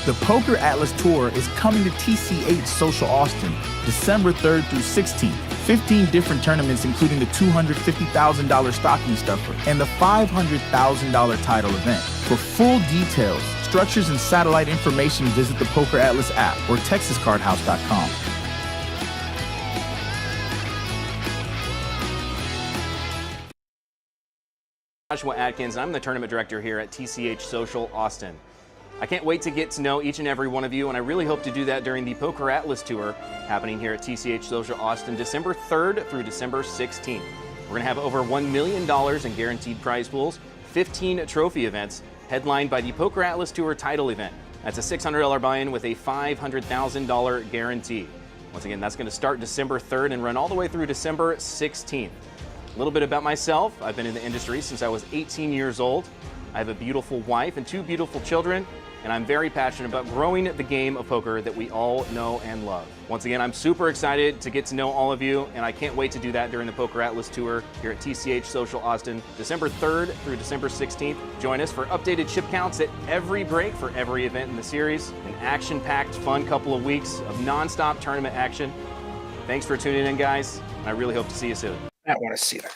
The Poker Atlas Tour is coming to TCH Social Austin, December 3rd through 16th. 15 different tournaments, including the $250,000 stocking stuffer and the $500,000 title event. For full details, structures, and satellite information, visit the Poker Atlas app or texascardhouse.com. Joshua Atkins, I'm the tournament director here at TCH Social Austin. I can't wait to get to know each and every one of you, and I really hope to do that during the PokerAtlas Tour happening here at TCH Social Austin, December 3rd through December 16th. We're going to have over $1 million in guaranteed prize pools, 15 trophy events, headlined by the PokerAtlas Tour title event. That's a $600 buy-in with a $500,000 guarantee. Once again, that's going to start December 3rd and run all the way through December 16th. A little bit about myself. I've been in the industry since I was 18 years old. I have a beautiful wife and 2 beautiful children, and I'm very passionate about growing the game of poker that we all know and love. Once again, I'm super excited to get to know all of you, and I can't wait to do that during the PokerAtlas Tour here at TCH Social Austin, December 3rd through December 16th. Join us for updated chip counts at every break for every event in the series. An action-packed, fun couple of weeks of non-stop tournament action. Thanks for tuning in, guys, and I really hope to see you soon. I want to see that.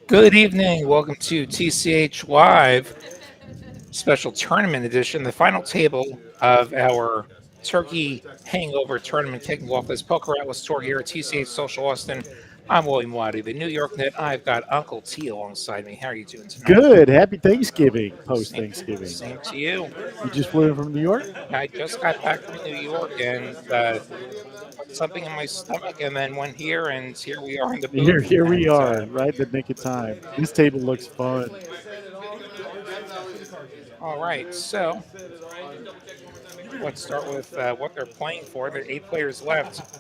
Good evening. Welcome to TCH Live special tournament edition, the final table of our Turkey Hangover tournament kicking off this PokerAtlas Tour here at TCH Social Austin. I'm William Waddy, the New York Net. I've got Uncle T alongside me. How are you doing tonight? Good. Happy Thanksgiving, post-Thanksgiving. Same to you. You just flew in from New York? I just got back from New York and put something in my stomach and then went here, and here we are in the booth. Here we are, right in the nick of time. This table looks fun. All right, so let's start with what they're playing for. There are 8 players left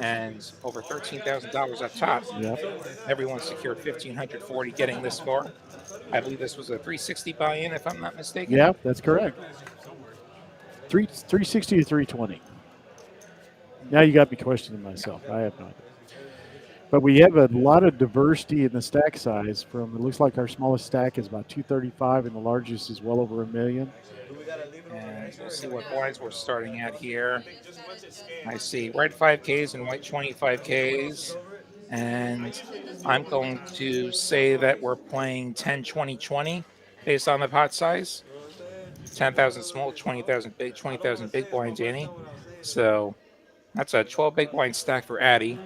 and over $13,000 up top. Yep. Everyone secured $1,540 getting this far. I believe this was a 360 buy-in, if I'm not mistaken. Yeah, that's correct. 360 to 320. Now you got me questioning myself. I have no idea. But we have a lot of diversity in the stack size. From it looks like our smallest stack is about 235, and the largest is well over $1 million. And we'll see what blinds we're starting at here. I see red 5Ks and white 25Ks. And I'm going to say that we're playing 10, 20, 20 based on the pot size. 10,000 small, 20,000 big, 20,000 big blind, Danny. So that's a 12 big blind stack for Addy.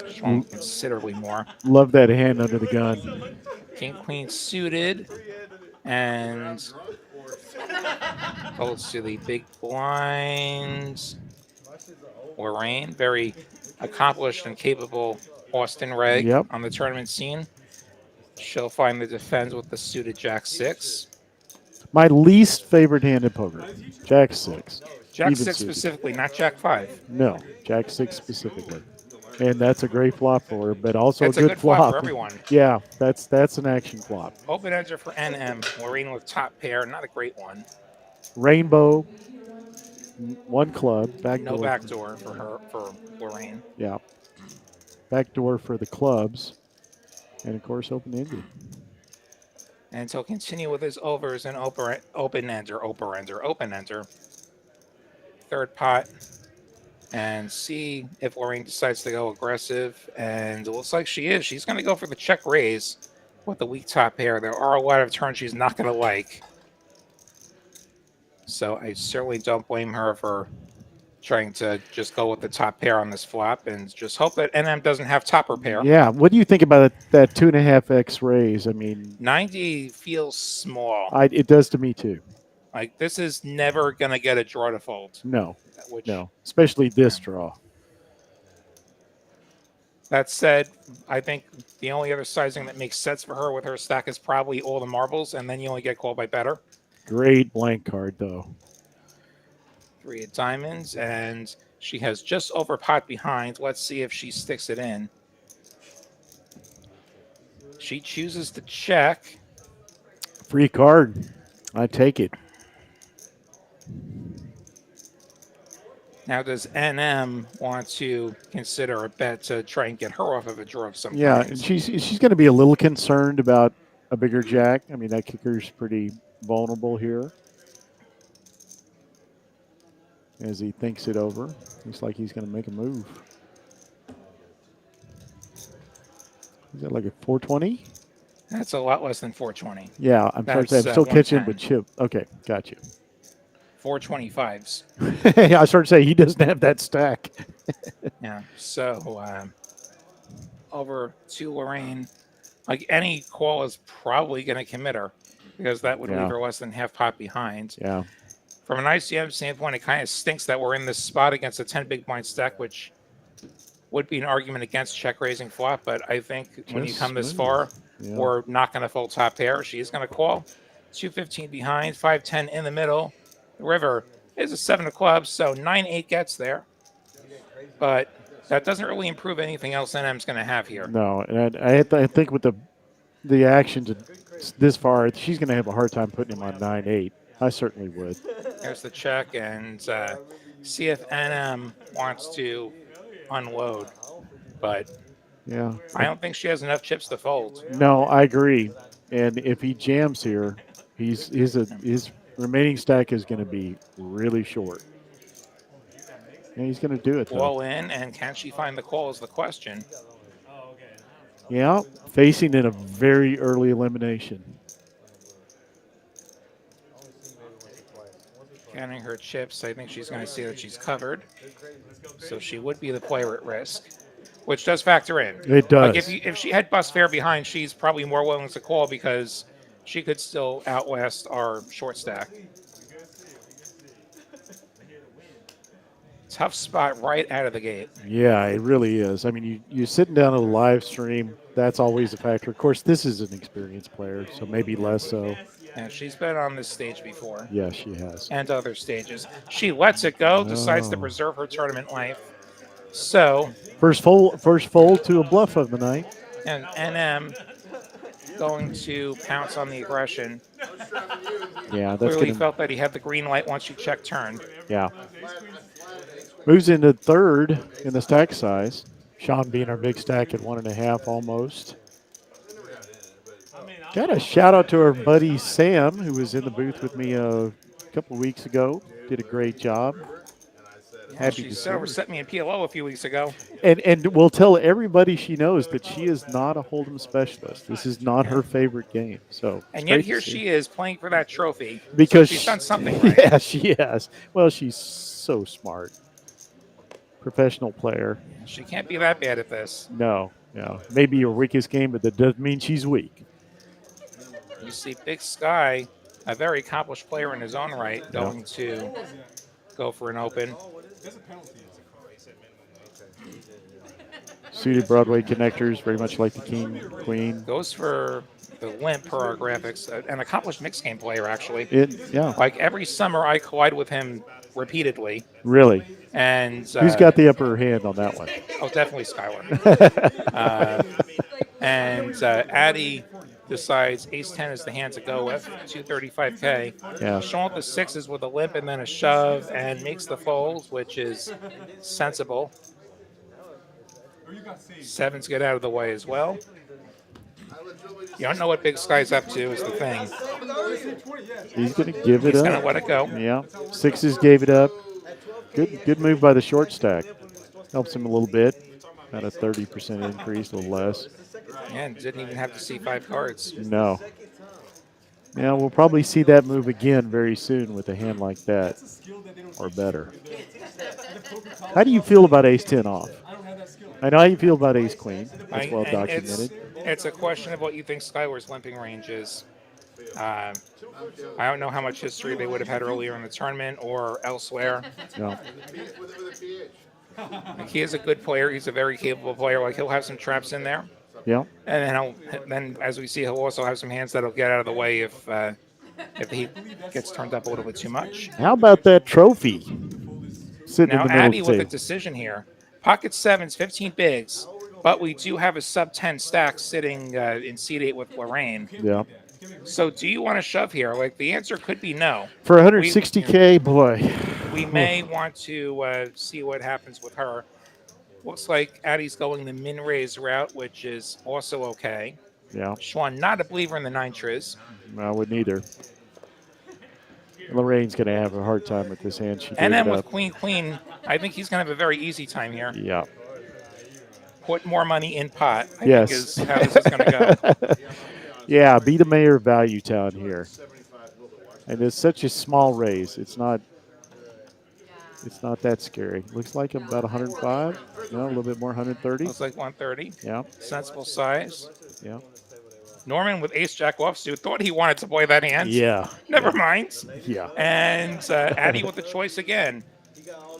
Showing considerably more. Love that hand under the gun. King, queen suited. And goes to the big blinds. Lorraine, very accomplished and capable Austin Reg on the tournament scene. She'll find the defense with the suited Jack-6. My least favorite hand in poker, Jack-6. Jack-6 specifically, not Jack-5. No, Jack-6 specifically. And that's a great flop for her, but also it's a good flop for everyone. Yeah, that's an action flop. Open ender for NM. Lorraine with top pair, not a great one. Rainbow, 1 club, backdoor. No backdoor for Lorraine. Yeah, backdoor for the clubs, and of course open ended. And he'll continue with his overs and open ender. Third pot. And see if Lorraine decides to go aggressive. And it looks like she is. She's going to go for the check raise with the weak top pair. There are a lot of turns she's not going to like. So I certainly don't blame her for trying to just go with the top pair on this flop and just hope that NM doesn't have topper pair. Yeah. What do you think about that 2.5x raise? I mean, 90 feels small. It does to me too. Like, this is never going to get a draw to fold. No, especially this draw. That said, I think the only other sizing that makes sense for her with her stack is probably all the marbles, and then you only get called by better. Great blank card, though. 3 of diamonds, and she has just over pot behind. Let's see if she sticks it in. She chooses to check. Free card. I take it. Now, does NM want to consider a bet to try and get her off of a draw of some Yeah, kind? and she's going to be a little concerned about a bigger jack. I mean, that kicker's pretty vulnerable here. As he thinks it over, looks like he's going to make a move. Is that like a 420? That's a lot less than 420. Yeah, I'm sorry to say, I'm still catching with Chip. Okay, got you. 425s. Yeah, I started to say he doesn't have that stack. Yeah, so over to Lorraine. Like any call is probably going to commit her because that would leave her less than half pot behind. Yeah. From an ICM standpoint, it kind of stinks that we're in this spot against a 10 big blind stack, which would be an argument against check raising flop. But I think when you come this far, we're not going to fold top pair. She's going to call 215 behind, 510 in the middle. The river is a 7 of clubs, so 9-8 gets there. But that doesn't really improve anything else NM's going to have here. No, and I think with the actions this far, she's going to have a hard time putting him on 9-8. I certainly would. There's the check, and see if NM wants to unload. But yeah, I don't think she has enough chips to fold. No, I agree. And if he jams here, his remaining stack is going to be really short. And he's going to do it, though. Wall in, and can she find the call is the question. Yeah, facing in a very early elimination. Counting her chips, I think she's going to see that she's covered. So she would be the player at risk, which does factor in. It does. Like if she had bust fair behind, she's probably more willing to call because she could still outlast our short stack. Tough spot right out of the gate. Yeah, it really is. I mean, you're sitting down at a live stream. That's always a factor. Of course, this is an experienced player, so maybe less so. Yeah, she's been on this stage before. Yeah, she has. And other stages. She lets it go, decides to preserve her tournament life. So first fold to a bluff of the night. And NM going to pounce on the aggression. Yeah, that's clearly felt that he had the green light once you check turn. Yeah. Moves into third in the stack size. Sean being our big stack at 1.5 almost. Got a shout out to our buddy Sam, who was in the booth with me a couple of weeks ago. Did a great job. Happy she to set me in PLO a few weeks ago. And we'll tell everybody she knows that she is not a Hold'em specialist. This is not her favorite game. So and yet here she is playing for that trophy. Because so she's done something right. Yeah, she has. Well, she's so smart. Professional player. She can't be that bad at this. No. Maybe your weakest game, but that doesn't mean she's weak. You see Big Sky, a very accomplished player in his own right, going to go for an open. Suited Broadway connectors, very much like the king, queen. Goes for the limp per our graphics. An accomplished mixed game player, actually. Yeah. Like every summer, I collide with him repeatedly. Really? And who's got the upper hand on that one? Oh, definitely Skylar. Addy decides ace-10 is the hand to go with, 235K. Yeah. Showing up the sixes with a limp and then a shove and makes the fold, which is sensible. Sevens get out of the way as well. You don't know what Big Sky's up to is the thing. He's going to give it up. He's going to let it go. Yeah. Sixes gave it up. Good move by the short stack. Helps him a little bit. About a 30% increase, a little less. And didn't even have to see 5 cards. No. Yeah, we'll probably see that move again very soon with a hand like that, or better. How do you feel about ace-10 off? I know how you feel about ace-queen. That's well documented. It's a question of what you think Skylar's limping range is. I don't know how much history they would have had earlier in the tournament or elsewhere. No. Like, he is a good player. He's a very capable player. Like, he'll have some traps in there. Yeah. And then as we see, he'll also have some hands that'll get out of the way if he gets turned up a little bit too much. How about that trophy? Sitting now, in the middle Addy of the with a table. decision here. Pocket sevens, 15 bigs, but we do have a sub-10 stack sitting in seat 8 with Lorraine. Yeah. So do you want to shove here? Like, the answer could be no. For 160K, boy. we may want to see what happens with her. Looks like Addie's going the min raise route, which is also okay. Yeah, Schwan, not a believer in the 9 triz. I wouldn't either. Lorraine's going to have a hard time with this hand. She gave And then it with up. Queen, I think he's going to have a very easy time here. Yeah. Put more money in pot, I Yes. think is how this is going to go. Yeah, be the mayor of Value Town here. And it's such a small raise. It's not that scary. Looks like about 105. No, a little bit more, 130. Looks like 130. Yeah. Sensible size. Yeah. Norman with ace-jack offsuit thought he wanted to play that hand. Yeah. Never mind. Yeah. And Addie with the choice again.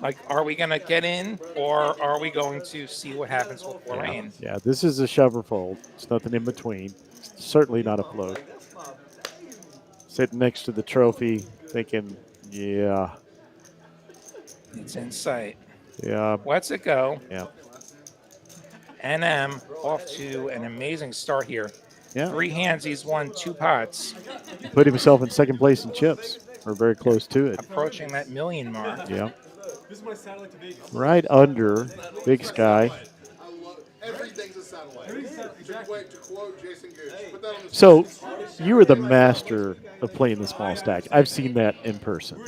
Like, are we going to get in, or are we going to see what happens with Lorraine? Yeah, this is a shove or fold. It's nothing in between. It's certainly not a float. Sitting next to the trophy, thinking, yeah. It's in sight. Yeah. Let's it go. Yeah. NM off to an amazing start here. Yeah. 3 hands, he's won 2 pots. Put himself in second place in chips, or very close to it. Approaching that million mark. Yeah. Right under Big Sky. Everything's a satellite. To quote Jason Gooch, put that on the So you are the master of playing the small stack. I've seen that in person.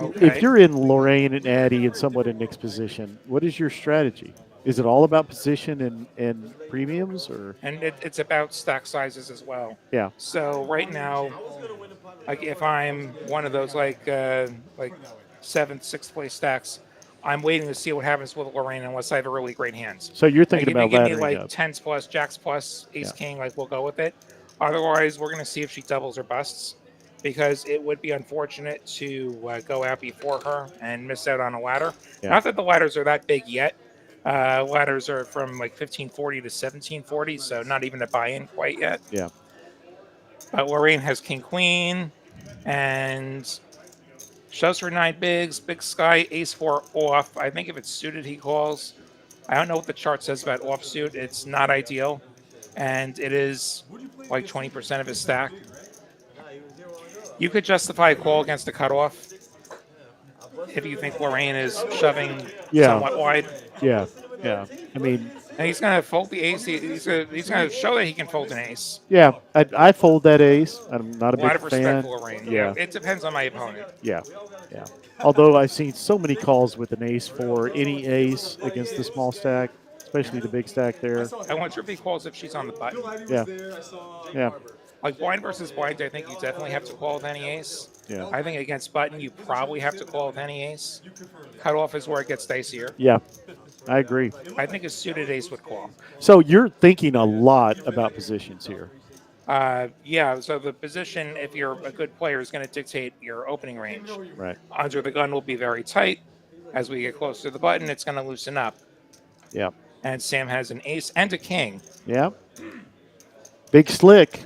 Okay. If you're in Lorraine and Addie and somewhat in Nick's position, what is your strategy? Is it all about position and premiums, or? And it's about stack sizes as well. Yeah. So right now, like if I'm one of those like 7th, 6th place stacks, I'm waiting to see what happens with Lorraine unless I have a really great hand. So you're thinking Like, about if you give me laddering like up. 10s plus, jacks plus, ace Yeah. king, like we'll go with it. Otherwise, we're going to see if she doubles or busts, because it would be unfortunate to go out before her and miss out on a ladder. Yeah. Not that the ladders are that big yet. Ladders are from like 1540 to 1740, so not even a buy-in quite yet. Yeah. But Lorraine has king queen and shows her 9 bigs. Big Sky ace 4 off. I think if it's suited, he calls. I don't know what the chart says about offsuit. It's not ideal, and it is like 20% of his stack. You could justify a call against the cutoff if you think Lorraine is shoving somewhat wide. Yeah. Yeah. I mean, And he's going to fold the ace. He's going to show that he can fold an ace. yeah, I fold that ace. I'm not a A lot big of respect fan. for Lorraine. Yeah. It depends on my opponent. Yeah. Yeah. Although I've seen so many calls with an ace for any ace against the small stack, especially the big stack there. I want trippy calls if she's on the button. Yeah. Yeah. Like blind versus blind, I think you definitely have to call with any ace. Yeah. I think against button, you probably have to call with any ace. Cutoff is where it gets dicier. Yeah. I agree. I think a suited ace would call. So you're thinking a lot about positions here. Yeah, so the position, if you're a good player, is going to dictate your opening range. Right. Under the gun will be very tight. As we get closer to the button, it's going to loosen up. Yeah. And Sam has an ace and a king. Yeah. Big slick.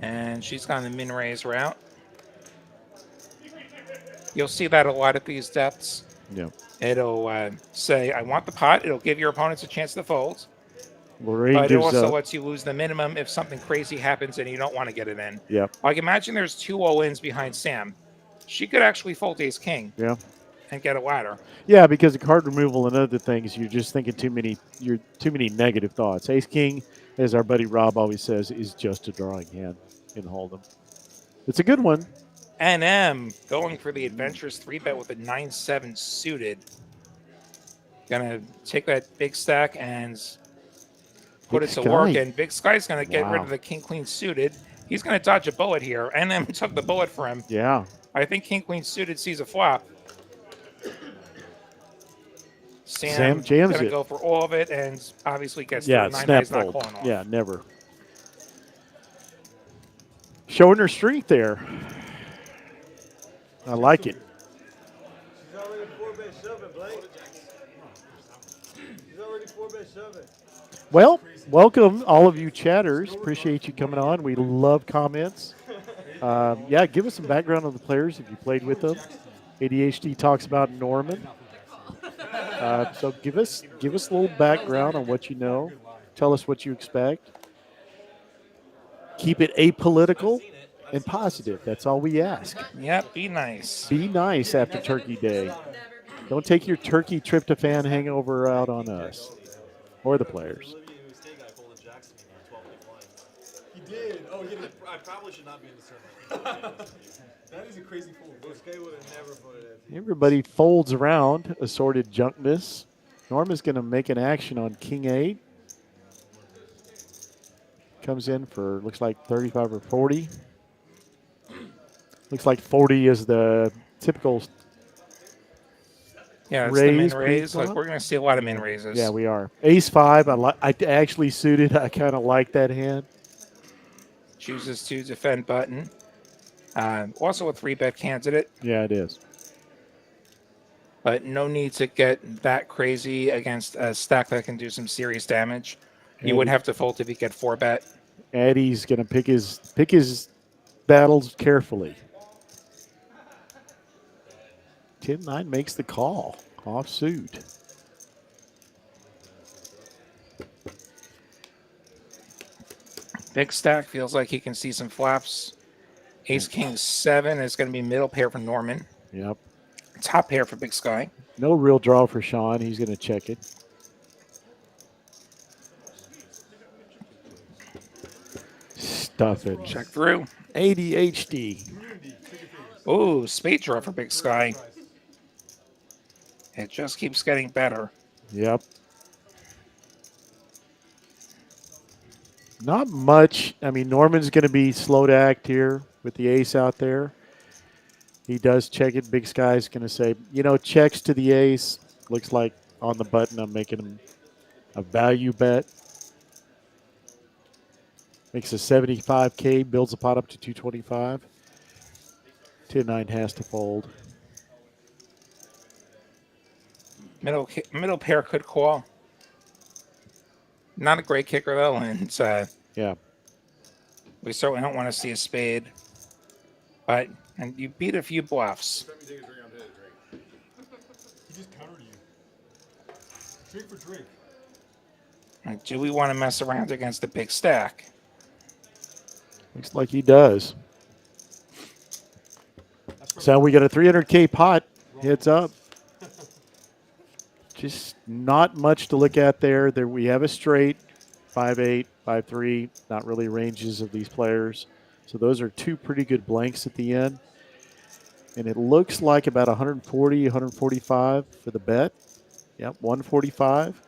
And she's gone the min raise route. You'll see that a lot at these depths. Yeah. It'll say, I want the pot. It'll give your opponents a chance to fold. Lorraine But it gives also up. lets you lose the minimum if something crazy happens and you don't want to get it in. Yeah. Like imagine there's 2 all-ins behind Sam. She could actually fold ace king Yeah. and get a ladder. Yeah, because of card removal and other things, you're just thinking too many negative thoughts. Ace king, as our buddy Rob always says, is just a drawing hand in Hold'em. It's a good one. NM going for the adventurous 3-bet with a 9-7 suited. Gonna take that big stack and put Big it to Sky. work. And Big Sky's gonna get rid Wow. of the king queen suited. He's gonna dodge a bullet here. NM took the bullet for him. Yeah. I think king queen suited sees a flop. Sam jams gonna it. go for all of it and obviously gets Yeah, the 9 snap highs not fold. calling off. Yeah, never. Showing her strength there. I like it. He's already 4-bet shoving, Blake. He's already 4-bet shoving. Well, welcome all of you chatters. Appreciate you coming on. We love comments. Yeah, give us some background on the players if you played with them. ADHD talks about Norman. So give us a little background on what you know. Tell us what you expect. Keep it apolitical. and positive. That's all we ask. Yep, be nice. Be nice after Turkey Day. Don't take your turkey tryptophan hangover out on us or the players. He did. Oh, he did. I probably should not be in this tournament. That is a crazy fool. This guy would have never voted that. Everybody folds around assorted junkness. Norma's going to make an action on King 8. Comes in for, looks like 35 or 40. Looks like 40 is the typical Yeah, it's the min raise. raise. Like, we're going to see a lot of min raises. Yeah, we are. Ace 5, I actually suited. I kind of like that hand. Chooses to defend button. Also a 3-bet candidate, Yeah, it is. but no need to get that crazy against a stack that can do some serious damage. You would have to fold if you get 4-bet. Eddie's going to pick his battles carefully. 10-9 makes the call. Off suit. Big stack feels like he can see some flaps. Ace King 7 is going to be middle pair for Norman. Yep. Top pair for Big Sky. No real draw for Sean. He's going to check it. Stuff it. Check through. ADHD. Ooh, spade draw for Big Sky. It just keeps getting better. Yep. Not much. I mean, Norman's going to be slow to act here with the ace out there. He does check it. Big Sky's going to say, checks to the ace. Looks like on the button I'm making him a value bet. Makes a 75K, builds the pot up to 225. 10-9 has to fold. Middle pair could call. Not a great kicker, though, and Yeah. we certainly don't want to see a spade. But and you beat a few bluffs. He just countered you. Drink for drink. And do we want to mess around against the big stack? Looks like he does. So we got a 300K pot. Heads up. Just not much to look at there. There we have a straight, 5-8, 5-3. Not really ranges of these players. So those are two pretty good blanks at the end. And it looks like about 140, 145 for the bet. Yep, 145.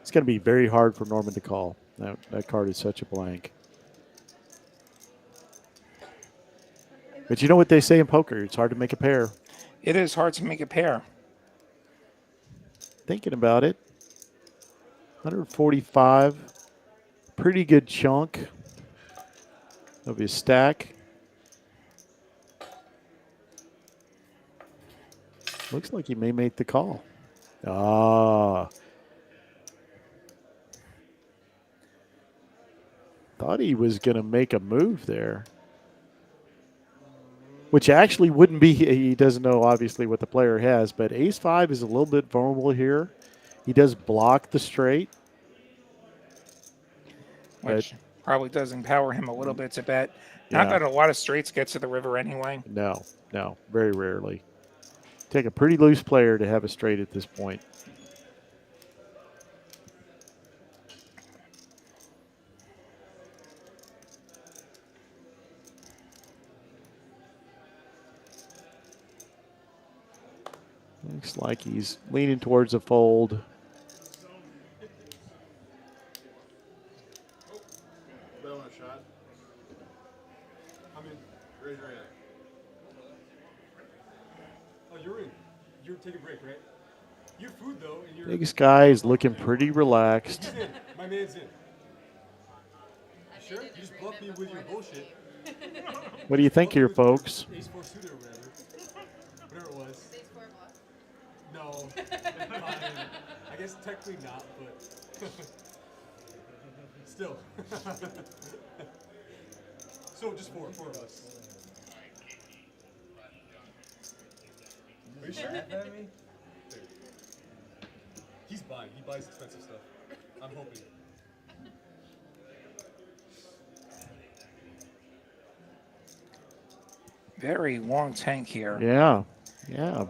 It's going to be very hard for Norman to call. That card is such a blank. But you know what they say in poker? It's hard to make a pair. It is hard to make a pair. Thinking about it, 145, pretty good chunk of his stack. Looks like he may make the call. Ah. Thought he was going to make a move there. Which actually wouldn't be, he doesn't know obviously what the player has, but ace-5 is a little bit vulnerable here. He does block the straight. Which probably does empower him a little bit to bet. Not that a lot of straights get to the river anyway. No, very rarely. Take a pretty loose player to have a straight at this point. Looks like he's leaning towards a fold. Shot. I'm in. Raise your hand. Oh, you're in. You're taking a break, right? You're food though, and you're. Big Sky is looking pretty relaxed. He's in. My man's in. You sure? You just bluffed me with your bullshit. What do you think here, folks? Ace 4 suited or whatever. Whatever it was. Ace 4 bluff. No. I guess technically not, but still. So just four of us. Are you sure? He's buying. He buys expensive stuff. I'm hoping. Very long tank here. Yeah. Yeah.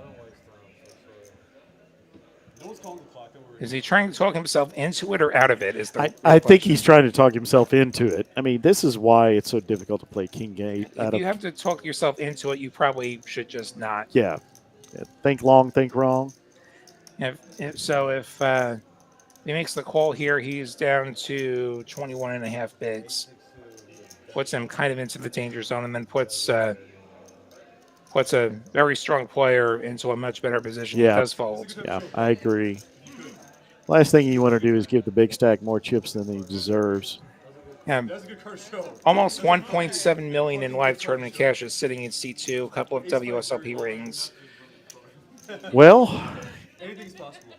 No one's calling the clock. Don't worry. Is he trying to talk himself into it or out of it? Is the I think question. he's trying to talk himself into it. I mean, this is why it's so difficult to play King 8 If out you of. have to talk yourself into it, you probably should just not. Yeah. Think long, think wrong. If he makes the call here, he's down to 21.5 bigs. Puts him kind of into the danger zone, and then puts a very strong player into a much better position. Yeah. He does fold. Yeah, I agree. Last thing you want to do is give the big stack more chips than he deserves. That's a good card show. Almost 1.7 million in live tournament cash is sitting in C2. A couple of WSLP rings. Well, Anything's possible.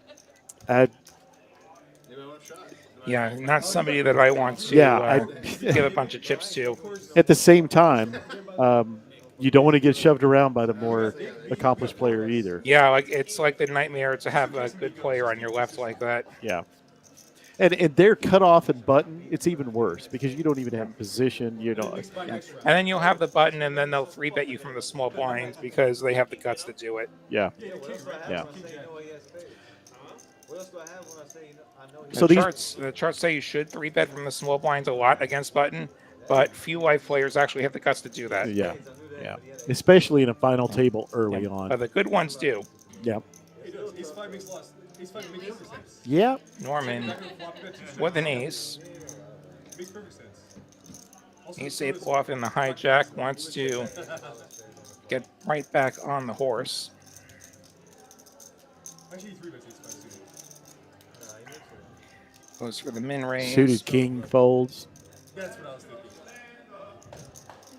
Yeah, not somebody that I want to give a bunch of chips to. At the same time, you don't want to get shoved around by the more accomplished player either. Yeah, it's like the nightmare to have a good player on your left like that. Yeah. And their cutoff and button, it's even worse because you don't even have position. You know. And then you'll have the button, and then they'll 3-bet you from the small blinds because they have the guts to do it. Yeah. Yeah. What else do I have when I say I know So The charts say you should 3-bet from the small blinds a lot against button, but few live players actually have the guts to do that. Yeah. Yeah. Especially in a final table early on. But the good ones do. Yeah. Ace 5 makes loss. Ace 5 makes perfect sense. Yeah. Norman with an ace. Makes perfect sense. Also, Ace 8 off in the hijack. Wants to get right back on the horse. actually, 3 bets Ace 5 suited. Goes for the min raise. Suited king folds. That's what I was thinking.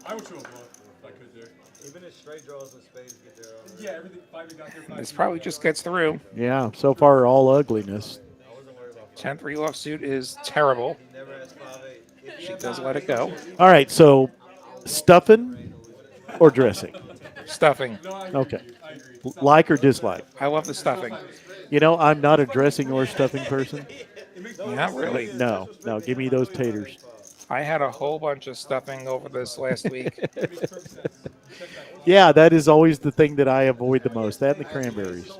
I would show a bluff if I could there. even if straight draws with spades get there. Yeah, everything 5 got there. 5 This probably just gets through. Yeah. So far, all ugliness. 10-3 offsuit is terrible. Never has 5-8. She does let it go. All right. So stuffing or dressing? Stuffing. Okay. Like or dislike? I love the stuffing. You know, I'm not a dressing or stuffing person. Not really. No. Give me those taters. I had a whole bunch of stuffing over this last week. Yeah, that is always the thing that I avoid the most. That and the cranberries.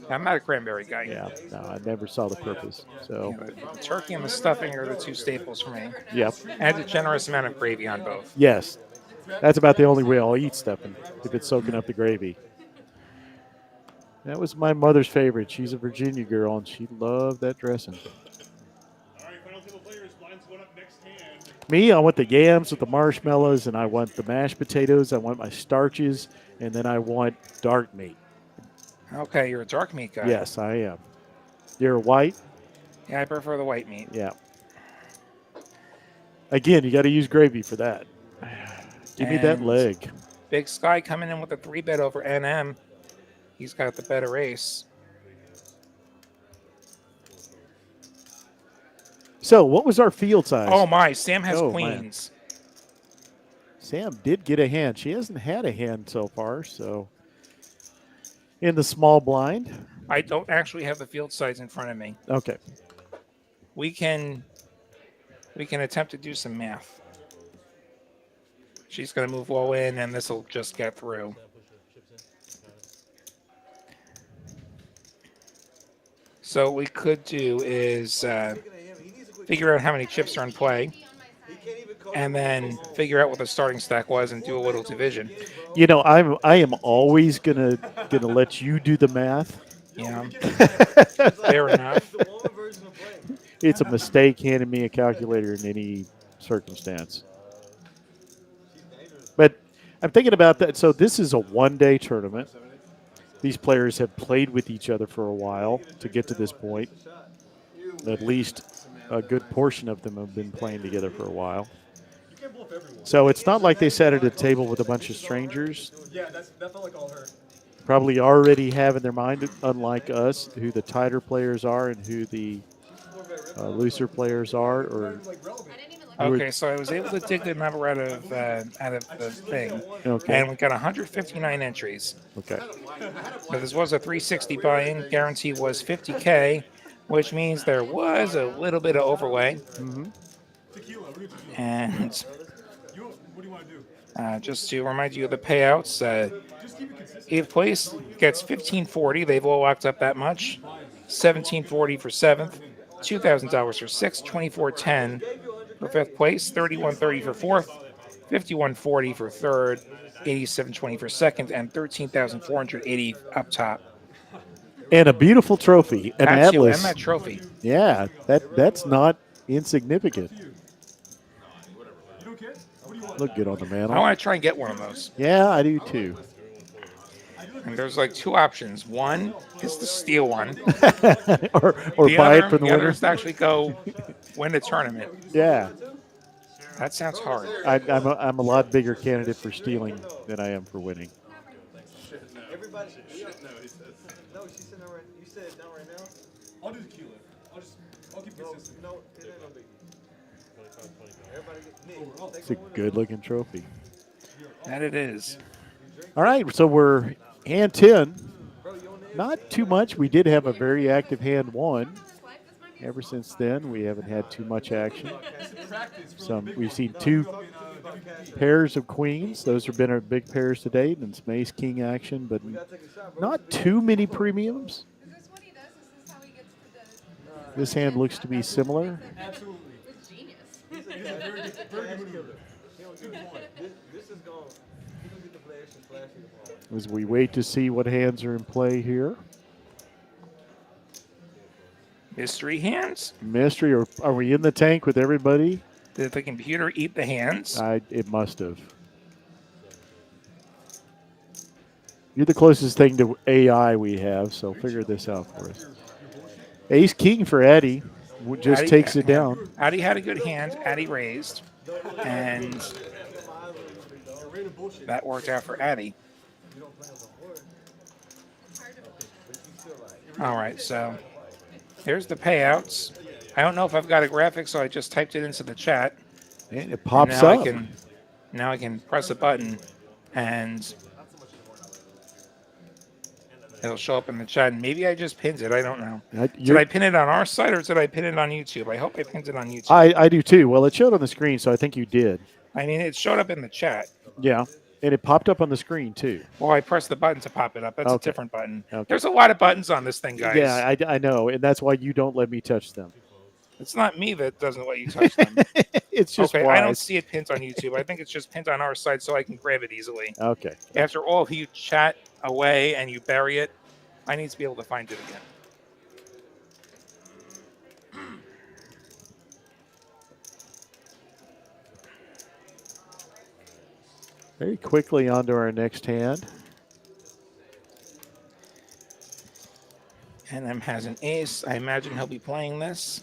I'm not a cranberry guy. Yeah, no, I never saw the purpose. So, The turkey and the stuffing are the two staples for me. yep. And a generous amount of gravy on both. Yes. That's about the only way I'll eat stuffing, if it's soaking up the gravy. That was my mother's favorite. She's a Virginia girl, and she loved that dressing. All right, final table players. Blinds going up next hand. Me, I want the yams with the marshmallows, and I want the mashed potatoes. I want my starches, and then I want dark meat. Okay, you're a dark meat guy. Yes, I am. You're a white? Yeah, I prefer the white meat. Yeah. Again, you got to use gravy for that. Give me that And leg. Big Sky coming in with a 3-bet over NM. He's got the better ace. So, what was our field size? Oh my, Sam has Oh, queens. Sam did get a hand. She hasn't had a hand so far, so in the small blind. I don't actually have the field size in front of me. Okay. We can attempt to do some math. She's going to move all in, and this will just get through. So what we could do is figure out how many chips are in play, and then figure out what the starting stack was, and do a little division. You know, I am always gonna let you do the math. Yeah, fair enough. It's a mistake handing me a calculator in any circumstance. But I'm thinking about that. So this is a one-day tournament. These players have played with each other for a while to get to this point. At least a good portion of them have been playing together for a while. So it's not like they sat at a table with a bunch of strangers. Yeah, that felt like all her. Probably already have in their mind, unlike us, who the tighter players are and who the looser players are. Or Okay, so I was able to dig the number out of the thing, Okay. and we got 159 entries. Okay. So this was a 360 buy-in. Guarantee was 50K, which means there was a little bit of overlay. Tequila. We're gonna tequila. And What do you want to do? Just to remind you of the payouts, 8th place gets $1,540. They've all locked up that much. $1,740 for 7th, $2,000 for 6th, $2,410 for 5th place, $3,130 for 4th, $5,140 for 3rd, $8,720 for 2nd, and $13,480 up top. And a beautiful trophy, an That's you Atlas. and that trophy. Yeah, that's not insignificant. Look good on the I mantle. want to try and get one of those. Yeah, I do too. And there's like two options. One is to steal one. or The buy other, it from the other winner. is to actually go win a tournament. Yeah, That sounds hard. I'm a lot bigger candidate for stealing than I am for winning. Everybody. No, she's sitting there right. You said not right now. I'll do the kilo. I'll keep No, consistent. no, it ain't no biggie. Everybody get Nick. It's a good-looking trophy. That it is. All right, so we're hand 10. Not too much. We did have a very active hand 1. Ever since then, we haven't had too much action. We've seen 2 pairs of queens. Those have been our big pairs to date, and some ace king action, but not too many premiums. This hand looks to be similar. Absolutely. It's genius. He's a very good maneuver. This is going. He's gonna get the play extra flashy tomorrow. As we wait to see what hands are in play here. Mystery hands. Mystery, or are we in the tank with everybody? Did the computer eat the hands? It must have. You're the closest thing to AI we have, so figure this out for us. Ace king for Addy just Addy- takes it down. Addy had a good hand. Addy raised. And that worked out for Addy. All right, so here's the payouts. I don't know if I've got a graphic, so I just typed it into the chat. And it pops now up. Now I can press a button and it'll show up in the chat. And maybe I just pinned it. I don't know. Did I pin it on our site or did I pin it on YouTube? I hope I pinned it on YouTube. I do too. Well, it showed on the screen, so I think you did. I mean, it showed up in the chat. Yeah, and it popped up on the screen too. Well, I pressed the button to pop it up. That's a different button. Okay. There's a lot of buttons on this thing, guys. Yeah, I know, and that's why you don't let me touch them. It's not me that doesn't let you touch them. It's just okay. I don't wise. see it pinned on YouTube. I think it's just pinned on our site so I can grab it easily. Okay. After all of you chat away and you bury it, I need to be able to find it again. Very quickly on to our next hand. NM has an ace. I imagine he'll be playing this.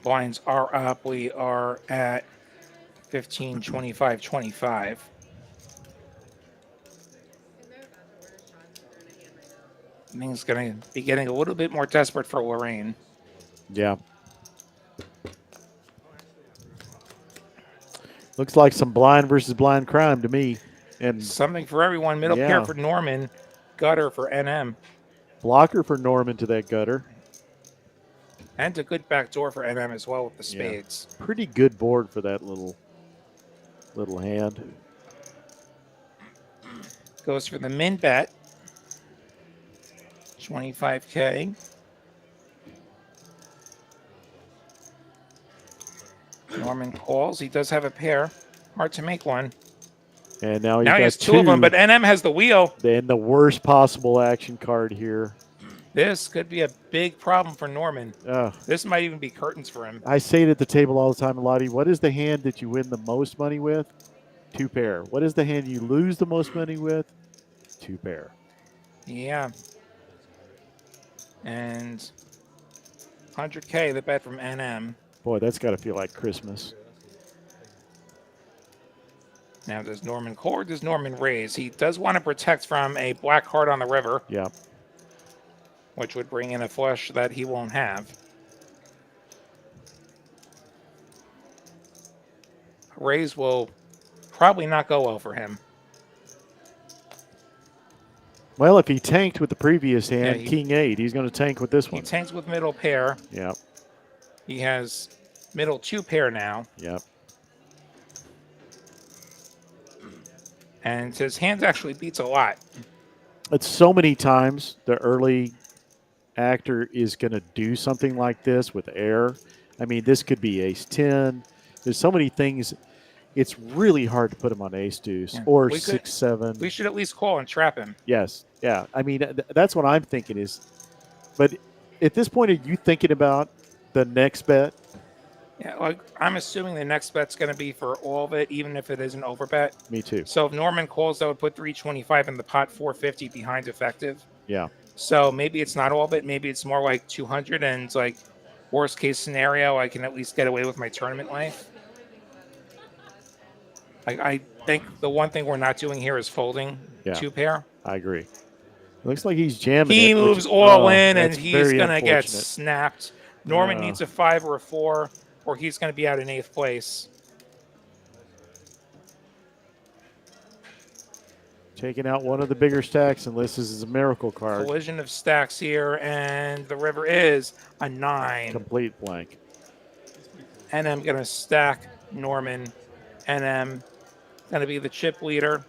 Blinds are up. We are at 15, 25, 25. Things going to be getting a little bit more desperate for Lorraine. Yeah. Looks like some blind versus blind crime to me. And something for everyone. Middle pair for Norman. Gutter for NM. Blocker for Norman to that gutter. And a good backdoor for NM as well with the spades. Yeah. Pretty good board for that little hand. Goes for the min bet. 25K. Norman calls. He does have a pair. Hard to make one. And now he has two of them, but NM has the wheel. And the worst possible action card here. This could be a big problem for Norman. This might even be curtains for him. I say it at the table all the time, Lottie. What is the hand that you win the most money with? 2 pair. What is the hand you lose the most money with? 2 pair. Yeah. And 100K, the bet from NM. Boy, that's got to feel like Christmas. Now, does Norman call or does Norman raise? He does want to protect from a black heart on the river. Yeah. Which would bring in a flush that he won't have. Raise will probably not go well for him. Well, if he tanked with the previous hand, Yeah, King 8, he's going to tank with this one. He tanks with middle pair. Yeah. He has Middle 2 pair now. Yep. And his hands actually beats a lot. It's so many times the early actor is going to do something like this with air. I mean, this could be ace 10. There's so many things. It's really hard to put him on ace deuce or 6-7. We should at least call and trap him. Yes. Yeah. I mean, that's what I'm thinking is. But at this point, are you thinking about the next bet? Yeah, like I'm assuming the next bet's going to be for all of it, even if it is an overbet. Me too. So if Norman calls, that would put 325 in the pot, 450 behind effective. Yeah. So maybe it's not all of it. Maybe it's more like 200, and it's like worst case scenario, I can at least get away with my tournament life. Like I think the one thing we're not doing here is folding 2 pair. I agree. Looks like he's jamming. He it, moves which, all in, and that's he's very going to get unfortunate. snapped. Norman needs a 5 or a 4, or he's going to be out in 8th place. Taking out one of the bigger stacks, unless this is a miracle card. Collision of stacks here, and the river is a 9. Complete blank. NM going to stack Norman. NM going to be the chip leader.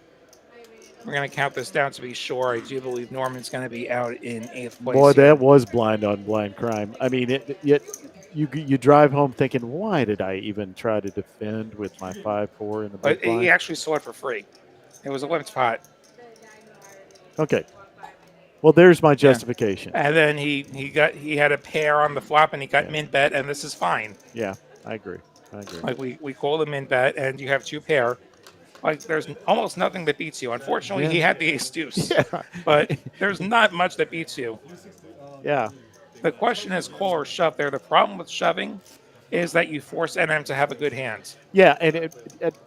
We're going to count this down to be sure. I do believe Norman's going to be out in 8th place. Boy, here. that was blind on blind crime. I mean, you drive home thinking, why did I even try to defend with my 5-4 in the big But blind? he actually saw it for free. It was a limped pot. Okay. Well, there's my justification. And then he had a pair on the flop, and he got min bet, and this is fine. Yeah, I agree. Like we call the min bet, and you have 2 pair. Like there's almost nothing that beats you. Unfortunately, he had the ace deuce. Yeah. But there's not much that beats you. Yeah. The question is call or shove there. The problem with shoving is that you force NM to have a good hand. Yeah, and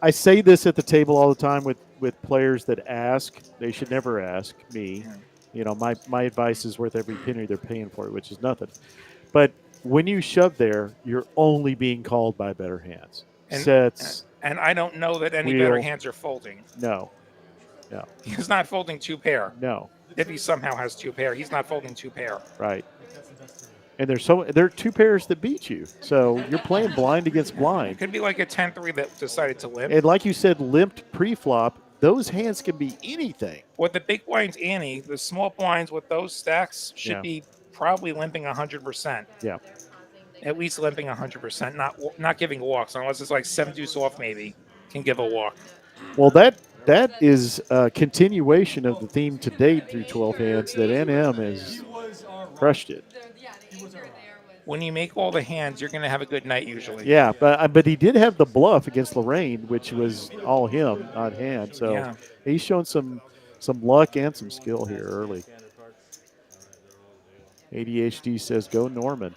I say this at the table all the time with players that ask. They should never ask me. You know, my advice is worth every penny they're paying for it, which is nothing. But when you shove there, you're only being called by better hands. Sets. And I don't know that any wheel. better hands are folding. No. He's not folding 2 pair. No. If he somehow has 2 pair, he's not folding 2 pair. Right. And there are 2 pairs that beat you. So you're playing blind against blind. It could be like a 10-3 that decided to limp. And like you said, limped pre-flop, those hands can be anything. With the big blinds ante, the small blinds with those stacks should be probably limping 100%. Yeah. At least limping 100%, not giving walks, unless it's like 7 deuce off maybe, can give a walk. Well, that is a continuation of the theme to date through 12 hands that NM has crushed it. When you make all the hands, you're going to have a good night usually. Yeah, but he did have the bluff against Lorraine, which was all him, not hand. So he's shown some luck and some skill here early. ADHD says go Norman.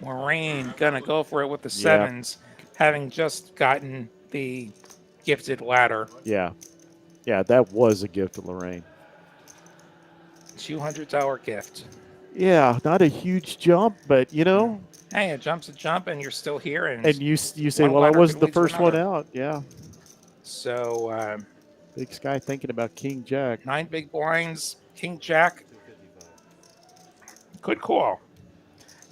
Lorraine gonna go for it with the 7s, having just gotten the gifted ladder. Yeah, that was a gift to Lorraine. $200 gift. Yeah, not a huge jump, but you know. Hey, a jump's a jump, and you're still here. And you say, well, I wasn't the first one out. Yeah. So Big Sky thinking about King Jack. 9 big blinds, King Jack. Good call.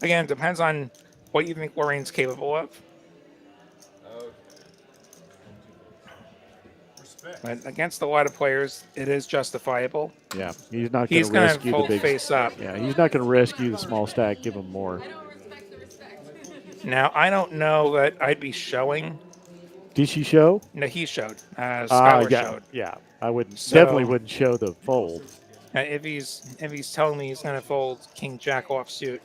Again, depends on what you think Lorraine's capable of. But against a lot of players, it is justifiable. Yeah, he's not going to rescue the big face up. Yeah, he's not going to rescue the small stack. Give him more. Now, I don't know that I'd be showing. Did she show? No, he showed. Skylar showed. Yeah, I definitely wouldn't show the fold. If he's telling me he's going to fold King Jack offsuit,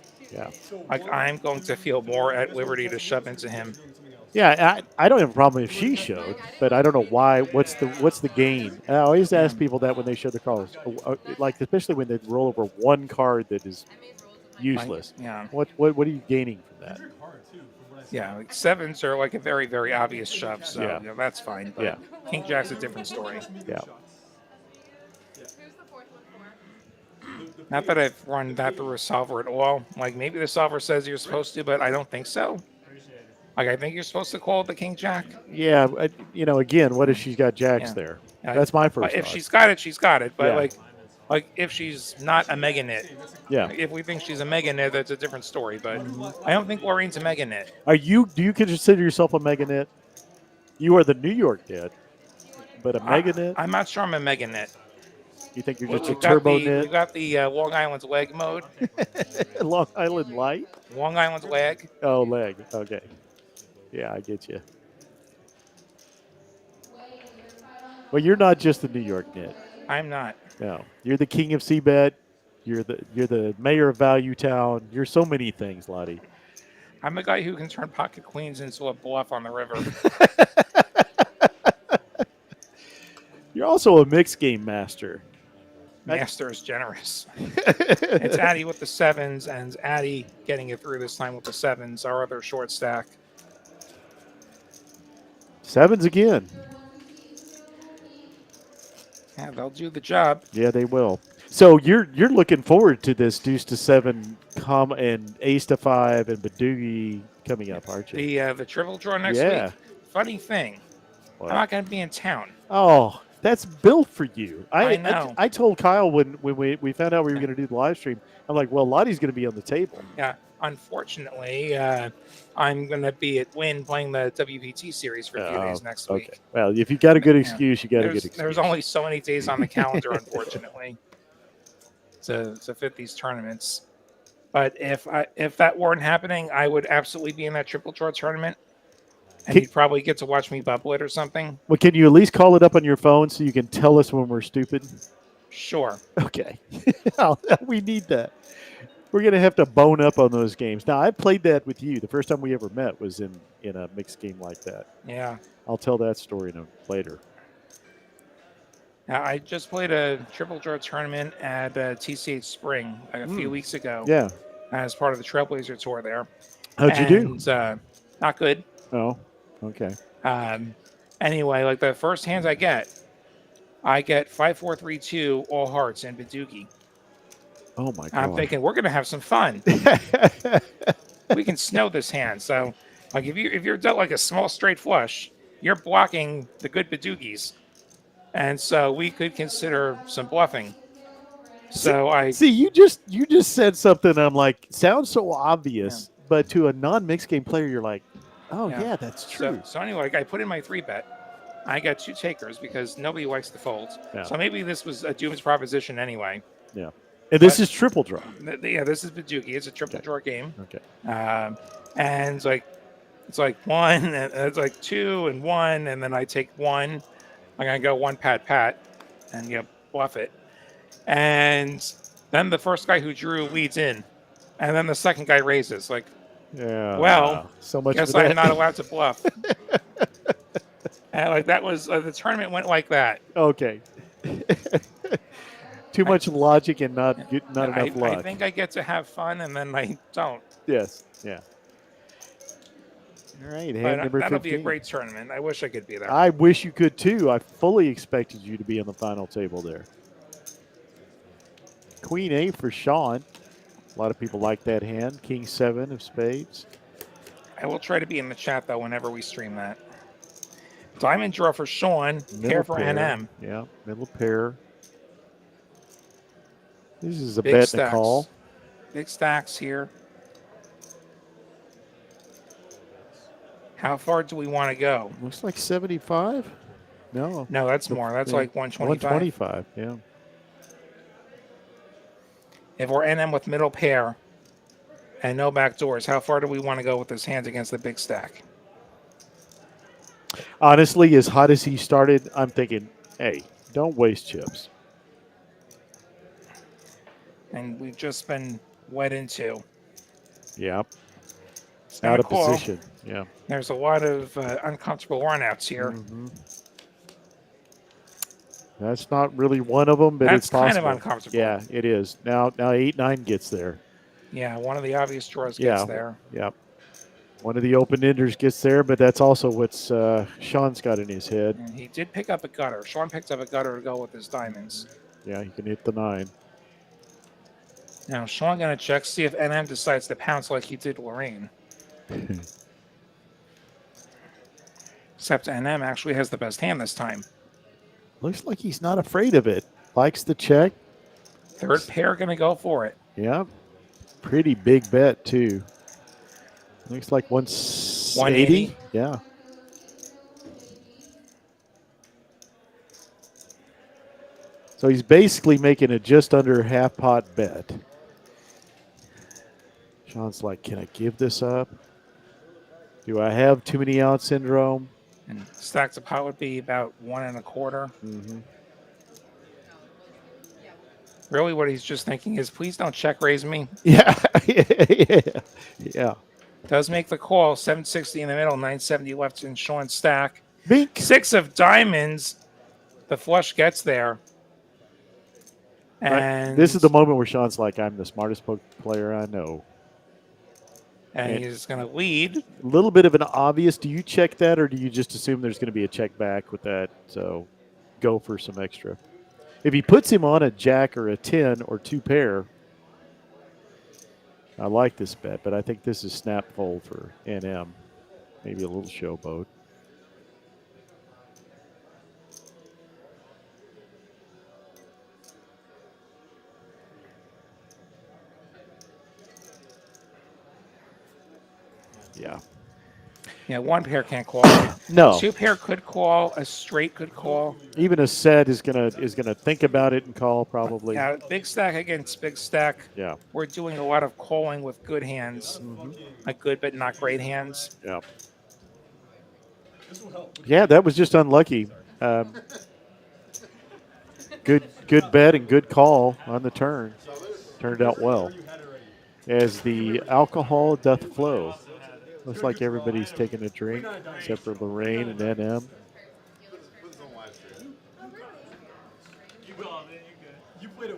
like I'm going to feel more at liberty to shove into him. Yeah, I don't have a problem if she showed, but I don't know why. What's the gain? I always ask people that when they show the cards, like especially when they roll over one card that is useless. What are you gaining from that? Yeah, like 7s are like a very, very obvious shove, so that's fine. But King Jack's a different story. Yeah. Not that I've run that through a solver at all. Like maybe the solver says you're supposed to, but I don't think so. Like, I think you're supposed to call it the king jack. Yeah, again, what if she's got jacks Yeah. there? That's my first If thought. she's got it, she's got it. But Yeah. like if she's not a mega nit, Yeah. if we think she's a mega nit, that's a different story. But I don't think Lorraine's a mega nit. Do you consider yourself a mega nit? You are the New York nit, but a mega nit? I'm not sure I'm a mega nit. You think you're just a We've got turbo the nit? we've got the Long Island's leg mode. Long Island Light? Long Island's leg. Oh, leg. Okay. Yeah, I get you. Well, you're not just the New York nit. I'm not. No, you're the king of C-Bet. You're the mayor of Value Town. You're so many things, Lottie. I'm a guy who can turn pocket queens into a bluff on the river. You're also a mixed game master. Master is generous. It's Addy with the sevens, and Addy getting it through this time with the sevens. Our other short stack. Sevens again. Yeah, they'll do the job. Yeah, they will. So you're looking forward to this deuce to seven and ace to five and Badoogie coming up, aren't you? The triple draw next Yeah. week. Funny thing, What? I'm not going to be in town. Oh, that's built for you. I know. I told Kyle when we found out we were going to do the live stream, I'm like, well, Lottie's going to be on the table. Yeah, unfortunately, I'm going to be at Wynn playing the WPT series for a few days next week. Okay. Well, if you got a good excuse, you got a good excuse. There's only so many days on the calendar, unfortunately, to fit these tournaments. But if that weren't happening, I would absolutely be in that triple draw tournament. And you'd probably get to watch me bubble it or something. Well, can you at least call it up on your phone so you can tell us when we're stupid? Sure. Okay. We need that. We're going to have to bone up on those games. Now, I played that with you. The first time we ever met was in a mixed game like that. Yeah. I'll tell that story later. Now, I just played a triple draw tournament at TCH Spring a few weeks ago. Yeah. As part of the Trailblazer Tour there. How'd you do? Not good. Oh, okay. Anyway, like the first hands I get 5-4-3-2 all hearts and Badoogie. Oh my God! I'm thinking we're gonna have some fun. We can snow this hand. So, like if you're dealt like a small straight flush, you're blocking the good Badoogies, and so we could consider some bluffing. So you just said something. I'm like, sounds so obvious, but to a non-mixed game player, you're like, oh yeah, that's true. So anyway, like I put in my 3-bet. I got 2 takers because nobody likes to fold. Yeah. So maybe this was a Doom's proposition anyway. Yeah. And this is triple draw. Yeah, this is Badoogie. It's a triple draw game. Okay. And it's like 1, and it's like 2 and 1, and then I take 1. I'm gonna go 1 pat, and bluff it. And then the first guy who drew leads in, and then the second guy raises. Like, yeah. Well, so much. Guess I'm not allowed to bluff. And like that was the tournament went like that. Okay. Too much logic and not enough luck. I think I get to have fun, and then I don't. Yes. Yeah. All right. Hand number 15. That'll be a great tournament. I wish I could be there. I wish you could too. I fully expected you to be on the final table there. Queen 8 for Sean. A lot of people like that hand. King 7 of spades. I will try to be in the chat though whenever we stream that. Diamond draw for Sean. Pair for NM. Yeah, middle pair. This is a Big bet and stacks. a call. Big stacks here. How far do we want to go? Looks like 75. No. No, that's more. That's like 125. 125, yeah. If we're NM with middle pair and no back doors, how far do we want to go with this hand against the big stack? Honestly, as hot as he started, I'm thinking, hey, don't waste chips. And we've just been wet into. Yeah. It's Out of cool. position. Yeah. There's a lot of uncomfortable runouts here. Mm-hmm. That's not really one of them, but That's it's possible. kind of uncomfortable. Yeah, it is. Now 8-9 gets there. Yeah, one of the obvious draws gets there. Yeah. One of the open-enders gets there, but that's also what's Sean's got in his head. And he did pick up a gutter. Sean picked up a gutter to go with his diamonds. Yeah, he can hit the 9. Now, Sean going to check, see if NM decides to pounce like he did Lorraine. Except NM actually has the best hand this time. Looks like he's not afraid of it. Likes the check. Third pair going to go for it. Yeah. Pretty big bet, too. Looks like 180. Yeah. So he's basically making a just under half pot bet. Sean's like, can I give this up? Do I have too many out syndrome? And stacks of pot would be about 1 1/4. Mm-hmm. Really, what he's just thinking is, please don't check raise me. Yeah. Yeah. Does make the call. 760 in the middle, 970 left in Sean's stack. Bink. 6 of diamonds. The flush gets there. And Right. This is the moment where Sean's like, I'm the smartest poker player I know. And he's going to lead. A little bit of an obvious. Do you check that, or do you just assume there's going to be a check back with that? So go for some extra. If he puts him on a jack or a 10 or 2 pair, I like this bet, but I think this is snap fold for NM. Maybe a little showboat. Yeah. Yeah, 1 pair can't call. No. 2 pair could call. A straight could call. Even a set is gonna think about it and call probably. Yeah, big stack against big stack. Yeah. We're doing a lot of calling with good hands, like good but not great hands. Yeah. Yeah, that was just unlucky. Good bet and good call on the turn. Turned out well. As the alcohol doth flow. Looks like everybody's taking a drink except for Lorraine and NM.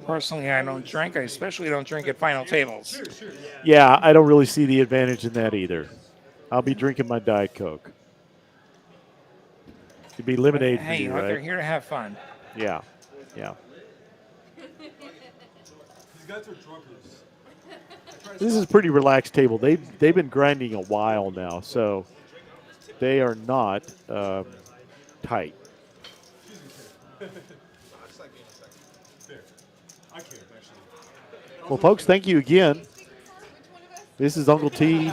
Personally, I don't drink. I especially don't drink at final tables. Yeah, I don't really see the advantage in that either. I'll be drinking my Diet Coke. It'd be lemonade Hey, for you you, know, right? they're here to have fun. Yeah, yeah. These guys are drunkards. This is a pretty relaxed table. They've been grinding a while now, so they are not tight. Well, folks, thank you again. This is Uncle T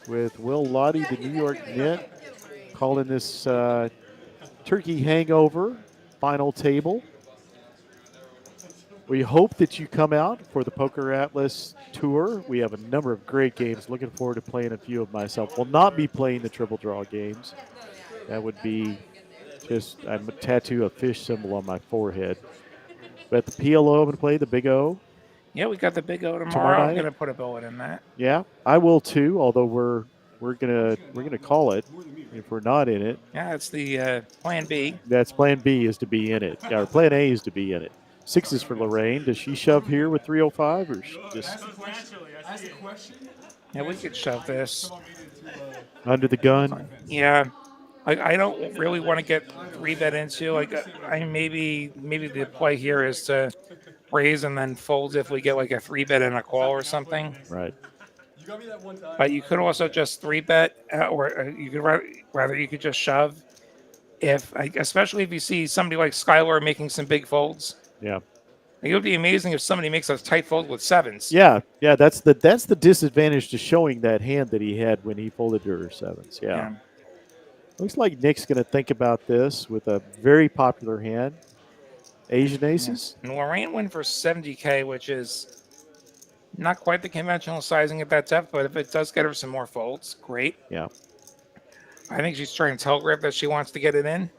with Will Lottie, the New York Net, calling this Turkey Hangover final table. We hope that you come out for the PokerAtlas tour. We have a number of great games. Looking forward to playing a few of myself. Will not be playing the triple draw games. That would be just a tattoo a fish symbol on my forehead. But the PLO, I'm going to play the Big O. Yeah, we got the Big O Tomorrow tomorrow. I'm night? going to put a bullet in that. Yeah, I will too. Although we're gonna call it if we're not in it. Yeah, it's the plan B. That's plan B is to be in it. Or plan A is to be in it. 6 is for Lorraine. Does she shove here with 305 or she just Ask a question. Yeah, we could shove this. under the gun? Yeah, I don't really want to get 3-bet into. Like, I maybe the play here is to raise and then fold if we get like a 3-bet and a call or something. Right. You got me that one time. But you could also just 3-bet, or you could rather you could just shove. Especially if you see somebody like Skylar making some big folds. Yeah. It would be amazing if somebody makes a tight fold with 7s. Yeah. That's the disadvantage to showing that hand that he had when he folded to her 7s. Yeah. Looks like Nick's going to think about this with a very popular hand, Asian Aces. And Lorraine went for 70K, which is not quite the conventional sizing at that depth, but if it does get her some more folds, great. Yeah. I think she's trying to telegraph that she wants to get it in.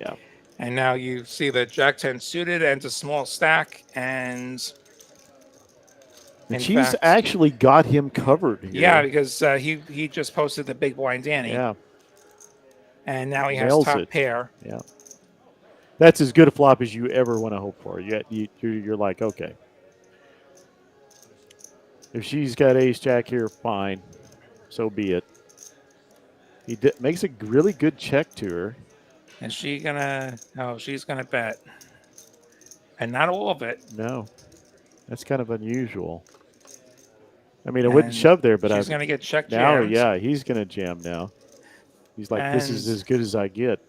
Yeah. And now you see the Jack 10 suited and a small stack, and she's actually got him covered here. Yeah, because he just posted the big blind Danny. Yeah. And now he has Nails top it. pair. Yeah. That's as good a flop as you ever want to hope for. You're like, okay. If she's got ace jack here, fine. So be it. He makes a really good check to her. Is she gonna? Oh, she's gonna bet, and not all of it. No, that's kind of unusual. I mean, I wouldn't shove there, but she's gonna get check now. jammed. Yeah, he's gonna jam now. He's like, this is And- as good as I get.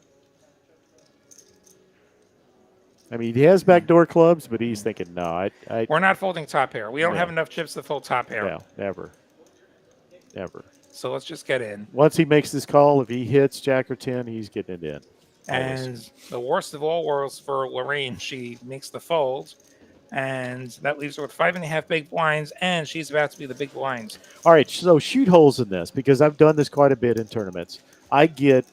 I mean, he has backdoor clubs, but he's thinking, no, I We're not folding top pair. We don't No. have enough chips to fold top pair. no, never. Never. So let's just get in. Once he makes this call, if he hits Jack or 10, he's getting it in. Always. And the worst of all worlds for Lorraine, she makes the fold. And that leaves her with 5.5 big blinds, and she's about to be the big blinds. All right, so shoot holes in this because I've done this quite a bit in tournaments. I get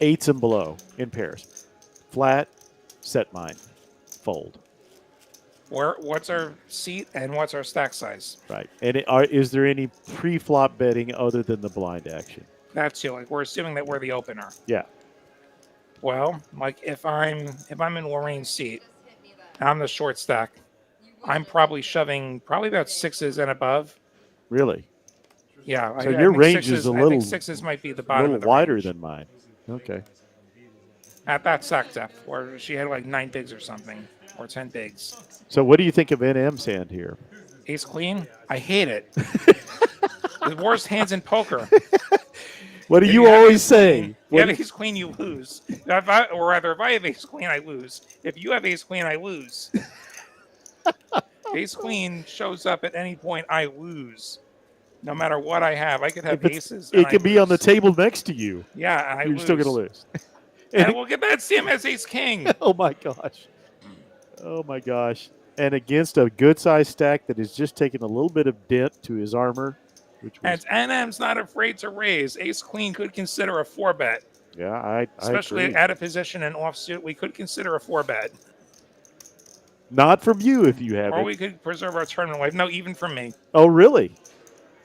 8s and below in pairs. Flat, set mine, fold. What's our seat and what's our stack size? Right. And is there any pre-flop betting other than the blind action? That's you. Like we're assuming that we're the opener. Yeah. Well, like if I'm in Lorraine's seat, and I'm the short stack, I'm probably shoving about 6s and above. Really? Yeah. So I your think range 6s, is a I little, think 6s might be the a bottom little of the wider range. than mine. Okay. At that stack depth, where she had like 9 bigs or something, or 10 bigs. So what do you think of NM's hand here? Ace queen, I hate it. The worst hands in poker. What do If you have always ace say? queen- you have ace queen, you lose. If I have ace queen, I lose. If you have ace queen, I lose. Ace queen shows up at any point, I lose. No matter what I have, I could have aces. It could be on the table next to you. Yeah, and I You're lose. still going to lose. And we'll get that CMS ace king. Oh, my gosh. Oh, my gosh. And against a good-sized stack that is just taking a little bit of dent to his armor. Which was, And NM's not afraid to raise. Ace queen could consider a 4-bet. yeah, I Especially agree. out of position and offsuit, we could consider a 4-bet. Not from you if you have Or it. we could preserve our tournament life. No, even from me. Oh, really?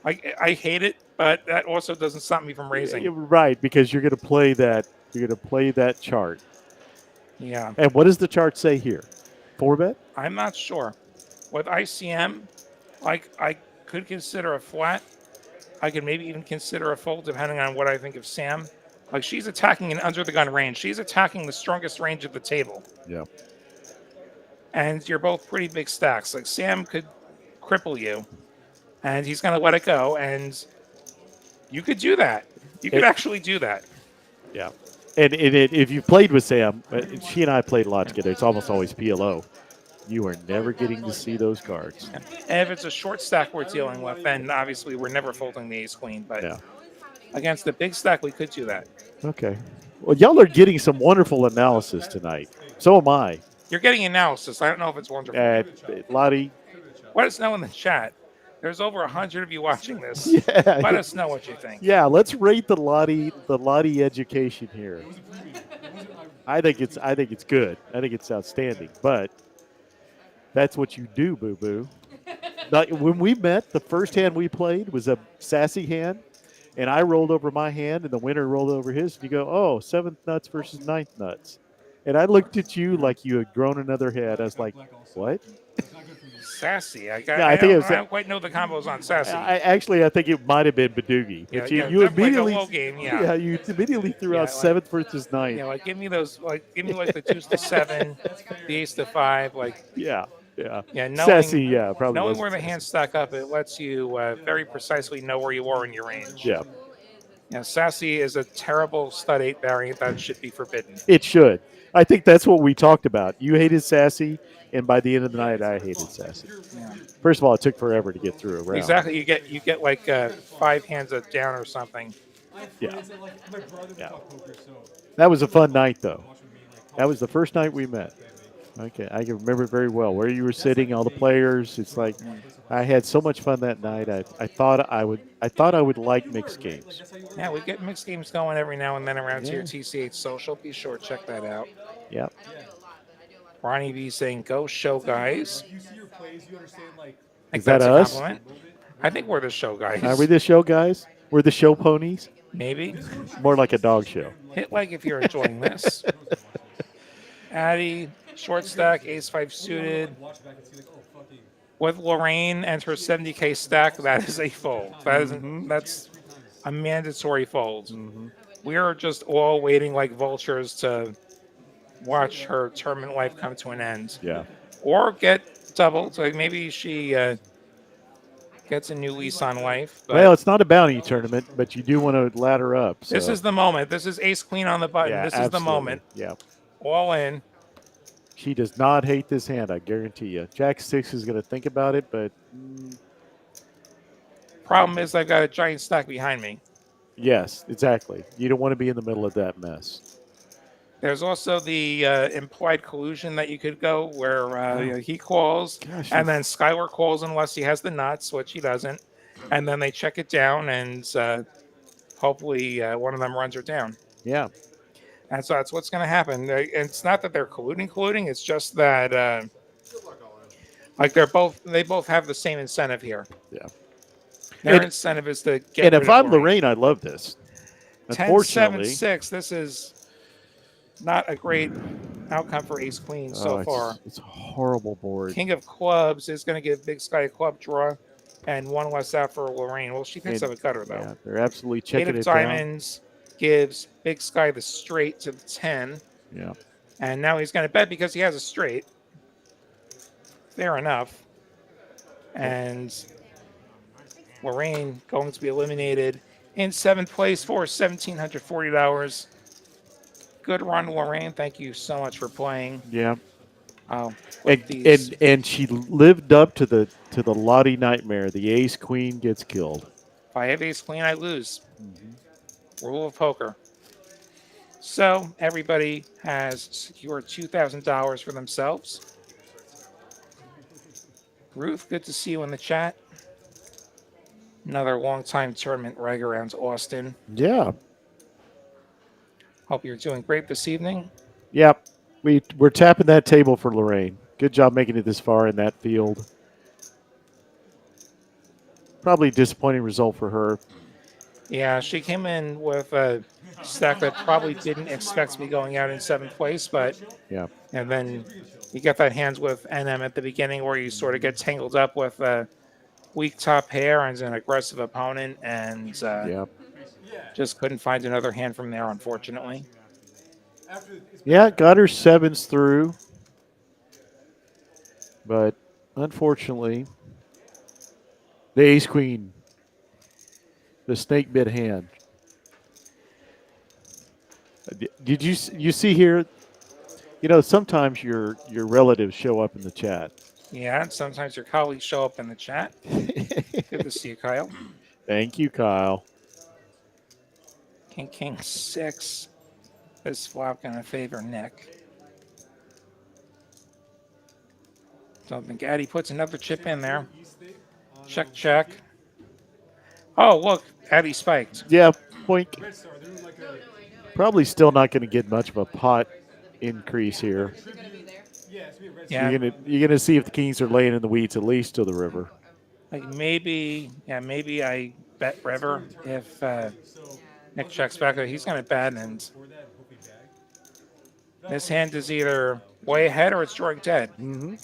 I hate it, but that also doesn't stop me from raising. Yeah, right, because you're going to play that. You're going to play that chart. Yeah. And what does the chart say here? 4-bet? I'm not sure. With ICM, like I could consider a flat. I could maybe even consider a fold depending on what I think of Sam. Like she's attacking an under the gun range. She's attacking the strongest range of the table. Yeah. And you're both pretty big stacks. Like Sam could cripple you, and he's going to let it go. And you could do that. You could actually do that. Yeah. And if you've played with Sam, she and I played a lot together. It's almost always PLO. You are never getting to see those cards. And if it's a short stack we're dealing with, then obviously we're never folding the ace queen. But Yeah. against the big stack, we could do that. Okay. Well, y'all are getting some wonderful analysis tonight. So am I. You're getting analysis. I don't know if it's wonderful. Lottie. Let us know in the chat. There's over 100 of you watching this. Yeah. Let us know what you think. Yeah, let's rate the Lottie education here. I think it's good. I think it's outstanding. But that's what you do, boo boo. When we met, the first hand we played was a sassy hand, and I rolled over my hand, and the winner rolled over his. And you go, oh, 7th nuts versus 9th nuts. And I looked at you like you had grown another head. I was like, what? Sassy. I don't quite know the combos on Sassy. I think it might have been Badoogie. Yeah, But yeah, you definitely immediately, the low game, yeah. you immediately threw Yeah, out like- 7th versus 9th. Yeah, like give me the 2s to 7, the ace to 5, like Yeah. yeah, knowing, Sassy, yeah, probably. knowing wasn't where the sassy. hands stack up, it lets you very precisely know where you are in your range. Yeah, Yeah, Sassy is a terrible stud 8 variant that should be forbidden. it should. I think that's what we talked about. You hated Sassy, and by the end of the night, I hated Sassy. Yeah. First of all, it took forever to get through a round. Exactly. You get like 5 hands down or something. Yeah. That was a fun night, though. That was the first night we met. Okay, I can remember it very well. Where you were sitting, all the players. It's like I had so much fun that night. I thought I would like mixed games. Yeah, we get mixed games going every now and then around Yeah. here. TCH Social. Be sure to check that out. Yep. Ronnie V saying, "Go show guys." You see your plays, you understand like I think Is that that's a us? compliment. I think we're the show guys. Are we the show guys? We're the show ponies? Maybe. More like a dog show. Hit like if you're enjoying this. Addy, short stack, ace 5 suited. watch back and see like, oh fucking With Lorraine and her 70K stack, that is a fold. That's a mandatory fold. We are just all waiting like vultures to watch her tournament life come to an end. Yeah. Or get doubled. Like maybe she gets a new lease on life. But Well, it's not a bounty tournament, but you do want to ladder up. So. this is the moment. This is ace queen on the button. Yeah, This is the absolutely. moment. Yeah. All in. She does not hate this hand, I guarantee you. Jack 6 is going to think about it, but Problem is I've got a giant stack behind me. yes, exactly. You don't want to be in the middle of that mess. There's also the implied collusion that you could go where he calls Gosh, and then Skylar calls unless he has the nuts, which he doesn't. And then they check it down and hopefully one of them runs her down. Yeah. And so that's what's going to happen. It's not that they're colluding. It's just that like they both have the same incentive here. Yeah. Their incentive is to get And rid if of I'm Lorraine, I love this. 10-7-6. This is not a great outcome for ace queen so far. It's a horrible board. King of clubs is going to give big sky a club draw and one less out for Lorraine. Well, she picks up a gutter though. Yeah, they're absolutely checking Eight it of down. diamonds gives big sky the straight to the 10. Yeah. And now he's going to bet because he has a straight. Fair enough. And Lorraine going to be eliminated in 7th place for $1,740. Good run, Lorraine. Thank you so much for playing. Yeah. And she lived up to the Lottie nightmare. The ace queen gets killed. If I have ace queen, I lose. Rule of poker. So everybody has secured $2,000 for themselves. Ruth, good to see you in the chat. Another long-time tournament reg around Austin. Yeah. Hope you're doing great this evening. Yep. We're tapping that table for Lorraine. Good job making it this far in that field. Probably a disappointing result for her. Yeah, she came in with a stack that probably didn't expect to be going out in 7th place, but yeah. And then you get that hands with NM at the beginning where you sort of get tangled up with a weak top pair and an aggressive opponent, and just couldn't find another hand from there, unfortunately. Yeah, got her 7s through, but unfortunately, the ace queen, the snake bit hand. Did you see here? You know, sometimes your relatives show up in the chat. Yeah, and sometimes your colleagues show up in the chat. Good to see you, Kyle. Thank you, Kyle. King 6. This flop gonna favor Nick. Don't think Addy puts another chip in there. Check, check. Oh, look, Addy spiked. Yeah, boink. Probably still not going to get much of a pot increase here. Yeah. You're gonna see if the Kings are laying in the weeds at least to the river. Like maybe I bet river if Nick checks back. He's gonna bet, and this hand is either way ahead or it's drawing dead. Mm-hmm.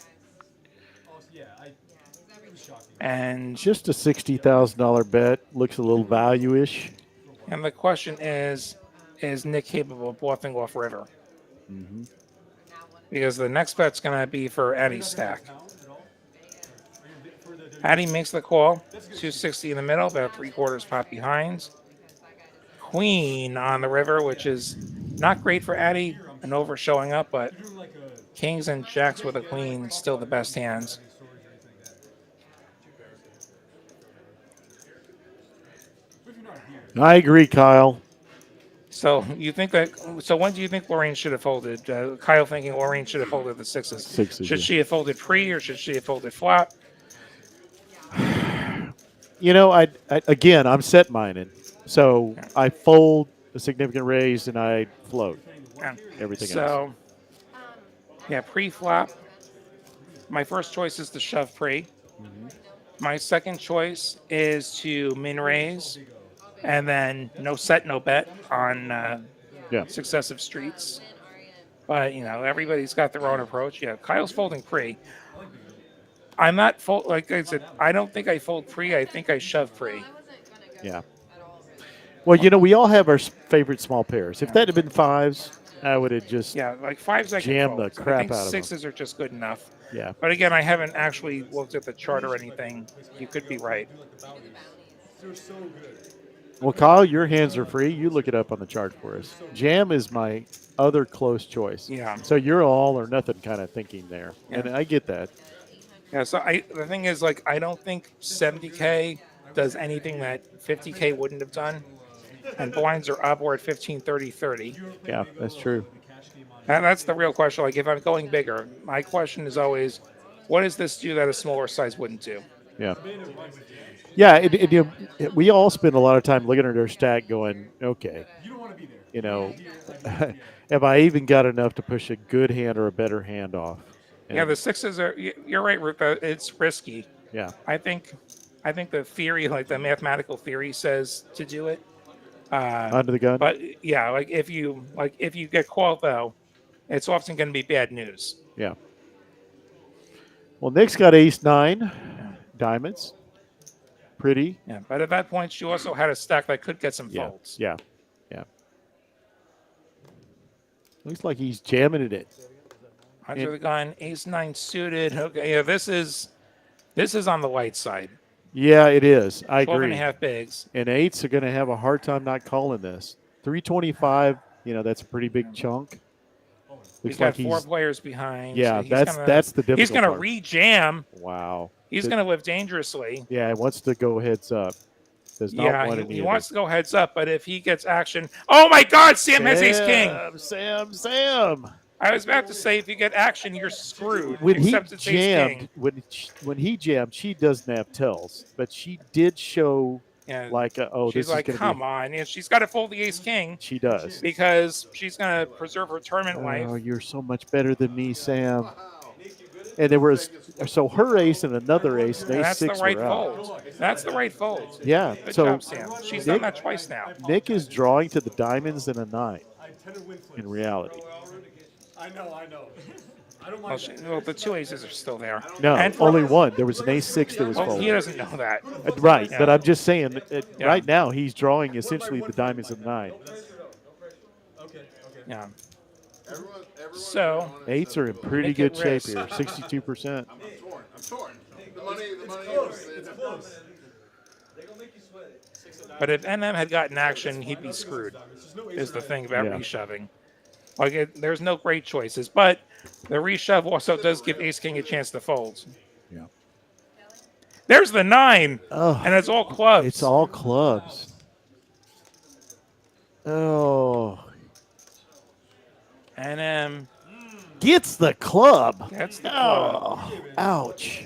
And just a $60,000 bet looks a little value-ish. And the question is Nick capable of bluffing off river? Mm-hmm. Because the next bet's going to be for Addy's stack. Addy makes the call. 260 in the middle, about 3/4 pot behind. Queen on the river, which is not great for Addy. An over showing up, but kings and jacks with a queen, still the best hands. I agree, Kyle. So you think that? So when do you think Lorraine should have folded? Kyle thinking Lorraine should have folded the sixes. Should she have folded pre or should she have folded flop? You know, I again, I'm set minded, so I fold a significant raise and I float everything else. So yeah, pre flop. My first choice is to shove pre. Mm-hmm. My second choice is to min raise. And then no set, no bet on successive streets. But, you know, everybody's got their own approach. Yeah, Kyle's folding pre. I'm not like I said, I don't think I fold pre. I think I shove pre. Yeah. Well, you know, we all have our favorite small pairs. If that had been fives, I would have just Yeah, like fives I can jammed fold. the crap I think out of them. sixes are just good enough. Yeah. But again, I haven't actually looked at the chart or anything. You could be right. They're so good. Well, Kyle, your hands are free. You look it up on the chart for us. Jam is my other close choice. Yeah. So you're all or nothing kind of thinking there, Yeah. and I get that. Yeah, so the thing is, like, I don't think 70K does anything that 50K wouldn't have done. And blinds are up. We're at 15, 30, 30. Yeah, that's true. And that's the real question. Like, if I'm going bigger, my question is always, what does this do that a smaller size wouldn't do? Yeah. Yeah, we all spend a lot of time looking at our stack going, okay, you know, have I even got enough to push a good hand or a better hand off? And Yeah, the sixes are. You're right, Ruth. It's risky. yeah. I think the theory, like the mathematical theory, says to do it. Under the gun? But yeah, like if you get called though, it's often going to be bad news. Yeah. Well, Nick's got ace-9, diamonds. Pretty. Yeah, but at that point, you also had a stack that could get some Yeah. folds. Yeah. Yeah. Looks like he's jamming it. Under the gun, ace-9 suited. Okay, yeah, this is on the light side. Yeah, it is. I 12 agree. and a half bigs. And eights are going to have a hard time not calling this. 325, that's a pretty big chunk. He's got four players behind. Yeah, so that's the difficult He's going to part. re-jam. Wow. He's going to live dangerously. Yeah, he wants to go heads up. Does not want he wants to go heads up, but if he gets action, oh my God, Sam has ace king. Sam. I was about to say, if you get action, you're screwed. When he except it's ace king. jammed, when he jammed, she doesn't have tells, but she did show Yeah. like, She's this like, is come on. And she's got to fold the ace king She does. because she's going to preserve her tournament life. Oh, you're so much better than me, Sam. And there was her ace and another ace, and And ace that's the 6 right were out. fold. That's the right fold. Yeah. Good So job, Sam. She's done that twice now. Nick is drawing to the diamonds and a 9 in reality. I know. I don't Well, mind the two aces are still there. No, And only one. There was an ace 6 that was Well, he folded. doesn't know that. Right, Yeah. but I'm just saying, Yeah. right now he's drawing essentially the diamonds and 9. Yeah. Everyone So Eights are in pretty Make good it shape risk. here, 62%. I'm torn. The money It's close. They're gonna make you sweat it. But if NM had gotten action, he'd be screwed, is the thing about Yeah. reshoving. Like, there's no great choices, but the reshove also does give ace king a chance to fold. Yeah. There's the 9, Oh, and it's all clubs. it's all clubs. Oh, NM gets the club. gets the club. Oh, ouch.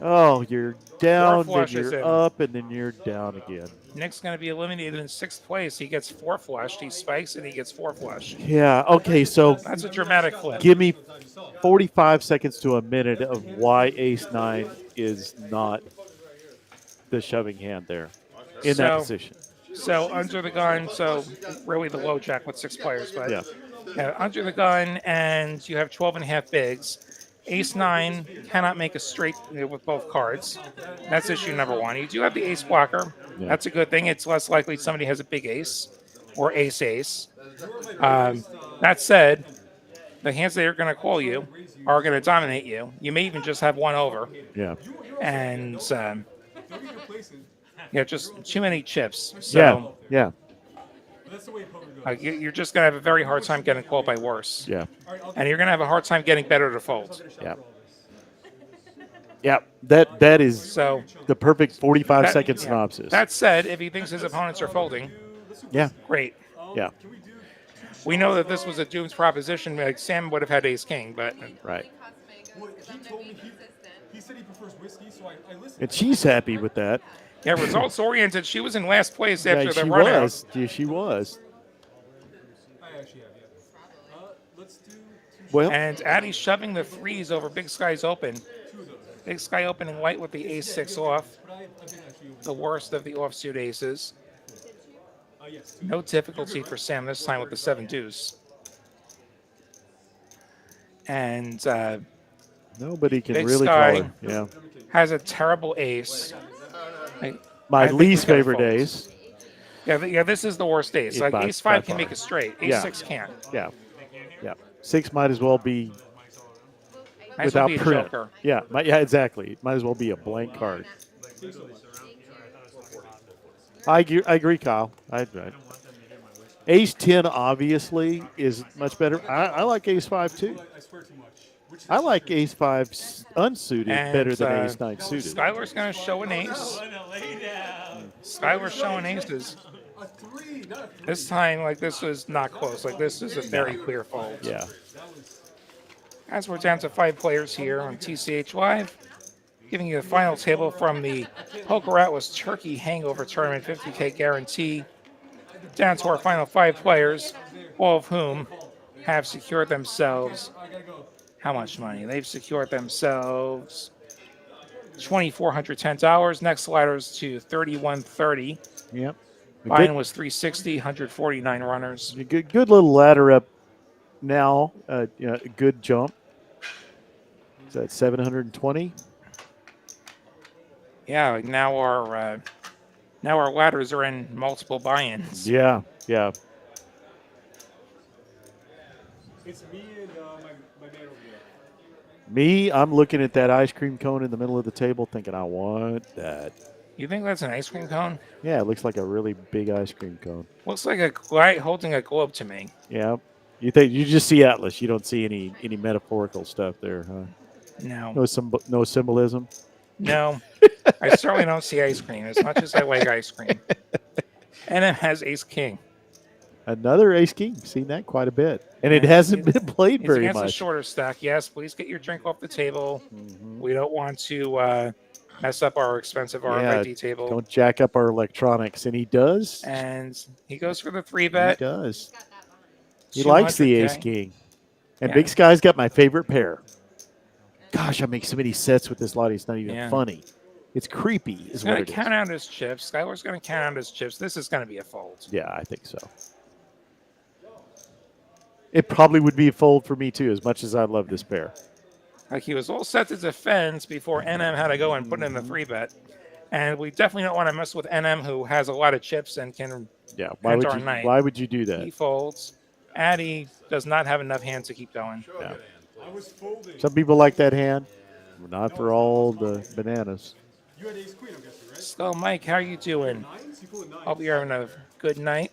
Oh, you're down, then flushes you're him. up, and then you're down again. Nick's going to be eliminated in 6th place. He gets 4 flushed. He spikes, and he gets 4 flushed. Yeah, okay, so That's a dramatic flip. give me 45 seconds to a minute of why ace-9 is not the shoving hand there in that So- position. So under the gun, so really the low jack with 6 players, but Yeah. under the gun, and you have 12 and a half bigs. Ace-9 cannot make a straight with both cards. That's issue number 1. You do have the ace blocker. Yeah. That's a good thing. It's less likely somebody has a big ace or ace-ace. That said, the hands that are going to call you are going to dominate you. You may even just have one over. Yeah. And just too many chips. So Yeah. you're just going to have a very hard time getting called by worse. Yeah. And you're going to have a hard time getting better to fold. Yeah. Yeah. That is So the perfect 45-second yeah. synopsis. That said, if he thinks his opponents are folding, Yeah. great. Yeah. We know that this was a doomed proposition. Like Sam would have had ace king, but Right. He told me he said he prefers whiskey, so I listened. And she's happy with that. yeah, results oriented. She was in last place after Yeah, the she run out. was. Yeah, she was. I actually have, yeah. Let's do two. Well, And Addie's shoving the 3s over Big Sky's open. Big Sky opening white with the ace-6 off. But I've been actually over. The worst of the offsuit aces. Yes. No difficulty for Sam this time with the 7 deuce. And nobody can Big really Sky. call her. Yeah. has a terrible ace. My I think least we gotta favorite fold. ace. Yeah, this is the worst ace. Like by ace 5 can far. make it straight. Ace Yeah. 6 can't. Yeah. 6 might as well be Might as well without be a print. joker. Yeah, exactly. Might as well be a blank card. I agree, Kyle. Ace 10 obviously is much better. I like ace 5 too. I like ace 5 unsuited And, better than ace 9 suited. Skylar's going to show an ace. Skylar's showing aces. This time, like, this was not close. Like, this is a very clear fold. Yeah. As we're down to 5 players here on TCH Live, giving you the final table from the PokerAtlas Turkey Hangover Tournament 50K guarantee. Down to our final 5 players, all of whom have secured themselves how much money? They've secured themselves $2,410. Next sliders to $3,130. Yep. Mine was $360, 149 runners. A good little ladder up now. A good jump. Is that 720? Yeah, like now our ladders are in multiple buy-ins. Yeah. It's me and my man over there. Me, I'm looking at that ice cream cone in the middle of the table thinking, I want that. You think that's an ice cream cone? Yeah, it looks like a really big ice cream cone. Looks like a guy holding a globe to me. Yeah. You just see Atlas. You don't see any metaphorical stuff there, huh? No. No symbolism? No. I certainly don't see ice cream as much as I like ice cream. And it has ace king. Another ace king. Seen that quite a bit. And it hasn't been played It's very against a much. shorter stack. Yes, please get your drink off the table. We don't want to mess up our expensive RFID table. Don't jack up our electronics. And he does. And he goes for the 3-bet. He does. He likes the ace king. And Yeah. Big Sky's got my favorite pair. Gosh, I make so many sets with this lot. It's not even funny. It's creepy. He's going to count out his chips. Skylar's going to count out his chips. This is going to be a fold. Yeah, I think so. It probably would be a fold for me, too, as much as I love this pair. Like, he was all set to defend before NM had to go and put in the 3-bet. And we definitely don't want to mess with NM, who has a lot of chips and can enter our night. Why would you do that? He folds. Addy does not have enough hands to keep going. Yeah. I was folding. Some people like that hand. Not for all the bananas. You had ace queen, I'm guessing, right? So, Mike, how are you doing? Nines? You pulled nines. Hope you're having a good night,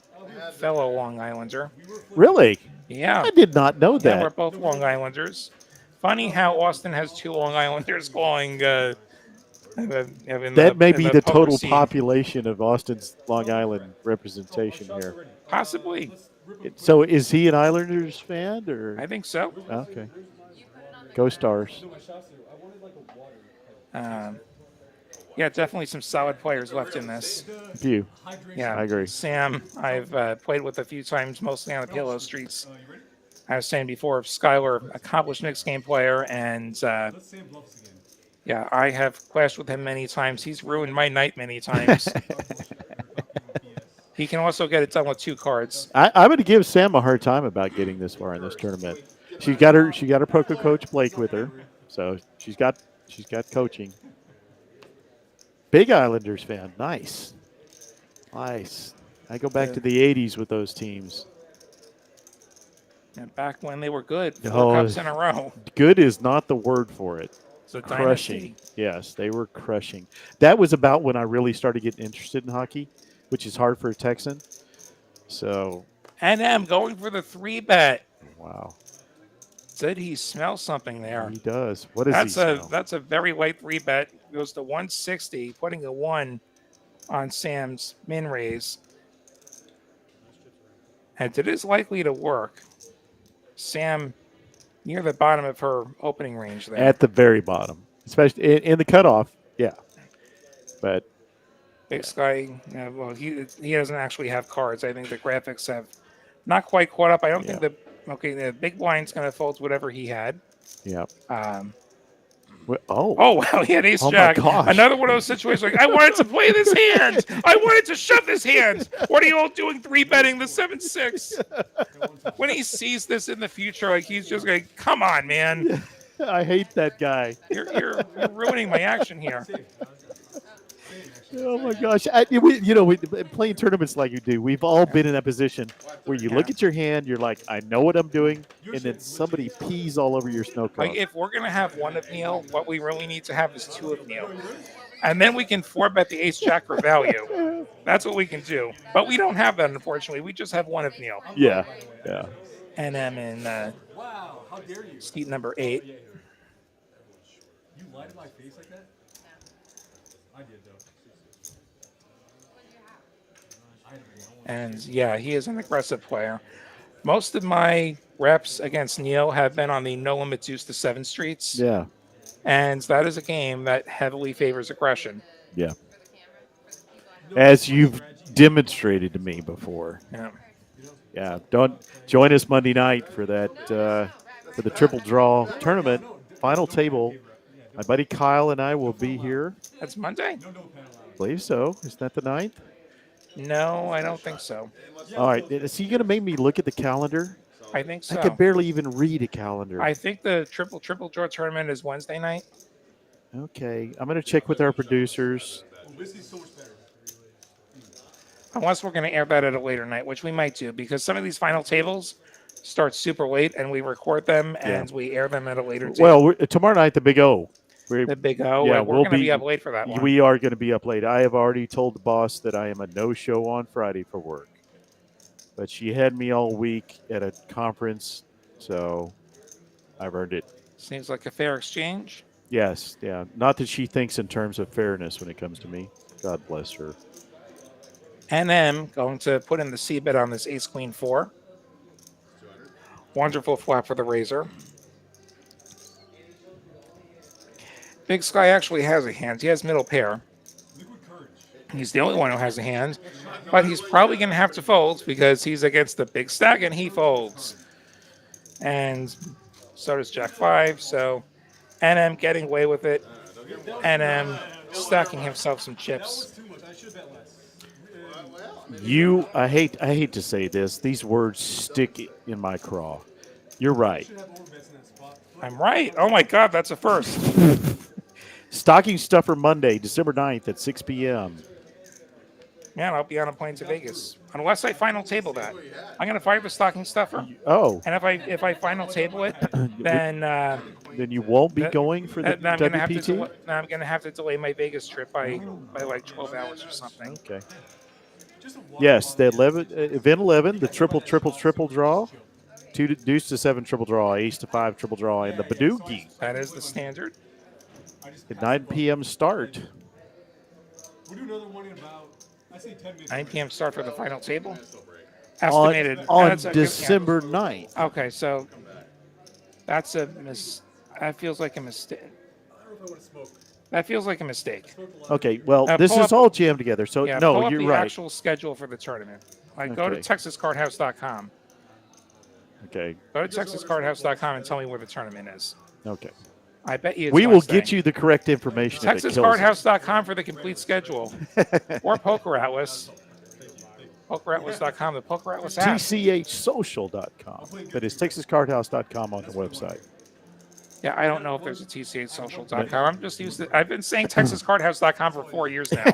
fellow Long Islander. Really? Yeah. I did not know Yeah, we're that. both Long Islanders. Funny how Austin has 2 Long Islanders going. That May be the poker total scene. population of Austin's Long Island representation here. Possibly. So is he an Islanders fan? Or? I think so. Okay. Go Stars. Yeah, definitely some solid players left in this. Few. Yeah, I agree. Sam, I've played with a few times, mostly on the PLO streets. I was saying before, Skylar, accomplished mixed game player, and yeah, I have clashed with him many times. He's ruined my night many times. He can also get it done with 2 cards. I'm going to give Sam a hard time about getting this far in this tournament. She got her poker coach Blake with her, so she's got coaching. Big Islanders fan, nice. I go back to the '80s with those teams. And back when they were good, 4 cups in a row. Good is not the word for it. So Crushing. dynasty. Yes, they were crushing. That was about when I really started getting interested in hockey, which is hard for a Texan. So. NM going for the 3-bet. Wow. Did he smell something there? He does. What is he smell? That's a very light 3-bet. Goes to 160, putting a 1 on Sam's min raise. And it is likely to work. Sam near the bottom of her opening range there. At the very bottom, especially in the cutoff. Yeah. But Big Sky, well, he doesn't actually have cards. I think the graphics have not quite caught up. I don't think the big blind's going to fold whatever he had. Yeah. Oh, wow, he had ace jack. Another one of those situations like, I wanted to play this hand. I wanted to shove this hand. What are you all doing 3-betting the 7-6? When he sees this in the future, like he's just going, come on, man. I hate that guy. You're ruining my action here. Oh my gosh! We playing tournaments like you do. We've all been in that position where you look at your hand, you're like, I know what I'm doing, and then somebody pees all over your snow Like card. if we're gonna have one of Neil, what we really need to have is two of Neil, and then we can 4-bet the ace jack for value. That's what we can do, but we don't have that unfortunately. We just have one of Neil. Yeah. And I'm in Wow, how dare you? seat number 8. You lied to my face like that? I did though. And yeah, he is an aggressive player. Most of my reps against Neil have been on the no limit deuce to 7 streets. Yeah. And that is a game that heavily favors aggression. Yeah. As you've demonstrated to me before. Yeah. Yeah. Don't join us Monday night for that for the triple draw tournament final table. My buddy Kyle and I will be here. That's Monday? I believe so. Is that the 9th? No, I don't think so. All right. Is he going to make me look at the calendar? I think so. I can barely even read a calendar. I think the triple draw tournament is Wednesday night. Okay. I'm going to check with our producers. Unless we're going to air that at a later night, which we might do, because some of these final tables start super late, and we record them and we air them at a later date. Well, tomorrow night, the Big O. The Big O. Yeah, we're going to be up late for that one. We are going to be up late. I have already told the boss that I am a no-show on Friday for work. But she had me all week at a conference, so I've earned it. Seems like a fair exchange. Yes, yeah. Not that she thinks in terms of fairness when it comes to me. God bless her. NM going to put in the C bet on this ace queen 4. Wonderful flop for the razor. Big Sky actually has a hand. He has middle pair. He's the only one who has a hand, but he's probably going to have to fold because he's against the big stack and he folds. And so does Jack 5. So NM getting away with it. NM stacking himself some chips. I hate to say this. These words stick in my craw. You're right. I'm right. Oh my God, that's a first. Stocking Stuffer Monday, December 9th at 6 p.m. Man, I'll be on a plane to Vegas. Unless I final table that. I'm going to fire the stocking stuffer. Oh. And if I final table it, then you won't be going for the I'm WPT? I'm going to have to delay my Vegas trip by like 12 hours or something. Okay. Yes, the event 11, the triple draw, 2 deuce to 7 triple draw, ace to 5 triple draw, and the Badoogie. That is the standard. At 9 p.m. start. We'll do another one in about, I say 10 minutes. 9 p.m. start for the final table. Estimated on December 9th. Okay, so that's that feels like a mistake. That feels like a mistake. Okay, well, this is all jammed together, so yeah, no, pull up you're the right. Actual schedule for the tournament. Like, go to Okay. TexasCardHouse.com. Okay. Go to TexasCardHouse.com and tell me where the tournament is. Okay. I bet you it's we will Wednesday. get you the correct information. if it kills us. TexasCardHouse.com for the complete schedule. Or PokerAtlas. PokerAtlas.com, the PokerAtlas app. TCHsocial.com. That is TexasCardHouse.com on the website. Yeah, I don't know if there's a TCHsocial.com. I'm just used to, I've been saying TexasCardHouse.com for 4 years now.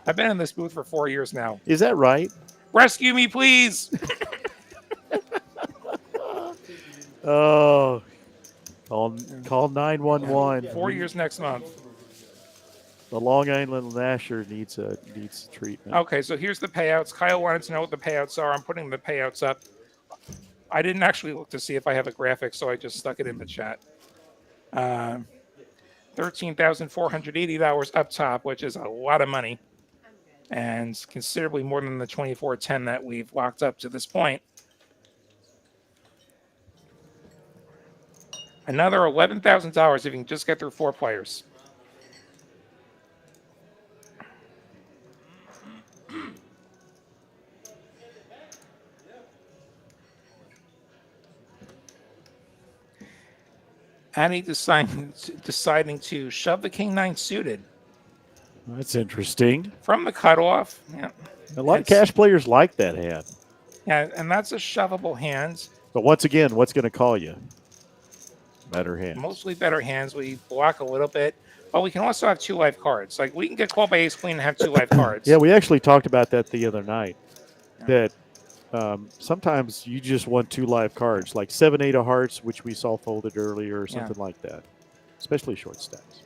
I've been in this booth for 4 years now. Is that right? Rescue me, please. Oh, call 911. 4 years next month. The Long Island Lasher needs treatment. Okay, so here's the payouts. Kyle wanted to know what the payouts are. I'm putting the payouts up. I didn't actually look to see if I have a graphic, so I just stuck it in the chat. $13,480 up top, which is a lot of money, and considerably more than the 2410 that we've locked up to this point. Another $11,000 if you can just get through 4 players. Annie deciding to shove the king-9 suited. That's interesting. From the cutoff. Yeah. A lot of cash players like that hand. Yeah, and that's a shovable hand. But once again, what's going to call you? Better hands. Mostly better hands. We block a little bit, but we can also have 2 live cards. Like we can get called by ace queen and have 2 live cards. Yeah, we actually talked about that the other night. That sometimes you just want 2 live cards, like 7-8 of hearts, which we saw folded earlier, or something like that, especially short stacks.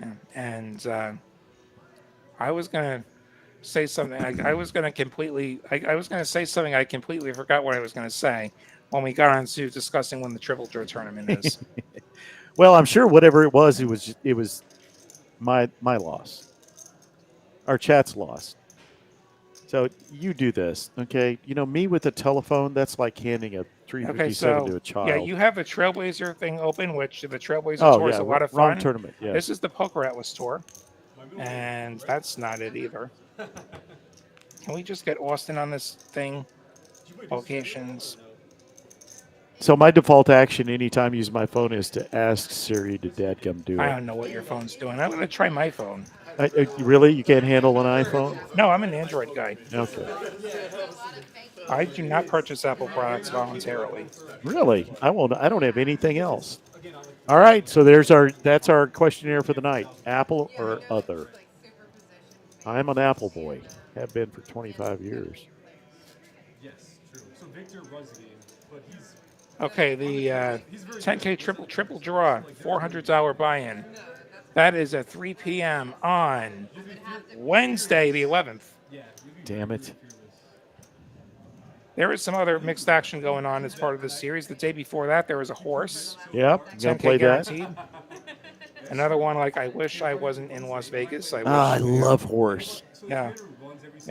Yeah. And I was gonna say something. I was gonna say something. I completely forgot what I was gonna say when we got on to discussing when the triple draw tournament is. Well, I'm sure whatever it was my loss. Our chat's loss. So you do this, okay? You know, me with a telephone, that's like handing a 357 to a child. Yeah, you have the Trailblazer thing open, which the Trailblazer tour is a lot of fun. Wrong tournament, yeah. This is the PokerAtlas tour, and that's not it either. Can we just get Austin on this thing? Locations. So my default action anytime I use my phone is to ask Siri to dadgum do it. I don't know what your phone's doing. I'm going to try my phone. Really? You can't handle an iPhone? No, I'm an Android guy. Okay. I do not purchase Apple products voluntarily. Really? I won't. I don't have anything else. All right, so that's our questionnaire for the night. Apple or other? I'm an Apple boy. Have been for 25 years. Yes, true. So Victor runs the game, but he's Okay, the 10K triple draw, $400 buy-in. That is at 3 p.m. on Wednesday, the 11th. Damn it. There is some other mixed action going on as part of this series. The day before that, there was a horse. Yep, I'm going to play guaranteed. Another one like I wish I wasn't in Las Vegas. I love horse. Yeah.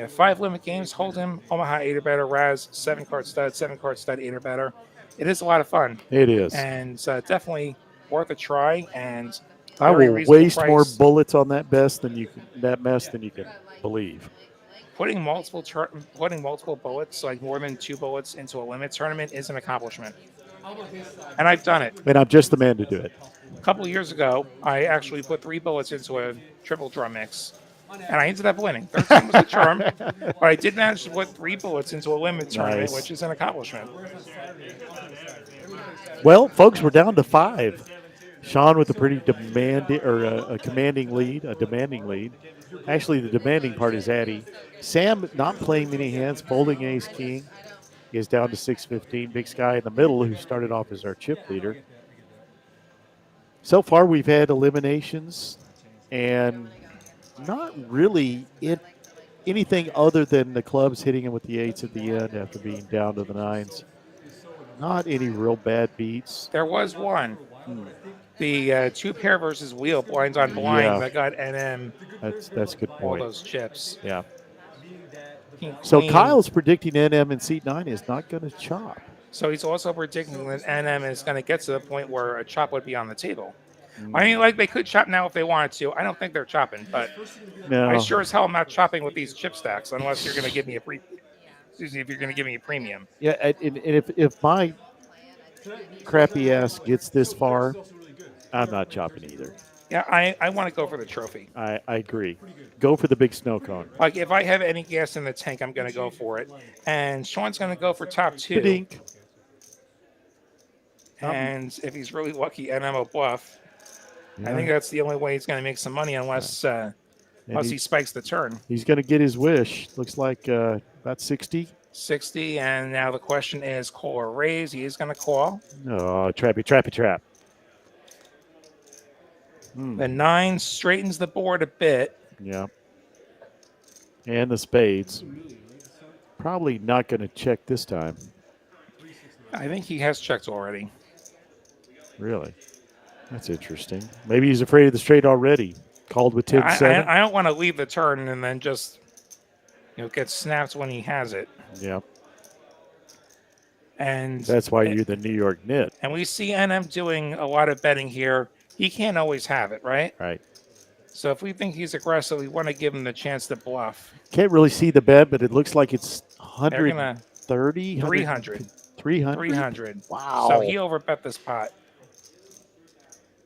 5 limit games, Hold'em, Omaha 8 or better, Raz, 7-card stud, 7-card stud, 8 or better. It is a lot of fun. It is. And definitely worth a try. And I will waste more bullets on that mess than you can believe. Putting multiple bullets, like more than 2 bullets, into a limit tournament is an accomplishment. And I've done it. And I'm just the man to do it. A couple of years ago, I actually put 3 bullets into a triple draw mix. And I ended up winning. 13 was the charm. But I did manage to put 3 bullets into a limit tournament, which is an accomplishment. Well, folks, we're down to 5. Sean with a pretty a demanding lead. Actually, the demanding part is Addy. Sam not playing many hands, folding ace king, is down to 615. Big Sky in the middle, who started off as our chip leader. So far, we've had eliminations and not really anything other than the clubs hitting him with the 8s at the end after being down to the 9s. Not any real bad beats. There was one. The 2 pair versus wheel, blinds on blind, that got NM. That's a good point. All those chips. Yeah. So Kyle's predicting NM in seat 9 is not going to chop. So he's also predicting that NM is going to get to the point where a chop would be on the table. I mean, like, they could chop now if they wanted to. I don't think they're chopping, but I sure as hell am not chopping with these chip stacks unless you're going to give me a premium. Yeah, and if my crappy ass gets this far, I'm not chopping either. Yeah, I want to go for the trophy. I agree. Go for the big snow cone. Like, if I have any gas in the tank, I'm going to go for it. And Sean's going to go for top 2. Ba-dink. And if he's really lucky, NM will bluff. I think that's the only way he's going to make some money unless he spikes the turn. He's going to get his wish. Looks like about 60. 60, and now the question is call or raise. He is going to call. Oh, trappy. The 9 straightens the board a bit. Yeah. And the spades. Probably not going to check this time. I think he has checked already. Really? That's interesting. Maybe he's afraid of the straight already. Called with 10-7. I don't want to leave the turn and then just get snapped when he has it. Yeah. And that's why you're the New York Knit. And we see NM doing a lot of betting here. He can't always have it, right? Right. So if we think he's aggressive, we want to give him the chance to bluff. Can't really see the bet, but it looks like it's 130, 300. 300. Wow. So he overbet this pot.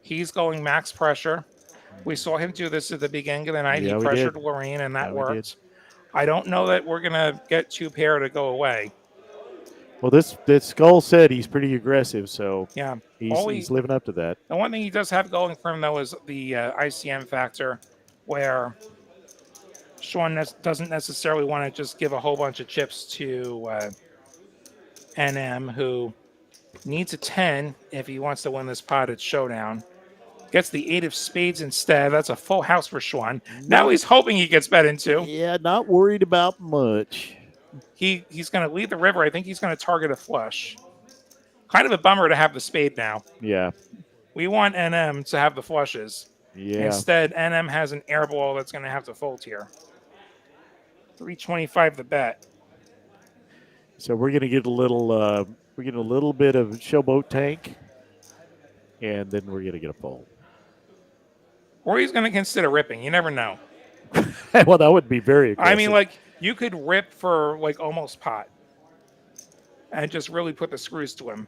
He's going max pressure. We saw him do this at the beginning of the night. Yeah, he pressured Lorraine, and that worked. I don't know that we're going to get 2 pair to go away. Well, this Skull said he's pretty aggressive, so Yeah. he's living up to that. The one thing he does have going for him, though, is the ICM factor, where Sean doesn't necessarily want to just give a whole bunch of chips to NM, who needs a 10 if he wants to win this pot at Showdown. Gets the 8 of spades instead. That's a full house for Schwan. Now he's hoping he gets bet into. Yeah, not worried about much. He's going to lead the river. I think he's going to target a flush. Kind of a bummer to have the spade now. Yeah. We want NM to have the flushes. Yeah. Instead, NM has an air ball that's going to have to fold here. 325 the bet. So we're going to get a little bit of showboat tank, and then we're going to get a fold. Or he's going to consider ripping. You never know. Well, that would be very aggressive. I mean, like, you could rip for, like, almost pot and just really put the screws to him.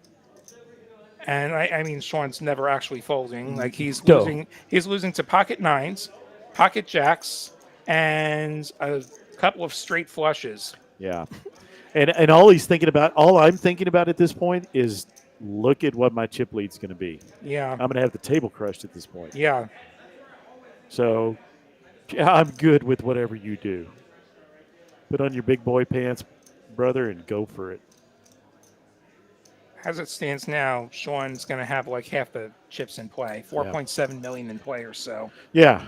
And, I mean, Sean's never actually folding. Like, he's losing to pocket nines, pocket jacks, and a couple of straight flushes. Yeah. And all I'm thinking about at this point is look at what my chip lead's going to be. Yeah. I'm going to have the table crushed at this point. Yeah. So I'm good with whatever you do. Put on your big boy pants, brother, and go for it. As it stands now, Sean's going to have like half the chips in play, 4.7 million in play or so. Yeah.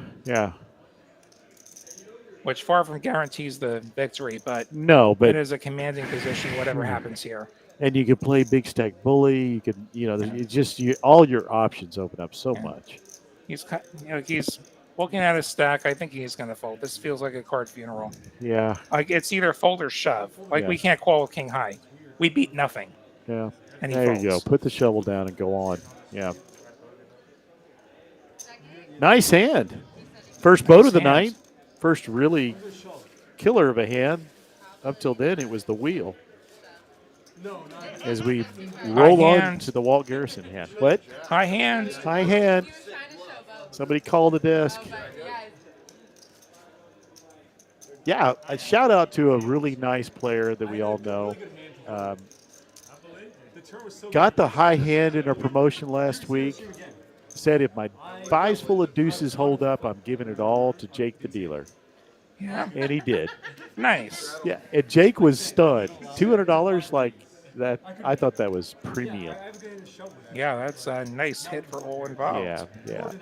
Which far from guarantees the victory, but it is a commanding position, whatever happens here. And you could play big stack bully. You could, it's just all your options open up so much. He's looking at his stack. I think he's going to fold. This feels like a card funeral. Yeah. Like it's either fold or shove. We can't call with king high. We beat nothing. Yeah. And there you go. Put the shovel down and go on. Yeah. Nice hand. First boat of the night. First really killer of a hand. Up till then, it was the wheel. As we roll on to the Walt Garrison hand. What? High hand. High hand. Somebody call the desk. Yeah, a shout out to a really nice player that we all know. Got the high hand in our promotion last week. Said if my fives full of deuces hold up, I'm giving it all to Jake the dealer. Yeah. And he did. Nice. Yeah, and Jake was stunned. $200 like that. I thought that was premium. Yeah, that's a nice hit for all involved. Yeah.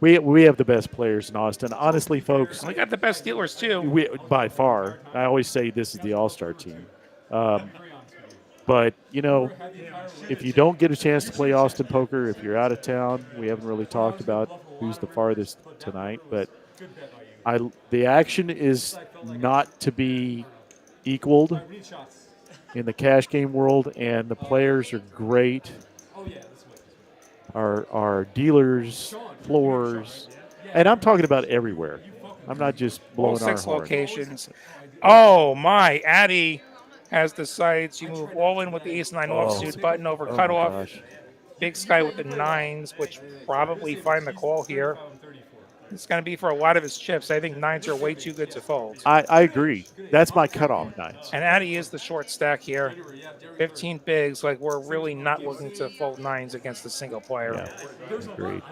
We have the best players in Austin. Honestly, folks. We got the best dealers, too. By far. I always say this is the all-star team. But, if you don't get a chance to play Austin poker, if you're out of town, we haven't really talked about who's the farthest tonight, but the action is not to be equaled in the cash game world, and the players are great. Our dealers, floors, and I'm talking about everywhere. I'm not just blowing our horn. 6 locations. Oh, my. Addy has decided to move all in with the ace-9 offsuit, button over cutoff. Gosh. Big Sky with the 9s, which probably find the call here. It's going to be for a lot of his chips. I think 9s are way too good to fold. I agree. That's my cutoff 9s. And Addy is the short stack here. 15 bigs. Like, we're really not looking to fold 9s against a single player. Yeah, agreed.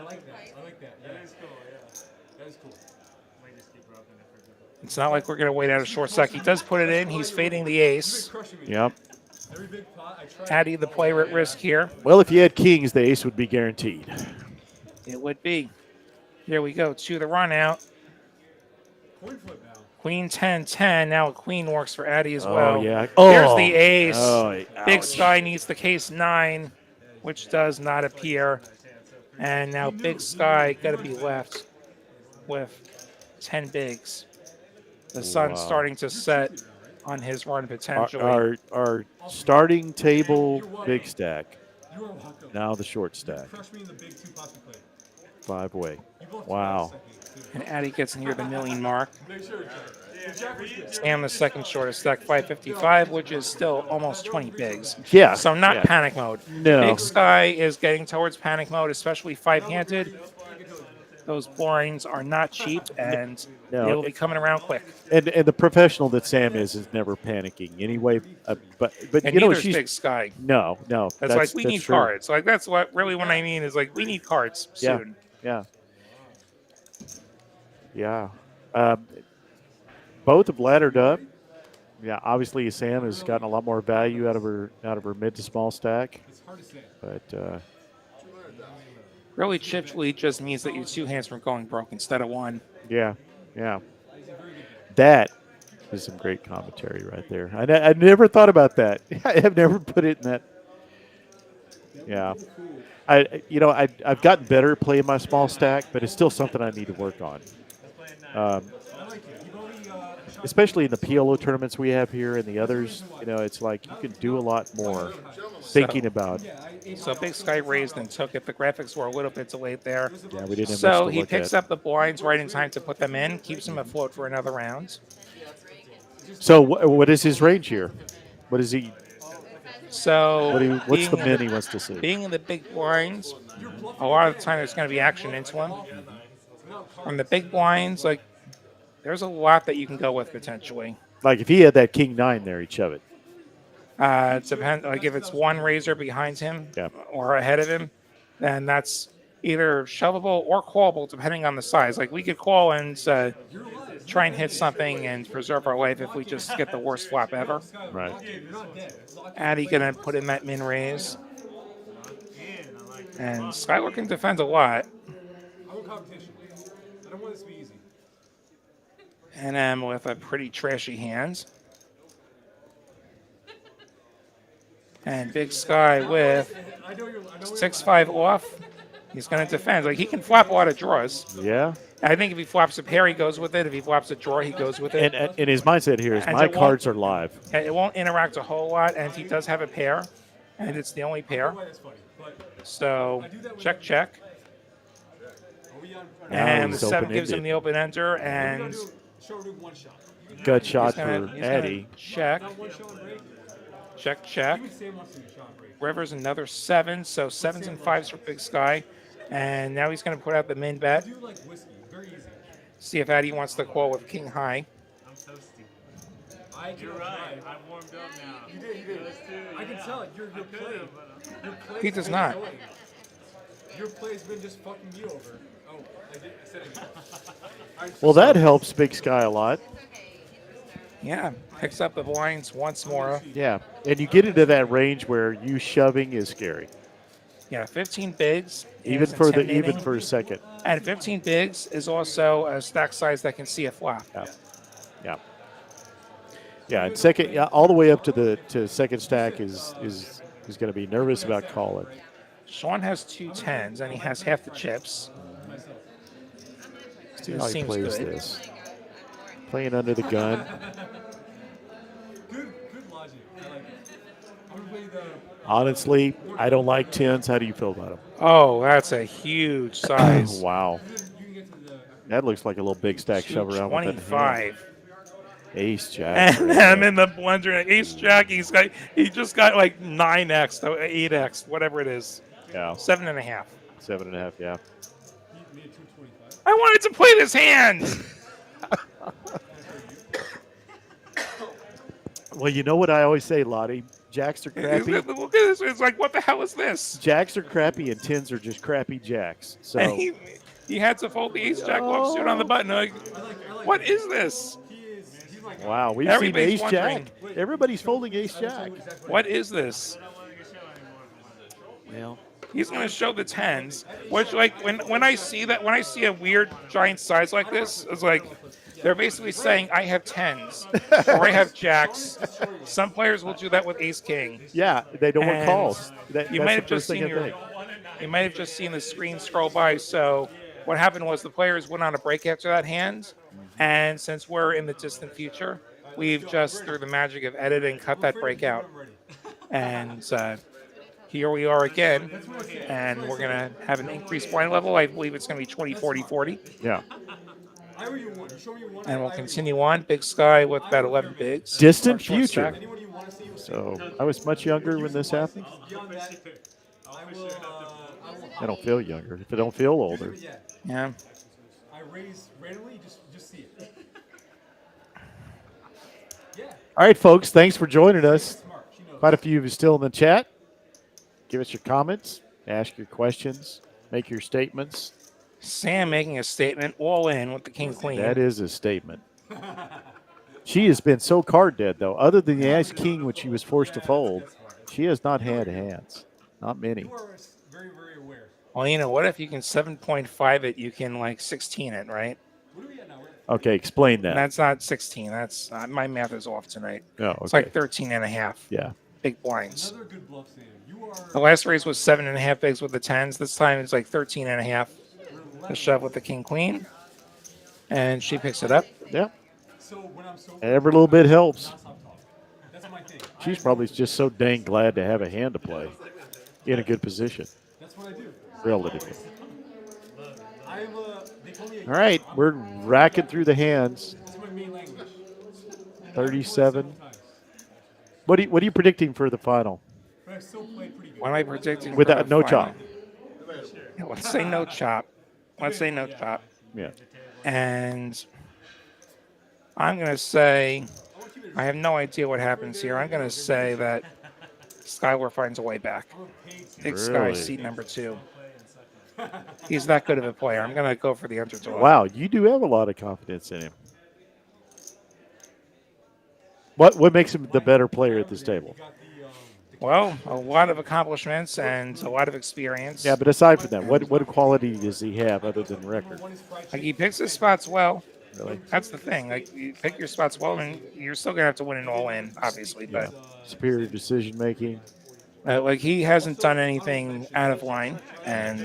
It's not like we're going to wait out a short stack. He does put it in. He's fading the ace. Yep. Addy the player at risk here. Well, if you had kings, the ace would be guaranteed. It would be. Here we go to the run out. Queen 10-10. Now a queen works for Addy as well. Oh, yeah. There's the ace. Oh, Big Sky needs the case 9, which does not appear. And now Big Sky got to be left with 10 bigs. The sun's starting to set on his run potentially. Our starting table big stack. Now the short stack. 5-way. Wow. And Addy gets near the million mark. And the second shortest stack, 555, which is still almost 20 bigs. Yeah. So not panic mode. No. Big Sky is getting towards panic mode, especially 5-handed. those blinds are not cheap, and No, they will be coming around quick. And the professional that Sam is never panicking anyway. But And you know neither's she's Big Sky. no. That's like we need true. cards. Like that's what really what I mean is like we need cards soon. Yeah. Both have laddered up. Yeah, obviously Sam has gotten a lot more value out of her mid to small stack. But Really, chip lead just means that your two hands from going broke instead of one. yeah. That is some great commentary right there. I never thought about that. I have never put it in that. Yeah. I've gotten better at playing my small stack, but it's still something I need to work on. Especially in the PLO tournaments we have here and the others, it's like you can do a lot more thinking about. So Big Sky raised and took it. The graphics were a little bit delayed there. Yeah, we didn't have So much to he look picks at. up the blinds right in time to put them in, keeps him afloat for another round. So what is his range here? What is he? So What's the min he wants to see? being in the big blinds, a lot of the time there's going to be action into him. From the big blinds, like there's a lot that you can go with potentially. Like if he had that king 9 there, he'd shove it. It depends. Like if it's one razor behind him or ahead of him, then that's either shovable or callable depending on the size. Like we could call and try and hit something and preserve our life if we just get the worst flop ever. Right. Addy gonna put in that min raise. And Skylar can defend a lot. I want competition. I don't want this to be easy. And I'm with a pretty trashy hand. And Big Sky with 6-5 off. He's going to defend. Like he can flop a lot of draws. Yeah. I think if he flops a pair, he goes with it. If he flops a draw, he goes with it. And his mindset here is And my it won't- cards are live. And it won't interact a whole lot. And he does have a pair, and it's the only pair. So check. And the he's 7 gives him open-ended. the open ender, and Gut shot he's gonna for Addy. check. River's another 7, so 7s and 5s for Big Sky. And now he's going to put out the min bet. See if Addy wants to call with King High. I'm toasty. You're right. I've warmed up now. You did. I can tell it. Your play. He does not. Your play's been just fucking you over. Oh, I said it. Well, that helps Big Sky a lot. Yeah, picks up the blinds once more. Yeah, and you get into that range where you shoving is scary. Yeah, 15 bigs. Even is for intimidating. a second. And 15 bigs is also a stack size that can see a flop. Yeah, and second, all the way up to second stack is going to be nervous about calling. Sean has 2 10s and he has half the chips. See how he Seems plays good. this. Playing under the gun. Good logic. I like it. I'm gonna play the. Honestly, I don't like 10s. How do you feel about them? Oh, that's a huge size. Wow. That looks like a little big stack shove around with that hand. 25. Ace Jack. And I'm in the blender. Ace Jack. He just got like 9x, 8x, whatever it is. Yeah. 7.5. 7.5. Yeah. I wanted to play this hand. Well, you know what I always say, Lottie. Jacks are crappy. Look at this. It's like, what the hell is this? Jacks are crappy and 10s are just crappy jacks. So And he had to fold the ace jack offsuit on the button. Like, what is this? wow, we've Everybody's seen ace jack. wondering. Everybody's folding ace jack. What is this? Well, He's going to show the 10s, which like when I see a weird giant size like this, it's like they're basically saying I have 10s or I have jacks. Some players will do that with ace king. yeah, they don't want And calls. You That's might the have just first thing seen I think. you might have just seen the screen scroll by. So what happened was the players went on a break after that hand, and since we're in the distant future, we've just through the magic of editing cut that break out, and here we are again, and we're gonna have an increased blind level. I believe it's gonna be 20, 40, 40, Yeah. and we'll continue on. Big Sky with about 11 bigs. Distant Our short future. stack. So I was much younger when this happened. I don't feel younger. If I don't feel older. Yeah. I raise randomly. You just see it. Yeah. All right, folks. Thanks for joining us. Smart. She knows. Quite a few of you still in the chat. Give us your comments, ask your questions, make your statements. Sam making a statement, all in with the king queen. That is a statement. She has been so card dead, though. Other than the ace king, which she was forced to fold, she has not had hands. Not many. You are very, very aware. Well, you know, what if you can 7.5 it, you can like 16 it, right? What are we at now? We're Okay, explain that. That's not 16. That's my math is off tonight. Oh, okay. It's like 13 and a half. Yeah. Big blinds. another good bluff, Sam. You are. The last raise was 7.5 bigs with the tens. This time it's like 13 and a half. The shove with the king queen, and she picks it up. Yeah. So when I'm so. Every little bit helps. Not stop talking. That's my thing. She's probably just so dang glad to have a hand to play in a good position, That's what I do. relatively. I'm they call me a. All right, we're racking through the hands. That's my main language. 37. What are you predicting for the final? But I still play pretty good. What am I predicting? Without for no the final? chop. Yeah, let's say no chop. Let's say no chop. Yeah. And I'm going to say, I have no idea what happens here. I'm going to say that Skylar finds a way back. Big Sky, Really? seat number 2. He's that good of a player. I'm going to go for the underdog. Wow, you do have a lot of confidence in him. What makes him the better player at this table? Well, a lot of accomplishments and a lot of experience. Yeah, but aside from that, what quality does he have other than record? Like, he picks his spots well. Really? That's the thing. Like, you pick your spots well, and you're still going to have to win it all in, obviously. But Superior decision making. like, he hasn't done anything out of line. And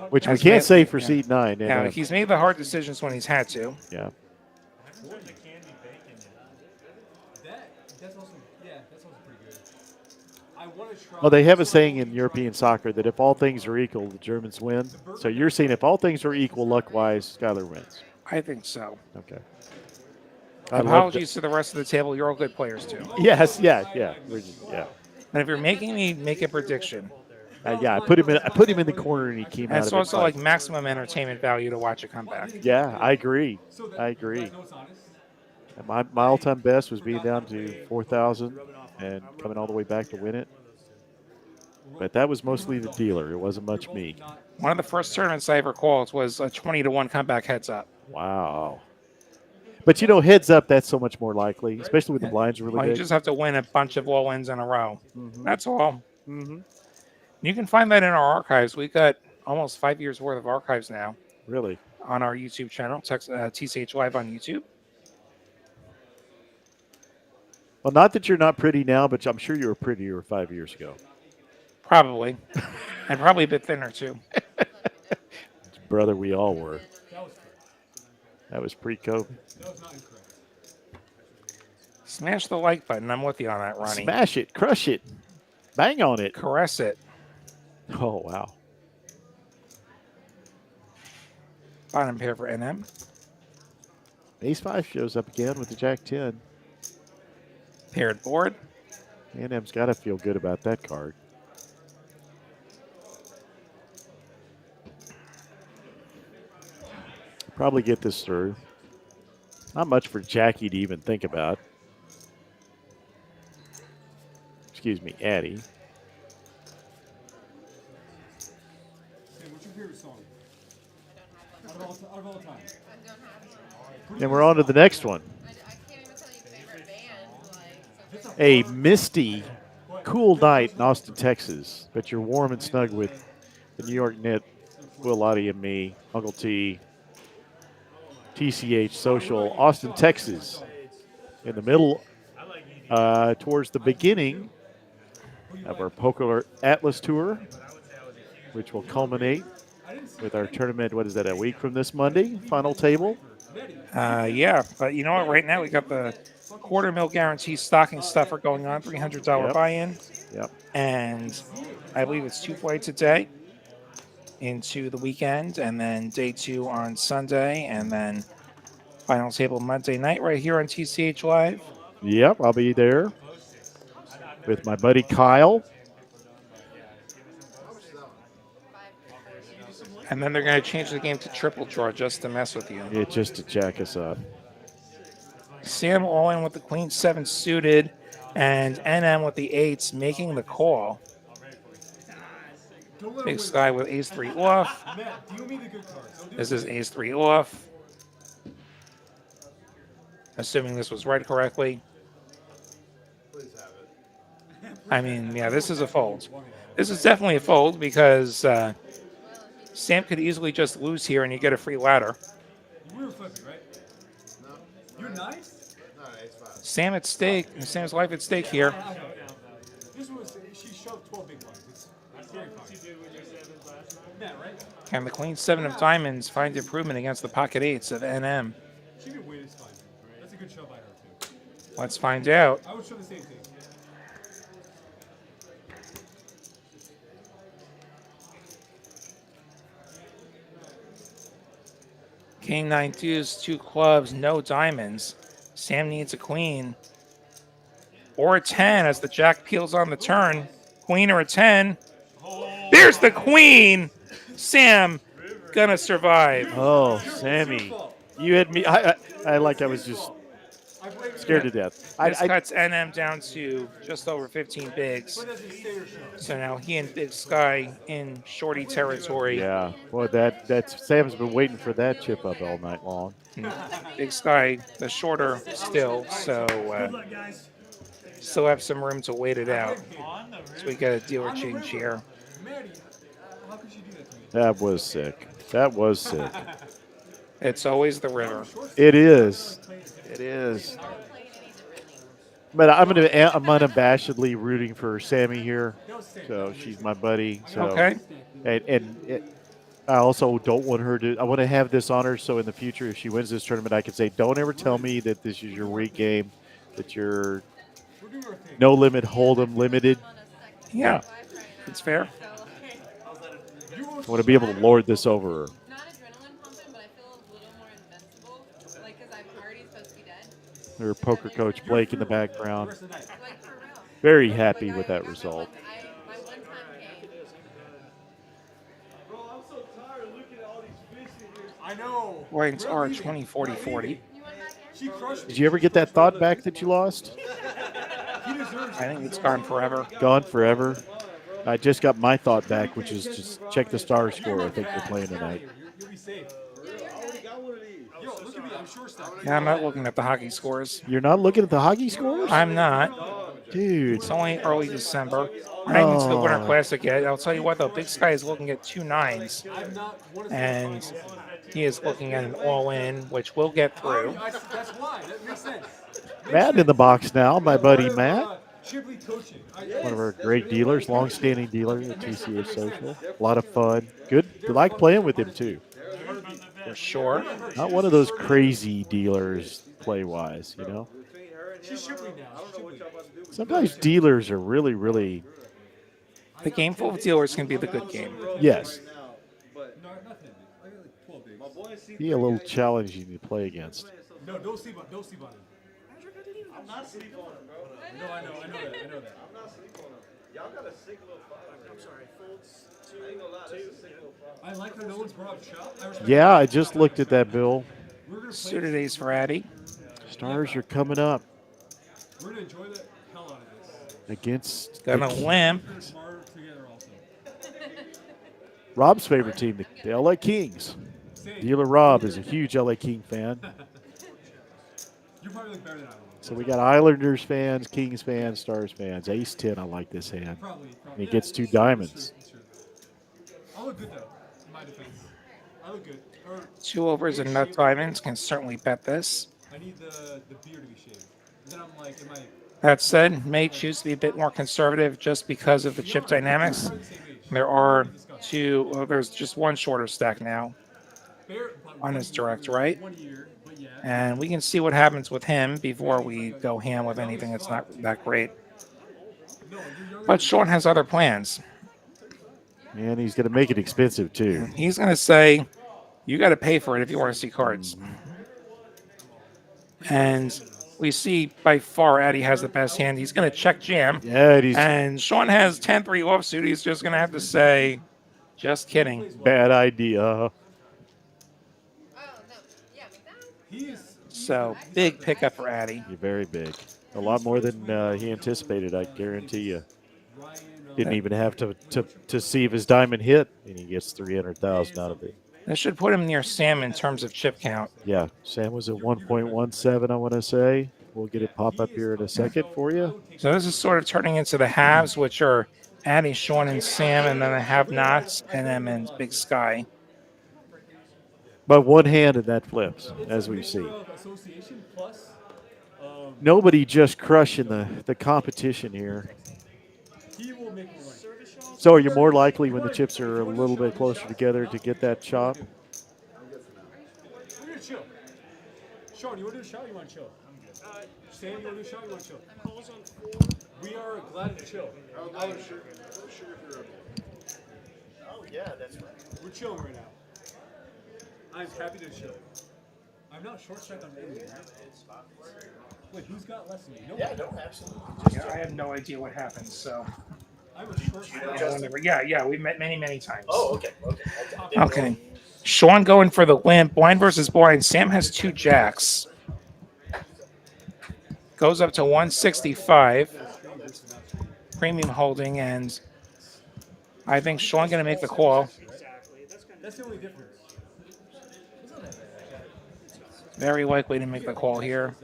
Which we has can't made- say for yeah. seat 9. Yeah, And, he's made the hard decisions when he's had to. yeah. That's also pretty good. I want to try. Well, they have a saying in European soccer that if all things are equal, the Germans win. So you're saying if all things are equal, luck-wise, Skylar wins. I think so. Okay. I love Apologies to the rest of the table. You're all good players, too. that. Yes, yeah. And if you're making me make a prediction, I put him in the corner and he came and out it's of it. also like maximum entertainment value to watch it come back. Yeah, I agree. I agree. And my all-time best was being down to 4,000 and coming all the way back to win it. But that was mostly the dealer. It wasn't much me. One of the first tournaments I ever called was a 20-1 comeback heads up. Wow. But, heads up, that's so much more likely, especially when the blinds are really Well, you big. just have to win a bunch of all-ins in a row. Mhm. That's all. Mm-hmm. You can find that in our archives. We've got almost 5 years worth of archives now Really? on our YouTube channel, TCH Live on YouTube. Well, not that you're not pretty now, but I'm sure you were prettier 5 years ago. Probably. And probably a bit thinner, too. Brother, we all were. That was pre-COVID. Smash the like button. I'm with you on that, Ronnie. Smash it. Crush it. Bang on it. Caress it. Oh, wow. Bottom pair for NM. Ace-5 shows up again with the Jack-10. Paired board. NM's got to feel good about that card. Probably get this through. Not much for Jackie to even think about. Excuse me, Addie. What's your favorite song? Out of all time. And we're on to the next one. I can't even tell you favorite band. A misty, cool night in Austin, Texas. But you're warm and snug with the New York Knit, Will Lottie and me, Uncle T, TCH Social, Austin, Texas. In the middle, towards the beginning of our PokerAtlas tour, which will culminate with our tournament, what is that, a week from this Monday, final table? Yeah, but you know what? Right now we got the quarter mil guarantee stocking stuffer going on, $300 Yep. buy-in. Yep. And I believe it's 2 flights a day into the weekend, and then day 2 on Sunday, and then final table Monday night right here on TCH Live. Yep, I'll be there with my buddy Kyle. And then they're going to change the game to triple draw just to mess with you. Yeah, just to jack us up. Sam all in with the queen 7 suited, and NM with the 8s making the call. Big Sky with ace 3 off. Matt, deal me the good cards. Don't do This it. is ace 3 off. Assuming this was read correctly. I mean, yeah, this is a fold. This is definitely a fold because Sam could easily just lose here and you get a free ladder. We were flipping, right? No. You're nice? No, it's fine. Sam at stake, Sam's life at stake here. This was, she shoved 12 big blinds. It's very fine. Matt, right? Can the queen 7 of diamonds find improvement against the pocket 8s of NM? She can win, it's fine. That's a good shove by her, too. Let's find out. I would show the same thing. King 9 deuce, 2 clubs, no diamonds. Sam needs a queen. Or a 10 as the jack peels on the turn. Queen or a 10. There's the queen! Sam gonna survive. Oh, Sammy. You had me. I was just scared to death. This cuts NM down to just over 15 bigs. But as a stay or shove. So now he and Big Sky in shorty territory. Yeah. Boy, that's Sam's been waiting for that chip up all night long. Big Sky, the shorter still, so still have some room to wait it out. So we got a dealer change here. Maddie, how could she do that to me? That was sick. That was sick. It's always the river. It is. It is. But I'm unabashedly rooting for Sammy here. So she's my buddy. So, Okay. I also don't want her to. I want to have this on her so in the future, if she wins this tournament, I can say, "Don't ever tell me that this is your weak game, that you're no limit hold'em limited." Yeah, it's fair. I want to be able to lord this over her. Not adrenaline pumping, but I feel a little more invincible. Like, because I'm already supposed to be dead. Her poker coach Blake in the background. Like, for real. Very happy with that result. My one-time game. Bro, I'm so tired of looking at all these fish in here. I know. Points are 20, 40, 40. She crushed me. Did you ever get that thought back that you lost? He deserves I think it's gone forever. Gone forever. I just got my thought back, which is just check the star score. I think we're playing tonight. You'll be safe. I already got one of these. Yo, look at me. I'm short stack. Yeah, I'm not looking at the hockey scores. You're not looking at the hockey scores? I'm not. Dude. It's only early December. I ain't into the Winter Classic yet. I'll tell you what, though. Big Sky is looking at 2 9s. And he is looking at an all-in, which we'll get through. That's why. That makes sense. Matt in the box now, my buddy Matt. Shipley coaching. One of our great dealers, long-standing dealer at TCH Social. A lot of fun. Good. I like playing with him, too. For sure. Not one of those crazy dealers play-wise, you know? She's Shipley now. Sometimes dealers are really, really... The game full of dealers can be the good game. Yes. No, nothing. I got like 12 days. Be a little challenging to play against. No, don't sleep on him. I'm not sleeping on him, bro. No, I know that. I'm not sleeping on him. Y'all got a sick little father. I'm sorry, folds. I ain't gonna lie, that's a sick little father. I like how no one's brought up shop. Yeah, I just looked at that, Bill. Suited ace for Addy. Stars are coming up We're gonna enjoy the hell out of this. against Gonna limp. We're smarter together also. Rob's favorite team, the LA Kings. Dealer Rob is a huge LA King fan. You probably look better than I will. So we got Islanders fans, Kings fans, Stars fans. Ace 10, I like this hand. Probably. And he gets 2 diamonds. It's true. I look good though, in my defense. I look good. Or 2 overs and nut diamonds can certainly bet this. I need the beard to be shaved. And then I'm like, am I? That said, may choose to be a bit more conservative just because of the chip dynamics. There are 2, there's just 1 shorter stack now on his direct right. 1 year, but yeah. And we can see what happens with him before we go ham with anything that's not that great. But Sean has other plans. And he's going to make it expensive, too. He's going to say, you got to pay for it if you want to see cards. And we see by far Addy has the best hand. He's going to check jam. Yeah, And Sean has 10-3 offsuit. He's just going to have to say, Just kidding. Bad idea. Oh no, yeah, McDonald's. So big pickup for Addy. You're very big. A lot more than he anticipated, I guarantee you. Didn't even have to see if his diamond hit, and he gets 300,000 out of it. This should put him near Sam in terms of chip count. Yeah, Sam was at 1.17, I want to say. We'll get it pop up here in a second for you. So this is sort of turning into the halves, which are Addy, Sean, and Sam, and then the have-nots, NM, and Big Sky. But one hand and that flips, as we see. Nobody just crushing the competition here. So are you more likely when the chips are a little bit closer together to get that chop? We're gonna chill. Sean, you want to do a shot or you want to chill? Sam, you want to do a shot or you want to chill? We are glad to chill. Oh, yeah, that's right. We're chilling right now. I'm happy to chill. I'm not short stacked on anything, right? Wait, who's got less than me? Yeah, no, absolutely. Yeah, I have no idea what happened, so. I'm a short stack. Yeah, we've met many times. Oh, okay. Okay. Sean going for the limp. Blind versus blind. Sam has 2 jacks. Goes up to 165. Premium holding, and I think Sean going to make the call. That's the only difference. Very likely to make the call here.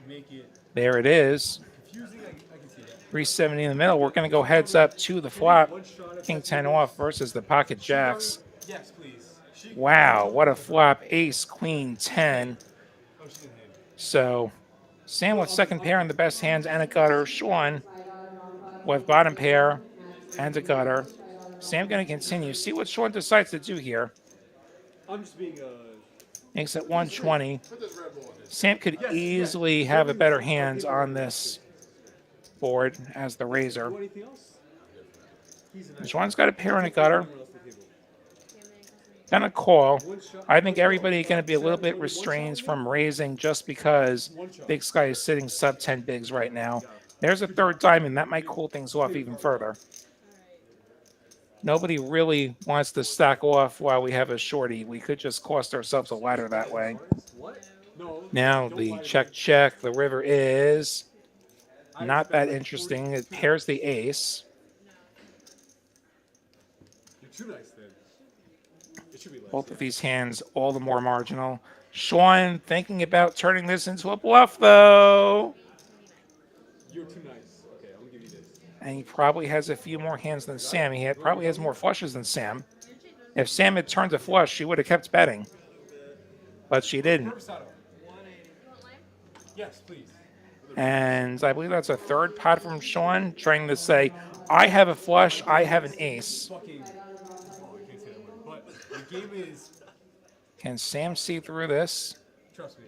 Make it There it is. confusing. I can see that. 370 in the middle. We're going to go heads up to the flop. King 10 off versus the pocket jacks. Yes, please. Wow, what a flop. Ace, queen, 10. So Sam with second pair and the best hands and a gutter. Sean with bottom pair and a gutter. Sam going to continue. See what Sean decides to do here. I'm just being Makes it 120. Sam could easily have a better hands on this board as the razor. anything else? Sean's got a pair and a gutter. Gonna call. I think everybody going to be a little bit restrained from raising just because Big Sky is sitting sub 10 bigs right now. There's a third diamond. That might cool things off even further. Nobody really wants to stack off while we have a shorty. We could just cost ourselves a ladder that way. Now the check. The river is not that interesting. It pairs the ace. You're too nice then. It should be less. Both of these hands all the more marginal. Sean thinking about turning this into a bluff though. You're too nice. Okay, I'm gonna give you this. And he probably has a few more hands than Sam. Probably has more flushes than Sam. If Sam had turned a flush, she would have kept betting. But she didn't. Yes, please. And I believe that's a third pot from Sean trying to say, I have a flush, I have an ace. Fucking. Oh, I can't say that word. But the game is. Can Sam see through this? Trust me.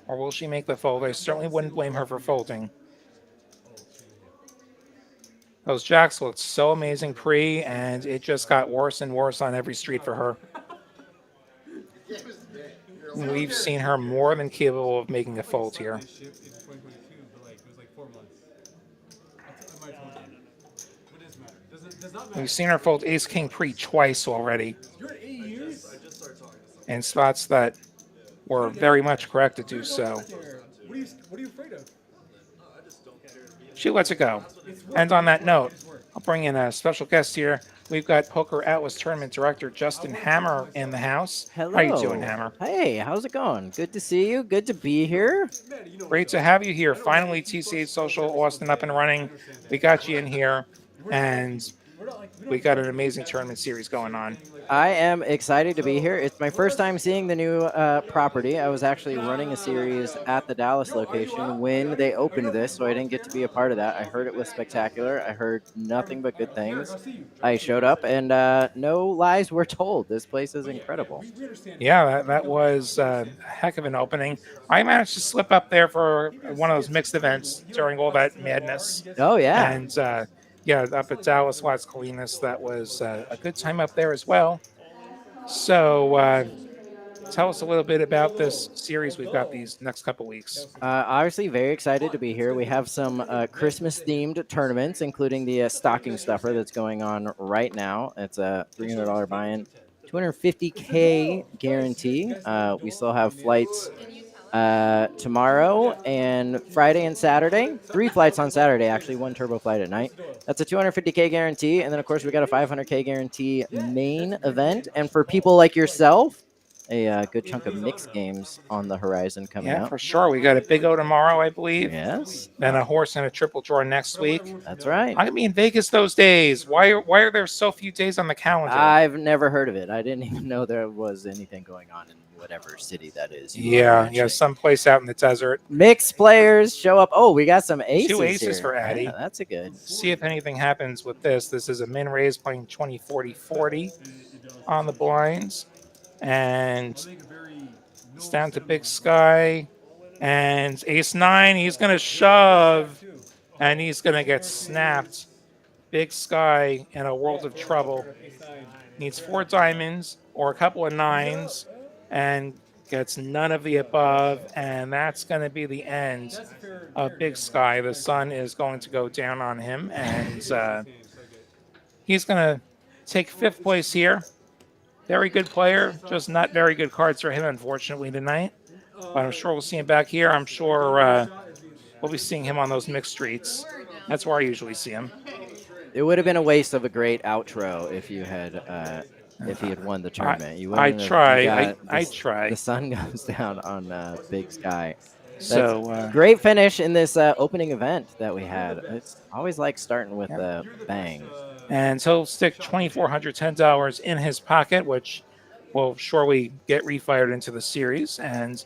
Or will she make the fold? I certainly wouldn't blame her for folding. Those jacks looked so amazing pre, and it just got worse and worse on every street for her. We've seen her more than capable of making a fold here. This ship in 2022, but like it was like 4 months. I might have told you. What does matter? Does not matter. We've seen her fold ace king pre twice already You're at 8 years. in spots that were very much correct to do so. What are you afraid of? She lets it go. And on that note, I'll bring in a special guest here. We've got PokerAtlas Tournament Director Justin Hammer in the house. Hello. How you doing, Hammer? Hey, how's it going? Good to see you. Good to be here. Great to have you here. Finally, TCH Social Austin up and running. We got you in here, and we got an amazing tournament series going on. I am excited to be here. It's my first time seeing the new property. I was actually running a series at the Dallas location when they opened this, so I didn't get to be a part of that. I heard it was spectacular. I heard nothing but good things. I showed up, and no lies were told. This place is incredible. Yeah, that was a heck of an opening. I managed to slip up there for one of those mixed events during all that madness. Oh, yeah. And yeah, up at Dallas, Las Colinas, that was a good time up there as well. So tell us a little bit about this series we've got these next couple weeks. Obviously, very excited to be here. We have some Christmas-themed tournaments, including the stocking stuffer that's going on right now. It's a $300 buy-in, 250K guarantee. We still have flights tomorrow and Friday and Saturday. 3 flights on Saturday, actually, 1 turbo flight at night. That's a 250K guarantee. And then, of course, we got a 500K guarantee main event. And for people like yourself, a good chunk of mixed games on the horizon coming Yeah, out. for sure. We got a Big O tomorrow, I believe. Yes. Then a horse and a triple draw next week. That's right. I'm gonna be in Vegas those days. Why are there so few days on the calendar? I've never heard of it. I didn't even know there was anything going on in whatever city that is. Yeah, someplace out in the desert. Mixed players show up. Oh, we got some aces. 2 aces here. for Addy. Yeah, that's a good. See if anything happens with this. This is a min raise playing 20-40-40 on the blinds. And it's down to Big Sky. And ace 9, he's going to shove. And he's going to get snapped. Big Sky in a world of trouble. Needs 4 diamonds or a couple of 9s. And gets none of the above. And that's going to be the end of Big Sky. The sun is going to go down on him. And he's going to take 5th place here. Very good player, just not very good cards for him, unfortunately, tonight. But I'm sure we'll see him back here. I'm sure we'll be seeing him on those mixed streets. That's where I usually see him. It would have been a waste of a great outro if you had if he had won the tournament. I try. I try. The sun goes down on Big Sky. So great finish in this opening event that we had. It's always like starting with a bang. And he'll stick $2,410 in his pocket, which will surely get refired into the series. And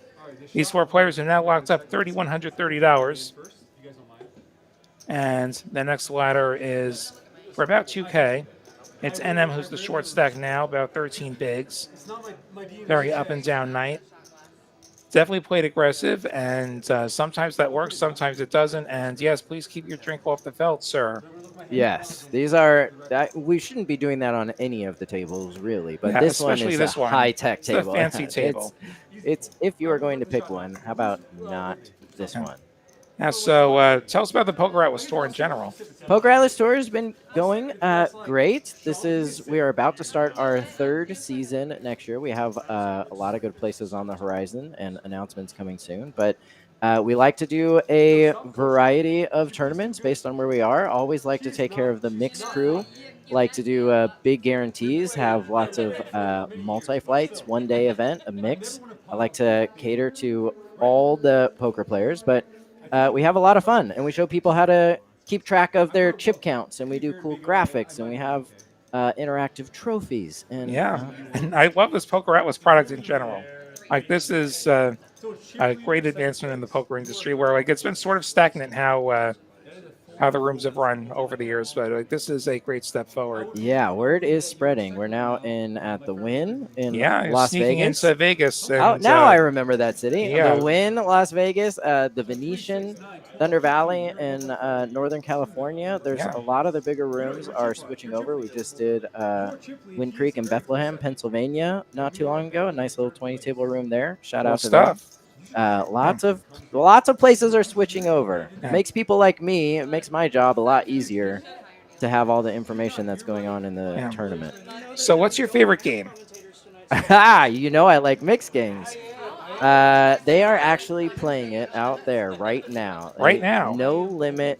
these 4 players have now locked up $3,130. And the next ladder is for about 2K. It's NM who's the short stack now, about 13 bigs. Very up and down night. Definitely played aggressive, and sometimes that works, sometimes it doesn't. And yes, please keep your drink off the felt, sir. Yes, these are. We shouldn't be doing that on any of the tables, really. But Yeah, this one especially is this a one. high-tech It's table. a fancy table. It's if you are going to pick one, how about not this one? Yeah, so tell us about the PokerAtlas tour in general. PokerAtlas tour has been going great. We are about to start our 3rd season next year. We have a lot of good places on the horizon and announcements coming soon. But we like to do a variety of tournaments based on where we are. Always like to take care of the mixed crew. Like to do big guarantees, have lots of multi-flights, one-day event, a mix. I like to cater to all the poker players, but we have a lot of fun, and we show people how to keep track of their chip counts, and we do cool graphics, and we have interactive trophies. And and I love this PokerAtlas product in general. Like, this is a great advancement in the poker industry, where like it's been sort of stagnant how the rooms have run over the years, but like this is a great step forward. Yeah, word is spreading. We're now at the Wynn in Las sneaking Vegas. into Vegas. And, now I remember that city. Yeah. The Wynn, Las Vegas, the Venetian, Thunder Valley in Northern California. There's a lot of the bigger rooms are switching over. We just did Wind Creek in Bethlehem, Pennsylvania, not too long ago. A nice little 20-table room there. Shout out to them. Lots of places are switching over. Makes people like me, it makes my job a lot easier to have all the information that's going on in the tournament. So what's your favorite game? You know I like mixed games. They are actually playing it out there right now. Right now? No limit,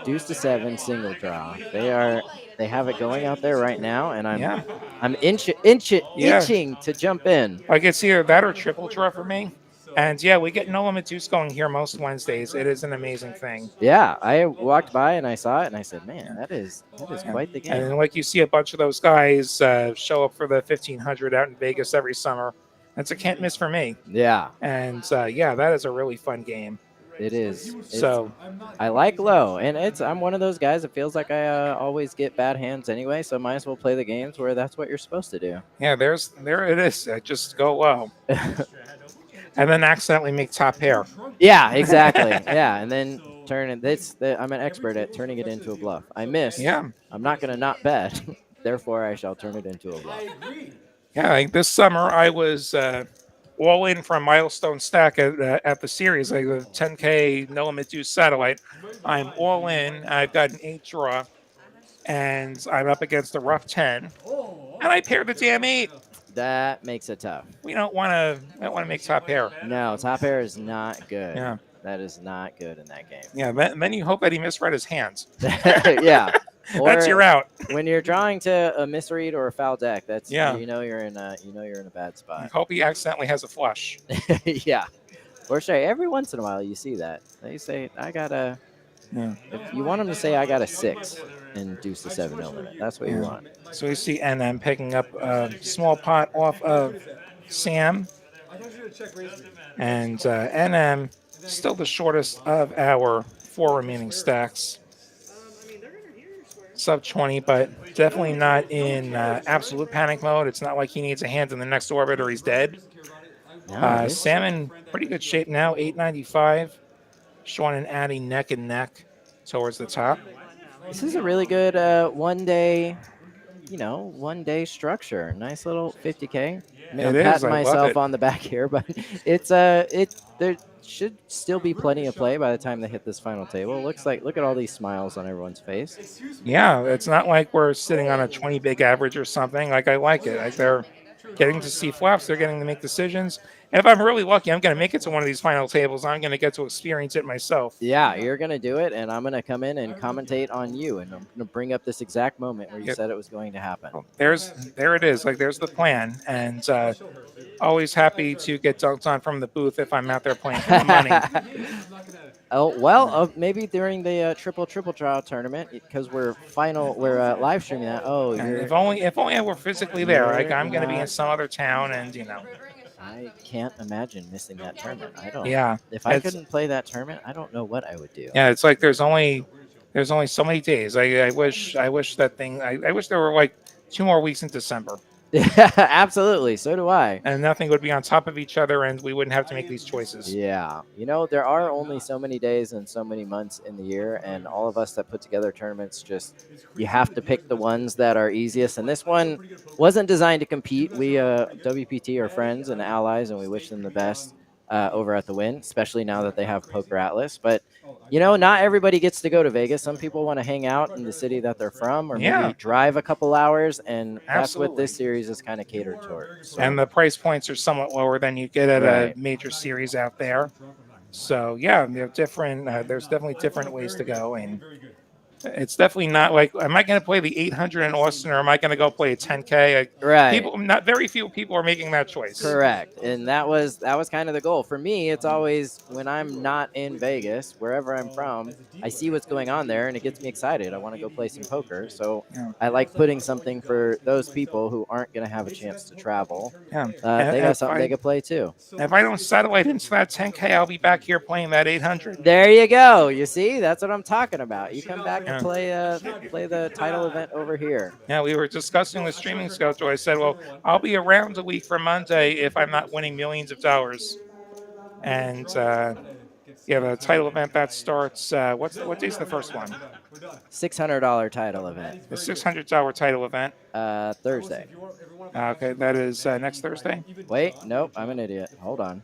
deuce to 7 single draw. They have it going out there right now, and I'm itching to jump in. Like, it's either that or triple draw for me. And yeah, we get no limit deuce going here most Wednesdays. It is an amazing thing. Yeah, I walked by and I saw it and I said, man, that is quite the game. And like, you see a bunch of those guys show up for the 1500 out in Vegas every summer. That's a can't miss for me. Yeah. And that is a really fun game. It is. So I like low, and I'm one of those guys that feels like I always get bad hands anyway, so might as well play the games where that's what you're supposed to do. Yeah, there it is. Just go low. And then accidentally make top pair. Yeah, exactly. Yeah, and then turn it. I'm an expert at turning it into a bluff. I missed. Yeah. I'm not going to not bet. Therefore, I shall turn it into a bluff. Yeah, like this summer I was all in for a milestone stack at the series, like the 10K no limit deuce satellite. I'm all in. I've got an 8 draw, and I'm up against a rough 10, and I pair the damn 8. That makes it tough. We don't want to make top pair. No, top pair is not good. Yeah. That is not good in that game. Yeah, then you hope that he misread his hands. Yeah. Or That's your out. When you're drawing to a misread or a foul deck, that's Yeah. you know you're in a bad I spot. hope he accidentally has a flush. Yeah. Or say every once in a while you see that. They say I got a Yeah. if you want them to say I got a 6 and deuce the 7 no limit. That's what you want. So we see NM picking up a small pot off of Sam. And NM still the shortest of our 4 remaining stacks. Sub 20, but definitely not in absolute panic mode. It's not like he needs a hand in the next orbit or he's dead. No, Sam in pretty good shape now, 895. Sean and Addie neck and neck towards the top. this is a really good one day structure. Nice little 50K. I mean, I'm patting myself on the back here, but it's there should still be plenty of play by the time they hit this final table. Look at all these smiles on everyone's face. Yeah, it's not like we're sitting on a 20 big average or something. Like, I like it. Like, they're getting to see flops. They're getting to make decisions. And if I'm really lucky, I'm going to make it to one of these final tables. I'm going to get to experience it myself. Yeah, you're going to do it, and I'm going to come in and commentate on you, and I'm going to bring up this exact moment where you said it was going to happen. There it is. Like, there's the plan. And always happy to get dunked on from the booth if I'm out there playing for the money. Oh, well, maybe during the triple draw tournament, because we're live streaming that. Oh, if only I were physically there. Like, I'm going to be in some other town, and I can't imagine missing that tournament. I don't. Yeah. If I couldn't play that tournament, I don't know what I would do. Yeah, it's like there's only so many days. I wish there were like 2 more weeks in December. Yeah, absolutely. So do I. And nothing would be on top of each other, and we wouldn't have to make these choices. Yeah. There are only so many days and so many months in the year, and all of us that put together tournaments, you have to pick the ones that are easiest. And this one wasn't designed to compete. We, WPT, are friends and allies, and we wish them the best over at the Win, especially now that they have PokerAtlas. But, not everybody gets to go to Vegas. Some people want to hang out in the city that they're from, or maybe drive a couple hours, and that's what this series is kind of catered toward. So. And the price points are somewhat lower than you get at a major series out there. So, yeah, they're different. There's definitely different ways to go, and it's definitely not like, am I going to play the 800 in Austin, or am I going to go play a 10K? Right. Very few people are making that choice. Correct. And that was kind of the goal. For me, it's always when I'm not in Vegas, wherever I'm from, I see what's going on there, and it gets me excited. I want to go play some poker. So I like putting something for those people who aren't going to have a chance to travel. Yeah. They got something they could play too. If I don't satellite into that 10K, I'll be back here playing that 800. There you go. You see, that's what I'm talking about. You come back and play the title event over here. Yeah, we were discussing the streaming schedule. I said, well, I'll be around a week from Monday if I'm not winning millions of dollars. And the title event that starts. What day's the first one? $600 title event. The $600 title event. Thursday. Okay, that is next Thursday. Wait, nope, I'm an idiot. Hold on.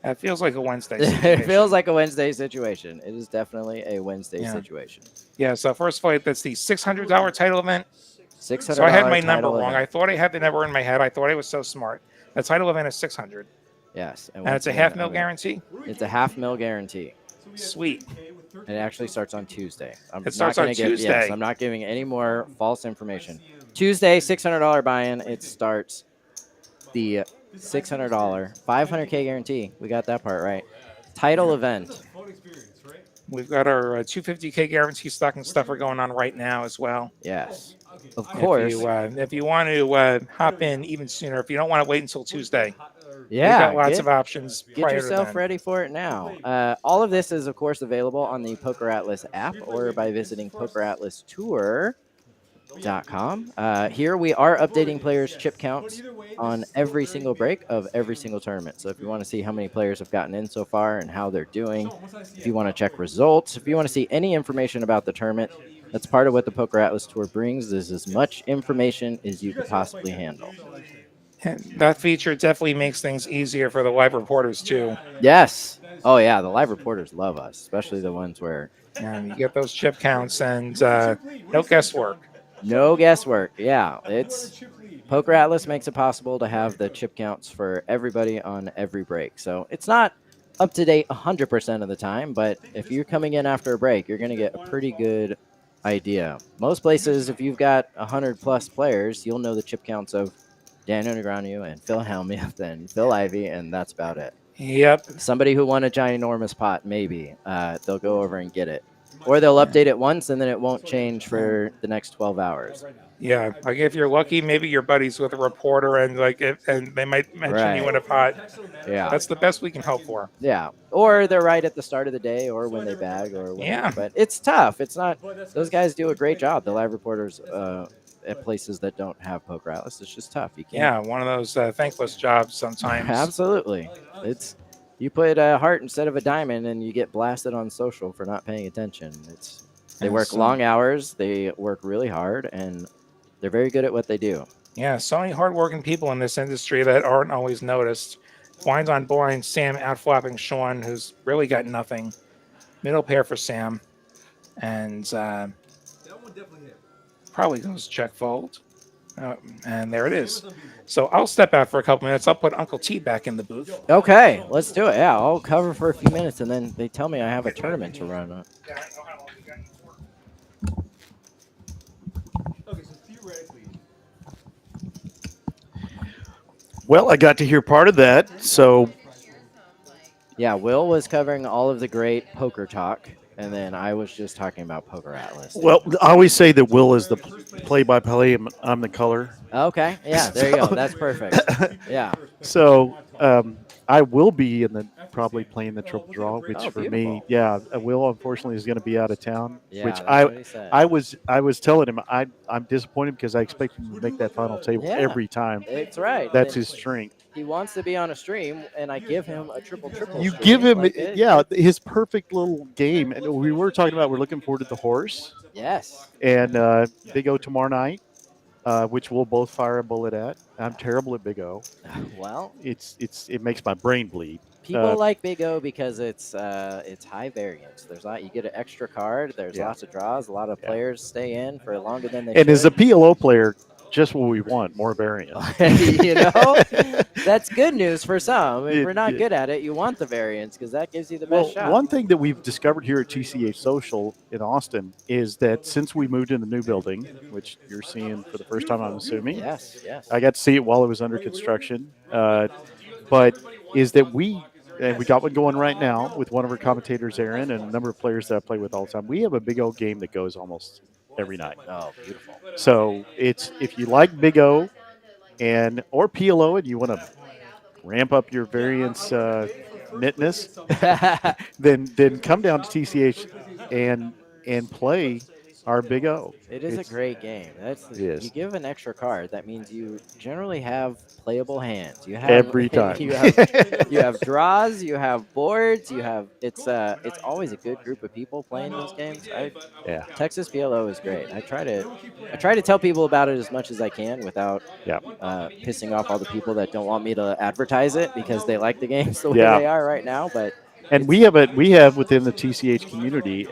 It feels like a Wednesday situation. It feels like a Wednesday situation. It is definitely a Wednesday situation. Yeah, so first fight, that's the $600 title event. $600. So I had my number wrong. I thought I had the number in my head. I thought I was so smart. The title event is $600. Yes. And it's a $500,000 guarantee? It's a $500,000 guarantee. Sweet. And it actually starts on Tuesday. It starts on Tuesday. Yes, I'm not giving any more false information. Tuesday, $600 buy-in. It starts the $600, $500K guarantee. We got that part right. Title event. We've got our $250K guarantee stocking stuffer going on right now as well. Yes, of course. If you want to hop in even sooner, if you don't want to wait until Tuesday, yeah, we've got lots of options. Get yourself ready for it now. All of this is, of course, available on the PokerAtlas app or by visiting PokerAtlasTour.com. Here we are updating players' chip counts on every single break of every single tournament. So if you want to see how many players have gotten in so far and how they're doing, if you want to check results, if you want to see any information about the tournament, that's part of what the PokerAtlas Tour brings, is as much information as you could possibly handle. And that feature definitely makes things easier for the live reporters too. Yes. Oh yeah, the live reporters love us, especially the ones where And you get those chip counts and no guesswork. no guesswork. Yeah, it's PokerAtlas makes it possible to have the chip counts for everybody on every break. So it's not up to date 100% of the time, but if you're coming in after a break, you're going to get a pretty good idea. Most places, if you've got 100 plus players, you'll know the chip counts of Daniel Negreanu and Phil Hellmuth and Phil Ivey, and that's about it. Yep. Somebody who won a ginormous pot, maybe they'll go over and get it, or they'll update it once and then it won't change for the next 12 hours. Yeah, like if you're lucky, maybe your buddy's with a reporter and and they might mention you in a pot. Yeah, that's the best we can hope for. Yeah, or they're right at the start of the day, or when they bag, or whatever. Yeah. But it's tough. It's not. Those guys do a great job. The live reporters at places that don't have PokerAtlas, it's just tough. You can't. Yeah, one of those thankless jobs sometimes. Absolutely, it's you put a heart instead of a diamond, and you get blasted on social for not paying attention. They work long hours. They work really hard, and they're very good at what they do. Yeah, so many hardworking people in this industry that aren't always noticed. Blinds on blind, Sam outflapping Sean, who's really got nothing. Middle pair for Sam. And probably goes check fold. And there it is. So I'll step out for a couple minutes. I'll put Uncle T back in the booth. Okay, let's do it. Yeah, I'll cover for a few minutes, and then they tell me I have a tournament to run. Okay, so theoretically, Well, I got to hear part of that. So, yeah, Will was covering all of the great poker talk, and then I was just talking about PokerAtlas. well, I always say that Will is the play-by-play, and I'm the color. Okay, yeah, there you go. That's perfect. Yeah. So, I will be probably playing the triple draw, which for me, beautiful. yeah, Will unfortunately is going to be out of town. Yeah, which that's what he said. I was telling him I'm disappointed because I expect him to make that final table Yeah. every time. It's right. That's his strength. He wants to be on a stream, and I give him a triple. You stream. give him, Like his perfect little game. And we were talking about we're looking forward to the horse. Yes. And Big O tomorrow night, which we'll both fire a bullet at. I'm terrible at Big O. Well, it makes my brain bleed. people like Big O because it's high variance. There's you get an extra card. There's lots of draws. A lot of players stay in for longer than they And should. as a PLO player, just what we want, more variance. You know, that's good news for some. If we're not It- good at it, you want the variance because that gives you the best shot. One thing that we've discovered here at TCH Social in Austin is that since we moved in the new building, which you're seeing for the first time, I'm assuming. Yes. I got to see it while it was under construction. But is that we got one going right now with one of our commentators, Aaron, and a number of players that I play with all the time. We have a Big O game that goes almost every night. Oh, beautiful. So it's if you like Big O or PLO and you want to ramp up your variance knitness, then come down to TCH and play our Big O. It is a great game. You give an extra card. That means you generally have playable hands. You have Every time. you have draws. You have boards. You have it's always a good group of people playing those games. Texas PLO is great. I try to tell people about it as much as I can without pissing off all the people that don't want me to advertise it because they like the games the way they are right now. And we have within the TCH community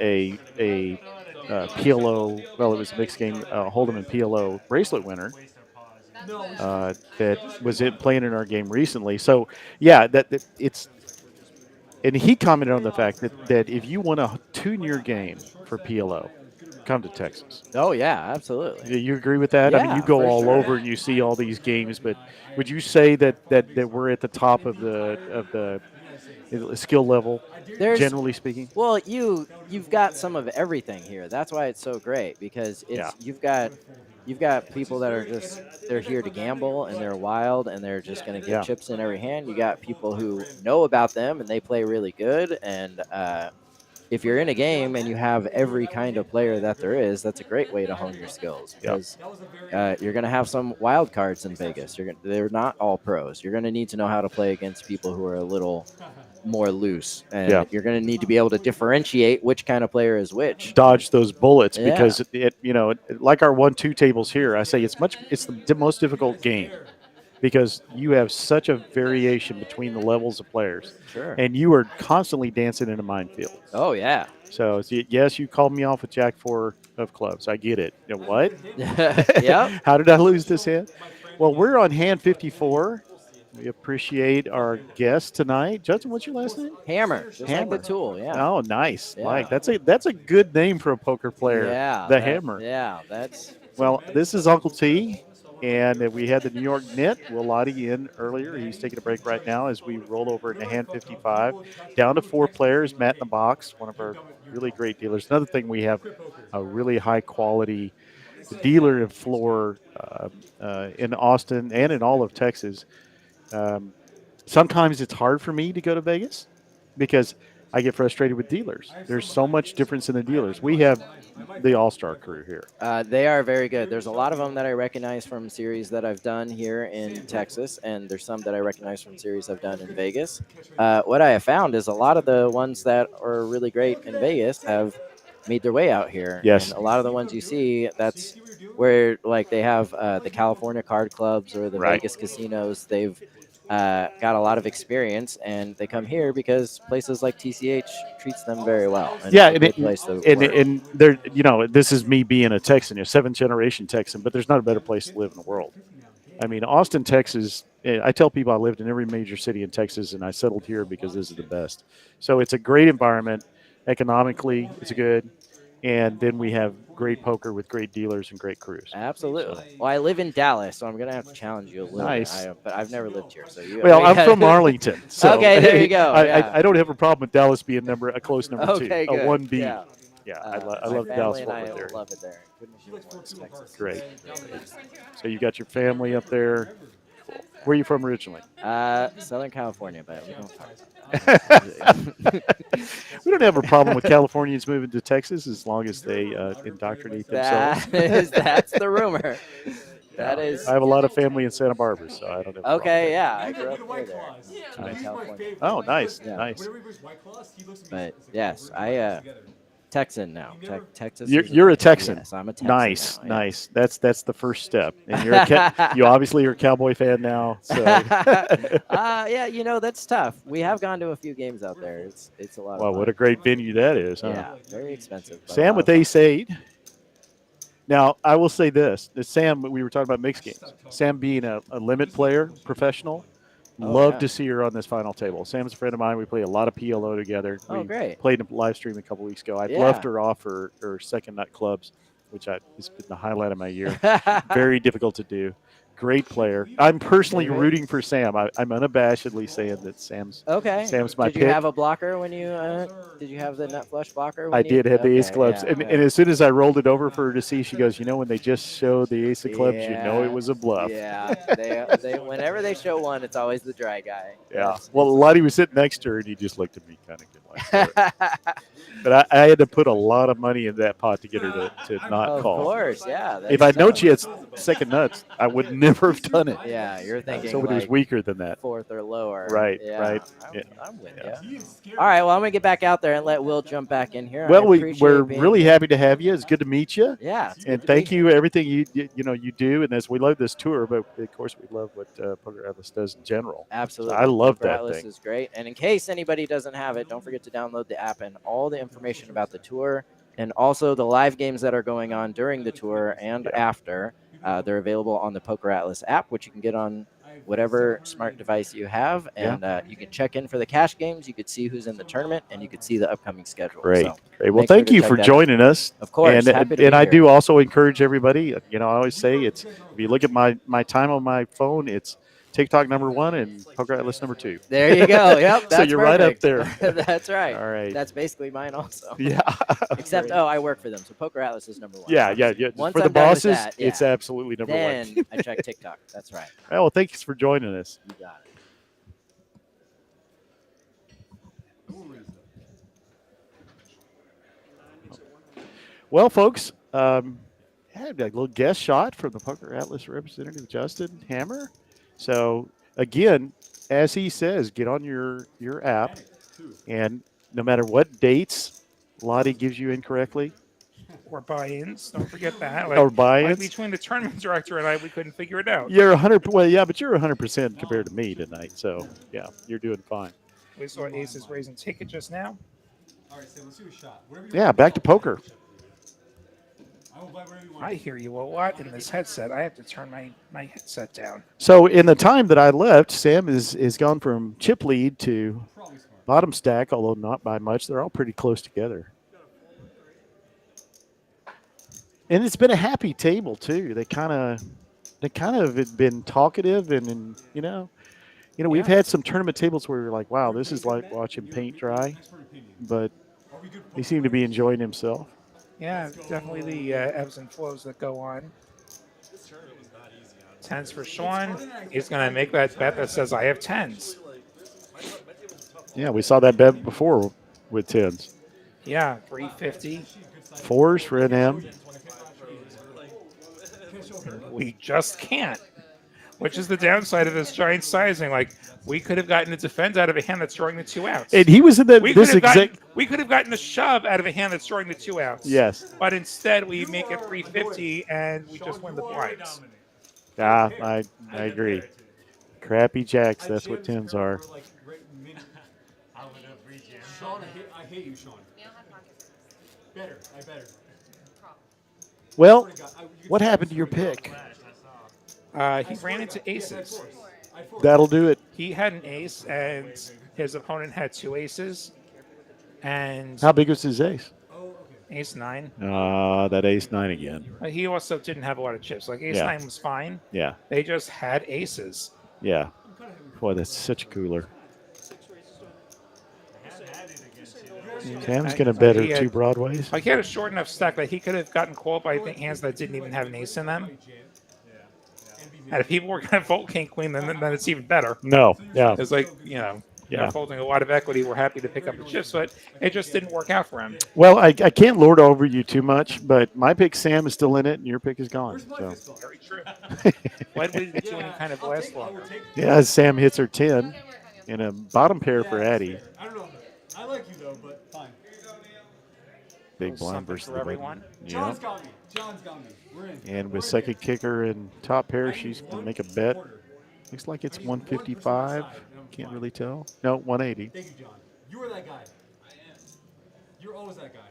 a PLO, well, it was a mixed game, Hold'em and PLO bracelet winner that was playing in our game recently. So, yeah, that it's, and he commented on the fact that if you want to tune your game for PLO, come to Texas. Oh yeah, absolutely. Do you agree with that? Yeah, I mean, you go all sure. over and you see all these games, but would you say that we're at the top of the skill level? Generally speaking, well, you've got some of everything here. That's why it's so great because you've got people that are they're here to gamble and they're wild and they're just going to get chips in every hand. You got people who know about them and they play really good. And if you're in a game and you have every kind of player that there is, that's a great way to hone your skills because you're going to have some wild cards in Vegas. They're not all pros. You're going to need to know how to play against people who are a little more loose, and you're going to need to be able to differentiate which kind of player is which. Dodge those bullets because like our 1-2 tables here. I say it's the most difficult game because you have such a variation between the levels of players. Sure. And you are constantly dancing in a minefield. Oh, yeah. So, yes, you called me off with Jack 4 of clubs. I get it. You know, what? Yep. How did I lose this hand? Well, we're on hand 54. We appreciate our guest tonight. Judson, what's your last name? Hammer. Just Hammer. like the tool, yeah. Oh, nice. Yeah. Like that's a good name for a poker player. Yeah. The Hammer. Yeah, that's. Well, this is Uncle T, and we had the New York Knit, Will Lottie, in earlier. He's taking a break right now as we roll over into hand 55. Down to 4 players, Matt in the box, one of our really great dealers. Another thing, we have a really high-quality dealer and floor in Austin and in all of Texas. Sometimes it's hard for me to go to Vegas because I get frustrated with dealers. There's so much difference in the dealers. We have the all-star crew here. They are very good. There's a lot of them that I recognize from series that I've done here in Texas, and there's some that I recognize from series I've done in Vegas. What I have found is a lot of the ones that are really great in Vegas have made their way out here. Yes. And a lot of the ones you see, that's where like they have the California card clubs or the Right. Vegas casinos. They've got a lot of experience, and they come here because places like TCH treats them very well. And Yeah, it's a good place to work. and there, you know, this is me being a Texan, a 7th-generation Texan, but there's not a better place to live in the world. I mean, Austin, Texas. I tell people I lived in every major city in Texas, and I settled here because this is the best. So it's a great environment. Economically, it's good. And then we have great poker with great dealers and great crews. Absolutely. Well, I live in Dallas, so I'm going to have to challenge you a little Nice. bit. But I've never lived here. So you. Well, I'm from Arlington. So okay, there you go. I don't have a problem with Dallas being a close number 2, okay, a good. 1B. Yeah. I my love family Dallas and I Fort Worth love it there. Couldn't be more in Texas. Great. So you got your family up there. Cool. Where are you from originally? Southern California, but we don't talk about that. We don't have a problem with Californians moving to Texas as long as they indoctrinate themselves. That's the rumor. That is. I have a lot of family in Santa Barbara, so I don't have. Okay, yeah, I grew up near there. Nice. California. Oh, nice, Yeah. nice. But yes, Texan now. Texas. You're a Texan. Yes, I'm a Texan. Nice, now, yeah. nice. That's the first step. And you're you obviously are a Cowboy fan now. So. Yeah, you know that's tough. We have gone to a few games out there. It's a lot. Well, of fun. what a great venue that is, huh? Yeah, very expensive. but a Sam lot with of fun. Ace 8. Now, I will say this. That Sam, we were talking about mixed games. Sam being a limit player, professional, love yeah. to see her on this final table. Sam's a friend of mine. We play a lot of PLO together. Oh, we great. Played a live stream a couple weeks ago. I Yeah. bluffed her off her second nut clubs, which has been the highlight of my year. Very difficult to do. Great player. I'm personally rooting for Sam. I'm unabashedly saying that Sam's Okay. Sam's my Did pick. you have a blocker when you? Did you have the nut flush blocker? I did have the ace Okay, clubs, yeah, and okay. as soon as I rolled it over for her to see, she goes, "You know, when they just show the ace of clubs, you know it was a bluff." Yeah, they whenever they show one, it's always the dry guy. Yeah. It's- Well, Lottie was sitting next to her, and he just looked at me kind of good like that. But I had to put a lot of money in that pot to get her to not of call. course, yeah. If that's I'd known tough. she had second nuts, I would never have done it. Yeah, you're thinking Somebody was like weaker than that. fourth or lower. Right, Yeah, right. I'm, Yeah. I'm with you. All right, well, I'm gonna get back out there and let Will jump back in here. Well, I we're appreciate being really here. happy to have you. It's good to meet you. Yeah, it's good And to thank be you everything you do. And as we love this tour, but of course we love what PokerAtlas does in general. Absolutely. I love that PokerAtlas thing. is great. And in case anybody doesn't have it, don't forget to download the app, and all the information about the tour and also the live games that are going on during the tour and after. They're available on the PokerAtlas app, which you can get on whatever smart device you have. And you can check in for the cash games. You could see who's in the tournament, and you could see the upcoming schedule. Great. So Great. Well, make sure thank to you check for that out. joining us. Of course. And, happy to and be I here. do also encourage everybody, I always say if you look at my time on my phone, it's TikTok #1 and PokerAtlas #2. There you go. Yep. So That's you're right up perfect. there. That's right. All right. That's basically mine also. Yeah. Except, I work for them. So PokerAtlas is #1. Yeah. Once For the I'm done with bosses, that, it's yeah. absolutely #1. Then I check TikTok. That's right. Well, thanks for joining us. You got it. Well, folks, had a little guest shot from the PokerAtlas representative, Justin Hammer. So, again, as he says, get on your app, and no matter what dates Lottie gives you incorrectly, Or buy-ins. Don't forget that. Or buy-ins. Like between the tournament director and I, we couldn't figure it out. You're 100. Well, yeah, but you're 100% compared to me tonight. So yeah, you're doing fine. We saw aces raising ticket just now. All right, Sam, let's do a shot. Whatever you Yeah, want. back to poker. I will buy whatever you want. I hear you a lot in this headset. I have to turn my headset down. So in the time that I left, Sam is gone from chip lead to Probably smart. bottom stack, although not by much. They're all pretty close together. And it's been a happy table too. They kind of have been talkative and we've had some tournament tables where you're like, wow, this is like watching paint dry, but he seemed to be enjoying himself. Yeah, definitely the ebbs and flows that go on. Tens for Sean. He's going to make that bet that says I have tens. Yeah, we saw that bet before with tens. Yeah, 350. Fours for NM. We just can't, which is the downside of this giant sizing. Like, we could have gotten a defend out of a hand that's drawing the 2 outs. And he was in that. We could have gotten a shove out of a hand that's drawing the 2 outs. Yes. But instead, we make it 350 and we just win the blinds. Yeah, I agree. Crappy jacks. That's what tens are. Sean, I hate you, Sean. Better. I better. Well, what happened to your pick? He ran into aces. That'll do it. He had an ace, and his opponent had 2 aces. And How big was his ace? ace 9. That ace 9 again. He also didn't have a lot of chips. Like, ace 9 was fine. Yeah. They just had aces. Yeah. Boy, that's such a cooler. Sam's going to bet her 2 broadways. Like, he had a short enough stack that he could have gotten called by hands that didn't even have an ace in them. And if people were going to fold king queen, then it's even better. No, yeah. It's like, they're folding a lot of equity. We're happy to pick up the chips, but it just didn't work out for him. Well, I can't lord over you too much, but my pick Sam is still in it, and your pick is gone. So. Very true. Why did we do any kind of last longer? Yeah, as Sam hits her 10 and a bottom pair for Addie. I don't know. I like you though, but fine. Big blind versus for the everyone. John's got me. John's got me. We're in. And with second kicker and top pair, she's going to make a bet. Looks like it's 155. Can't really tell. No, 180. Thank you, John. You are that guy. I am. You're always that guy.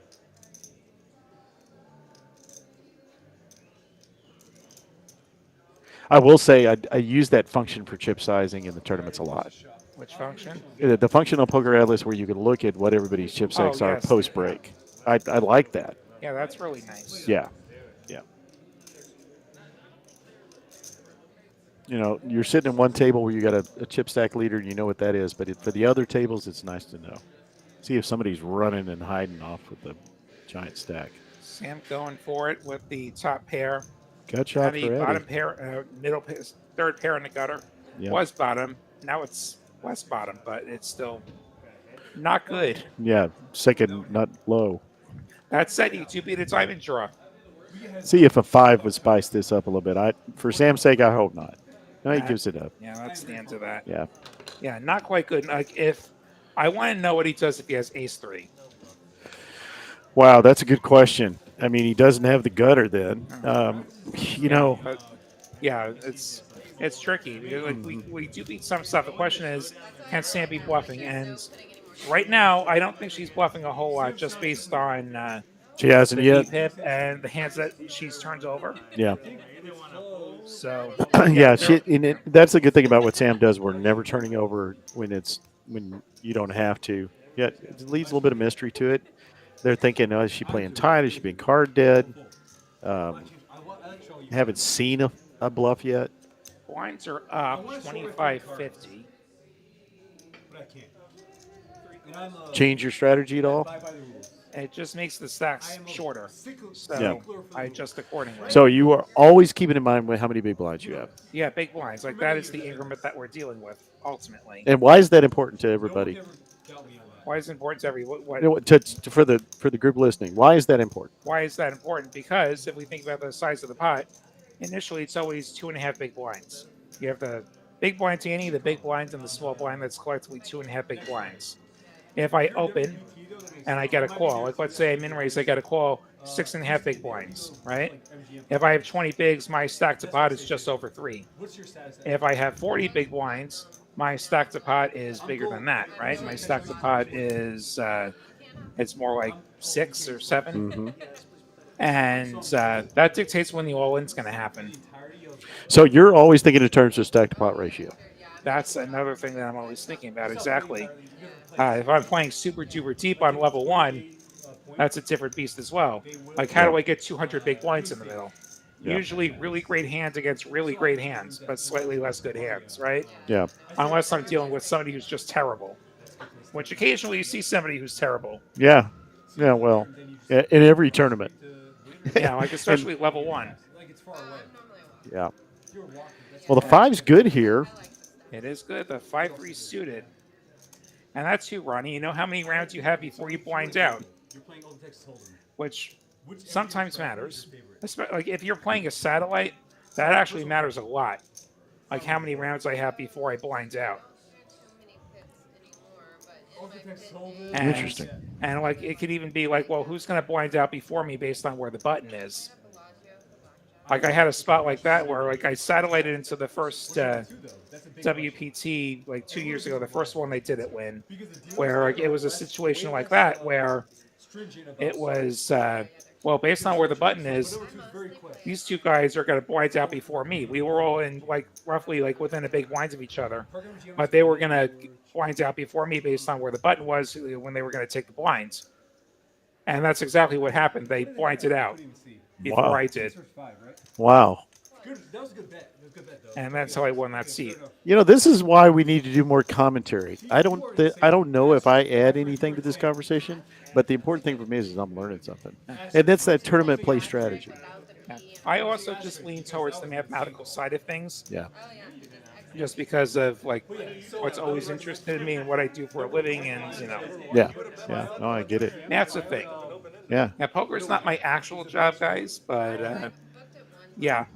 I will say I use that function for chip sizing in the tournaments a lot. Which function? The function on PokerAtlas where you can look at what everybody's chip sizes are post break. I like that. Yeah, that's really nice. Yeah. Yeah. You're sitting at one table where you got a chip stack leader and you know what that is, but for the other tables, it's nice to know. See if somebody's running and hiding off with the giant stack. Sam going for it with the top pair. Gut shot the for Eddie. bottom pair, middle pair, third pair in the gutter. Yep. Was bottom. Now it's west bottom, but it's still not good. Yeah, second, not low. That said, you 2 beat a diamond draw. See if a 5 would spice this up a little bit. For Sam's sake, I hope not. No, he gives it up. Yeah, that's the end of that. Yeah. Yeah, not quite good. Like, if I want to know what he does if he has ace 3. Wow, that's a good question. I mean, he doesn't have the gutter then. But yeah, it's tricky because like we do beat some stuff. The question is, can Sam be bluffing? And right now, I don't think she's bluffing a whole lot, just based on she hasn't the yet. pip and the hands that she's turned over. Yeah. So yeah, that's the good thing about what Sam does. We're never turning over when you don't have to. Yeah, it leaves a little bit of mystery to it. They're thinking, is she playing tight? Is she being card dead? Haven't seen a bluff yet. Blinds are up 25-50. But I can't. Change your strategy at all? It just makes the stacks shorter. So Yeah. I adjust accordingly. So you are always keeping in mind how many big blinds you have. Yeah, big blinds. Like that is the increment that we're dealing with ultimately. And why is that important to everybody? Why is it important to everyone? For the group listening, why is that important? Why is that important? Because if we think about the size of the pot, initially it's always 2.5 big blinds. You have the big blind ante, the big blinds, and the small blind that's collectively 2.5 big blinds. If I open and I get a call, like let's say I min raise, I get a call 6.5 big blinds, right? If I have 20 bigs, my stack to pot is just over 3. If I have 40 big blinds, my stack to pot is bigger than that, right? My stack to pot is it's more like 6 or 7. Mm-hmm. And that dictates when the all-in's going to happen. So you're always thinking in terms of stack to pot ratio. That's another thing that I'm always thinking about. Exactly. If I'm playing super duper deep on level 1, that's a different beast as well. Like, how do I get 200 big blinds in the middle? Yeah. Usually really great hands against really great hands, but slightly less good hands, right? Yeah. Unless I'm dealing with somebody who's just terrible, which occasionally you see somebody who's terrible. Yeah. Yeah. Well, in every tournament. Yeah, like especially level 1. Yeah. Well, the 5's good here. It is good. The 5-3 suited. And that's you, Ronnie. You know how many rounds you have before you blind out, which sometimes matters. Like if you're playing a satellite, that actually matters a lot. Like how many rounds I have before I blind out. Interesting. And like it could even be like, well, who's going to blind out before me based on where the button is? Like I had a spot like that where like I satellited into the first WPT like 2 years ago, the first one they did it win, where like, it was a situation like that where it was well, based on where the button is, these two guys are going to blind out before me. We were all in like roughly like within a big blinds of each other, but they were going to blind out before me based on where the button was when they were going to take the blinds. And that's exactly what happened. They blinded out before I did. Wow. That was a good bet. And that's how I won that seat. You know, this is why we need to do more commentary. I don't know if I add anything to this conversation, but the important thing for me is I'm learning something, and that's that tournament play strategy. Yeah. I also just lean towards the mathematical side of things. Yeah. Just because of like what's always interested in me and what I do for a living, and you know. Yeah. Yeah. No, I get it. That's the thing. Yeah. Now, poker is not my actual job, guys, but yeah.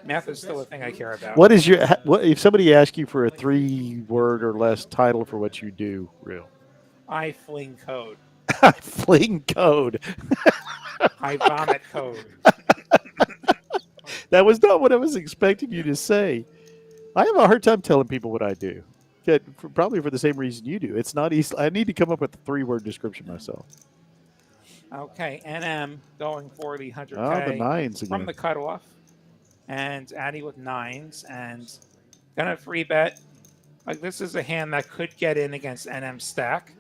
Math is still a thing I care about. What is what if somebody asks you for a 3-word or less title for what you do, Real? I fling code. I fling code. I vomit code. That was not what I was expecting you to say. I have a hard time telling people what I do. Probably for the same reason you do. It's not easy. I need to come up with a 3-word description myself. Okay, NM going for the 100K. Oh, the 9s again. From the cutoff. And Addy with 9s, and gonna free bet. Like this is a hand that could get in against NM stack,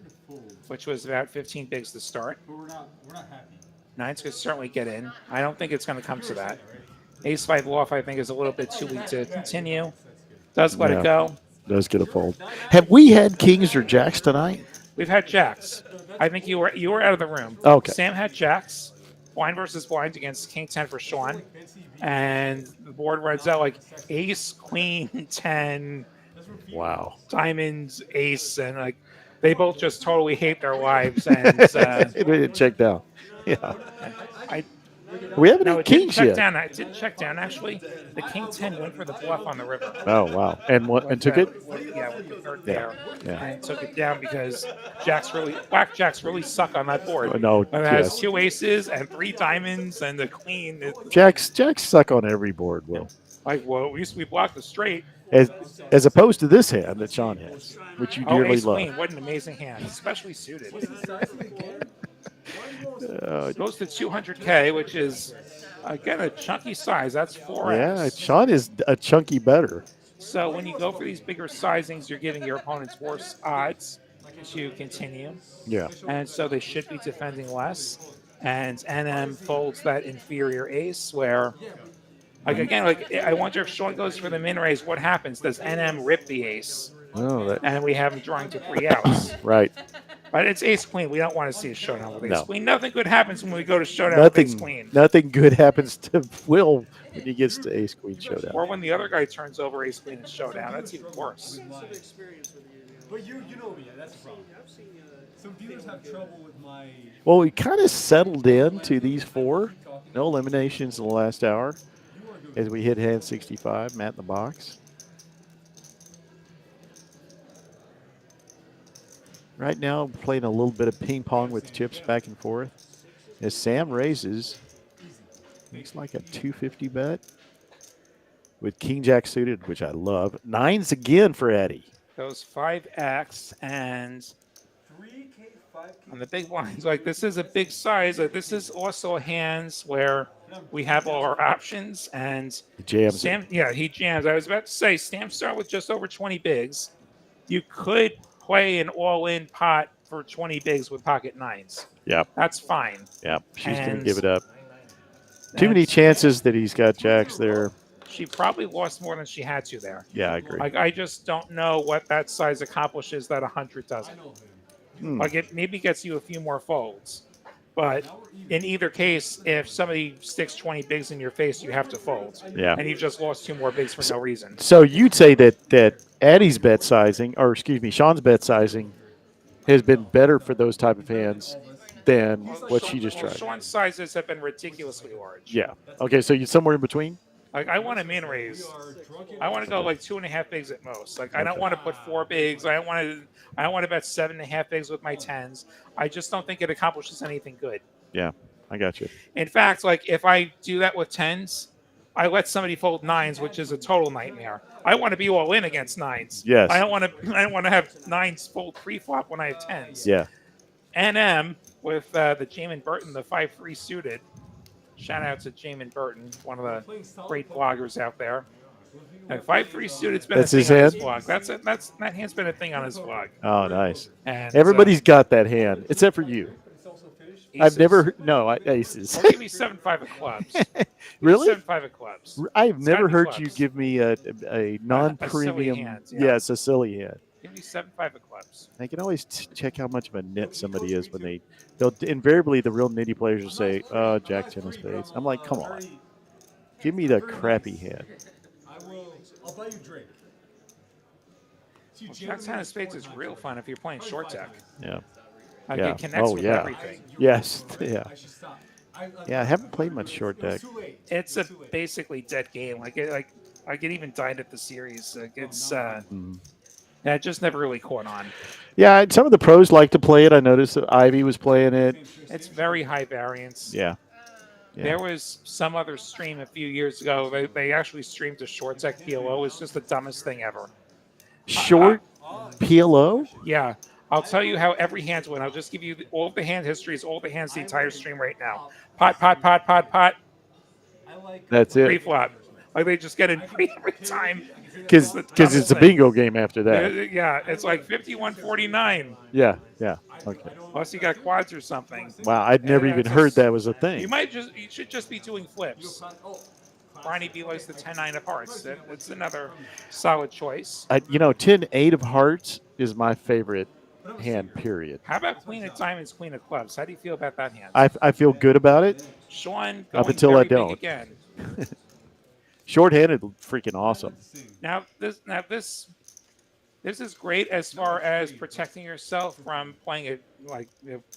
which was about 15 bigs to start. But we're not happy. 9s could certainly get in. I don't think it's gonna come to that. Ace-5 off, I think, is a little bit too weak to continue. Does let it go. Does get a fold. Have we had kings or jacks tonight? We've had jacks. I think you were out of the room. Okay. Sam had jacks. Blind versus blind against King 10 for Sean. And the board runs out like ace, queen, 10. Wow. Diamonds, ace, and like they both just totally hate their lives. And it checked out. Yeah. We haven't had kings yet. I didn't check down, actually. The King 10 went for the bluff on the river. Oh, wow. And took it? Yeah, with the third there. Yeah. And took it down because blackjacks really suck on that board. No, it has 2 aces and 3 diamonds and the queen. Jacks suck on every board, Will. Like, well, we blocked the straight. As opposed to this hand that Sean has, which you dearly ace love. Queen, what an amazing hand, especially suited. It goes to 200K, which is, again, a chunky size. That's 4x. Yeah, Sean is a chunky better. So when you go for these bigger sizings, you're giving your opponents worse odds to continue. Yeah. And so they should be defending less. And NM folds that inferior ace where, like, again, like, I wonder if Sean goes for the min raise, what happens? Does NM rip the ace? Oh, and we have him drawing to 3 outs. Right. But it's ace queen. We don't want to see a showdown with ace queen. Nothing good happens when we go to showdown with ace queen. Nothing good happens to Will when he gets to ace queen showdown. Or when the other guy turns over ace queen in showdown. That's even worse. But you know me. That's the problem. Some dealers have trouble with my. Well, we kind of settled in to these 4. No eliminations in the last hour as we hit hand 65. Matt in the box. Right now, playing a little bit of ping pong with chips back and forth. as Sam raises. Looks like a 250 bet with King Jack suited, which I love. Nines again for Eddie. Goes 5x, and 3K, 5K. on the big blinds, like this is a big size. Like this is also hands where we have all our options, and He jams Sam, it. yeah, he jams. I was about to say, Sam start with just over 20 bigs. You could play an all-in pot for 20 bigs with pocket nines. Yep. That's fine. Yep. She's going to And give it up. Too many chances that he's got jacks there. She probably lost more than she had to there. Yeah, I agree. Like I just don't know what that size accomplishes that 100 doesn't. Like it maybe gets you a few more folds, but in either case, if somebody sticks 20 bigs in your face, you have to fold. Yeah. And you just lost 2 more bigs for no reason. So you'd say that Addie's bet sizing, or excuse me, Sean's bet sizing, has been better for those type of hands than what she just tried. Sean's sizes have been ridiculously large. Yeah. Okay, so you're somewhere in between? Like I want a min raise. I want to go like 2.5 bigs at most. Like I don't want to put 4 bigs. I don't want to bet 7.5 bigs with my 10s. I just don't think it accomplishes anything good. Yeah, I got you. In fact, like if I do that with 10s, I let somebody fold 9s, which is a total nightmare. I want to be all in against 9s. Yes. I don't want to have 9s fold pre-flop when I have 10s. Yeah. NM with the Jamin Burton, the 5-3 suited. Shout out to Jamin Burton, one of the great bloggers out there. And 5-3 suited's been That's a his thing on his hand? blog. That hand's been a thing on his blog. Oh, nice. And Everybody's got that hand, except for you. I've Aces. never aces. I'll give you 7-5 of clubs. Really? 7-5 of clubs. I've It's never gotta be heard clubs. you give me a non-premium. hand, yeah. Yes, a silly hand. Give me 7-5 of clubs. I can always check how much of a nit somebody is when they'll invariably the real nitty players will say, "Oh, Jack 10 of spades." I'm like, come on, give me the crappy hand. I'll buy you drink. Well, Jack 10 of spades is real fun if you're playing short deck. Yeah. Like Yeah. it connects Oh, with yeah. everything. Yes. Yeah. Yeah. I haven't played much short deck. It's a basically dead game. Like it even died at the series. Like it's yeah, it just never really caught on. Yeah, and some of the pros like to play it. I noticed that Ivy was playing it. It's very high variance. Yeah. Yeah. There was some other stream a few years ago. They actually streamed a short deck PLO. It's just the dumbest thing ever. Short PLO? Yeah. I'll tell you how every hand's went. I'll just give you all the hand histories, all the hands, the entire stream right now. Pot, pot, pot, pot, pot. That's it. Pre-flop. Like they just get in free every time. Because it's a bingo game after that. Yeah, it's like 51-49. Yeah. Yeah. Okay. Unless you got quads or something. Wow, I'd never even heard that was a thing. You should just be doing flips. Barney B likes the 10-9 of hearts. That's another solid choice. 10-8 of hearts is my favorite hand, period. How about Queen of Diamonds, Queen of Clubs? How do you feel about that hand? I feel good about it. Sean up going until very I big don't. again. Short-handed, freaking awesome. Now this is great as far as protecting yourself from playing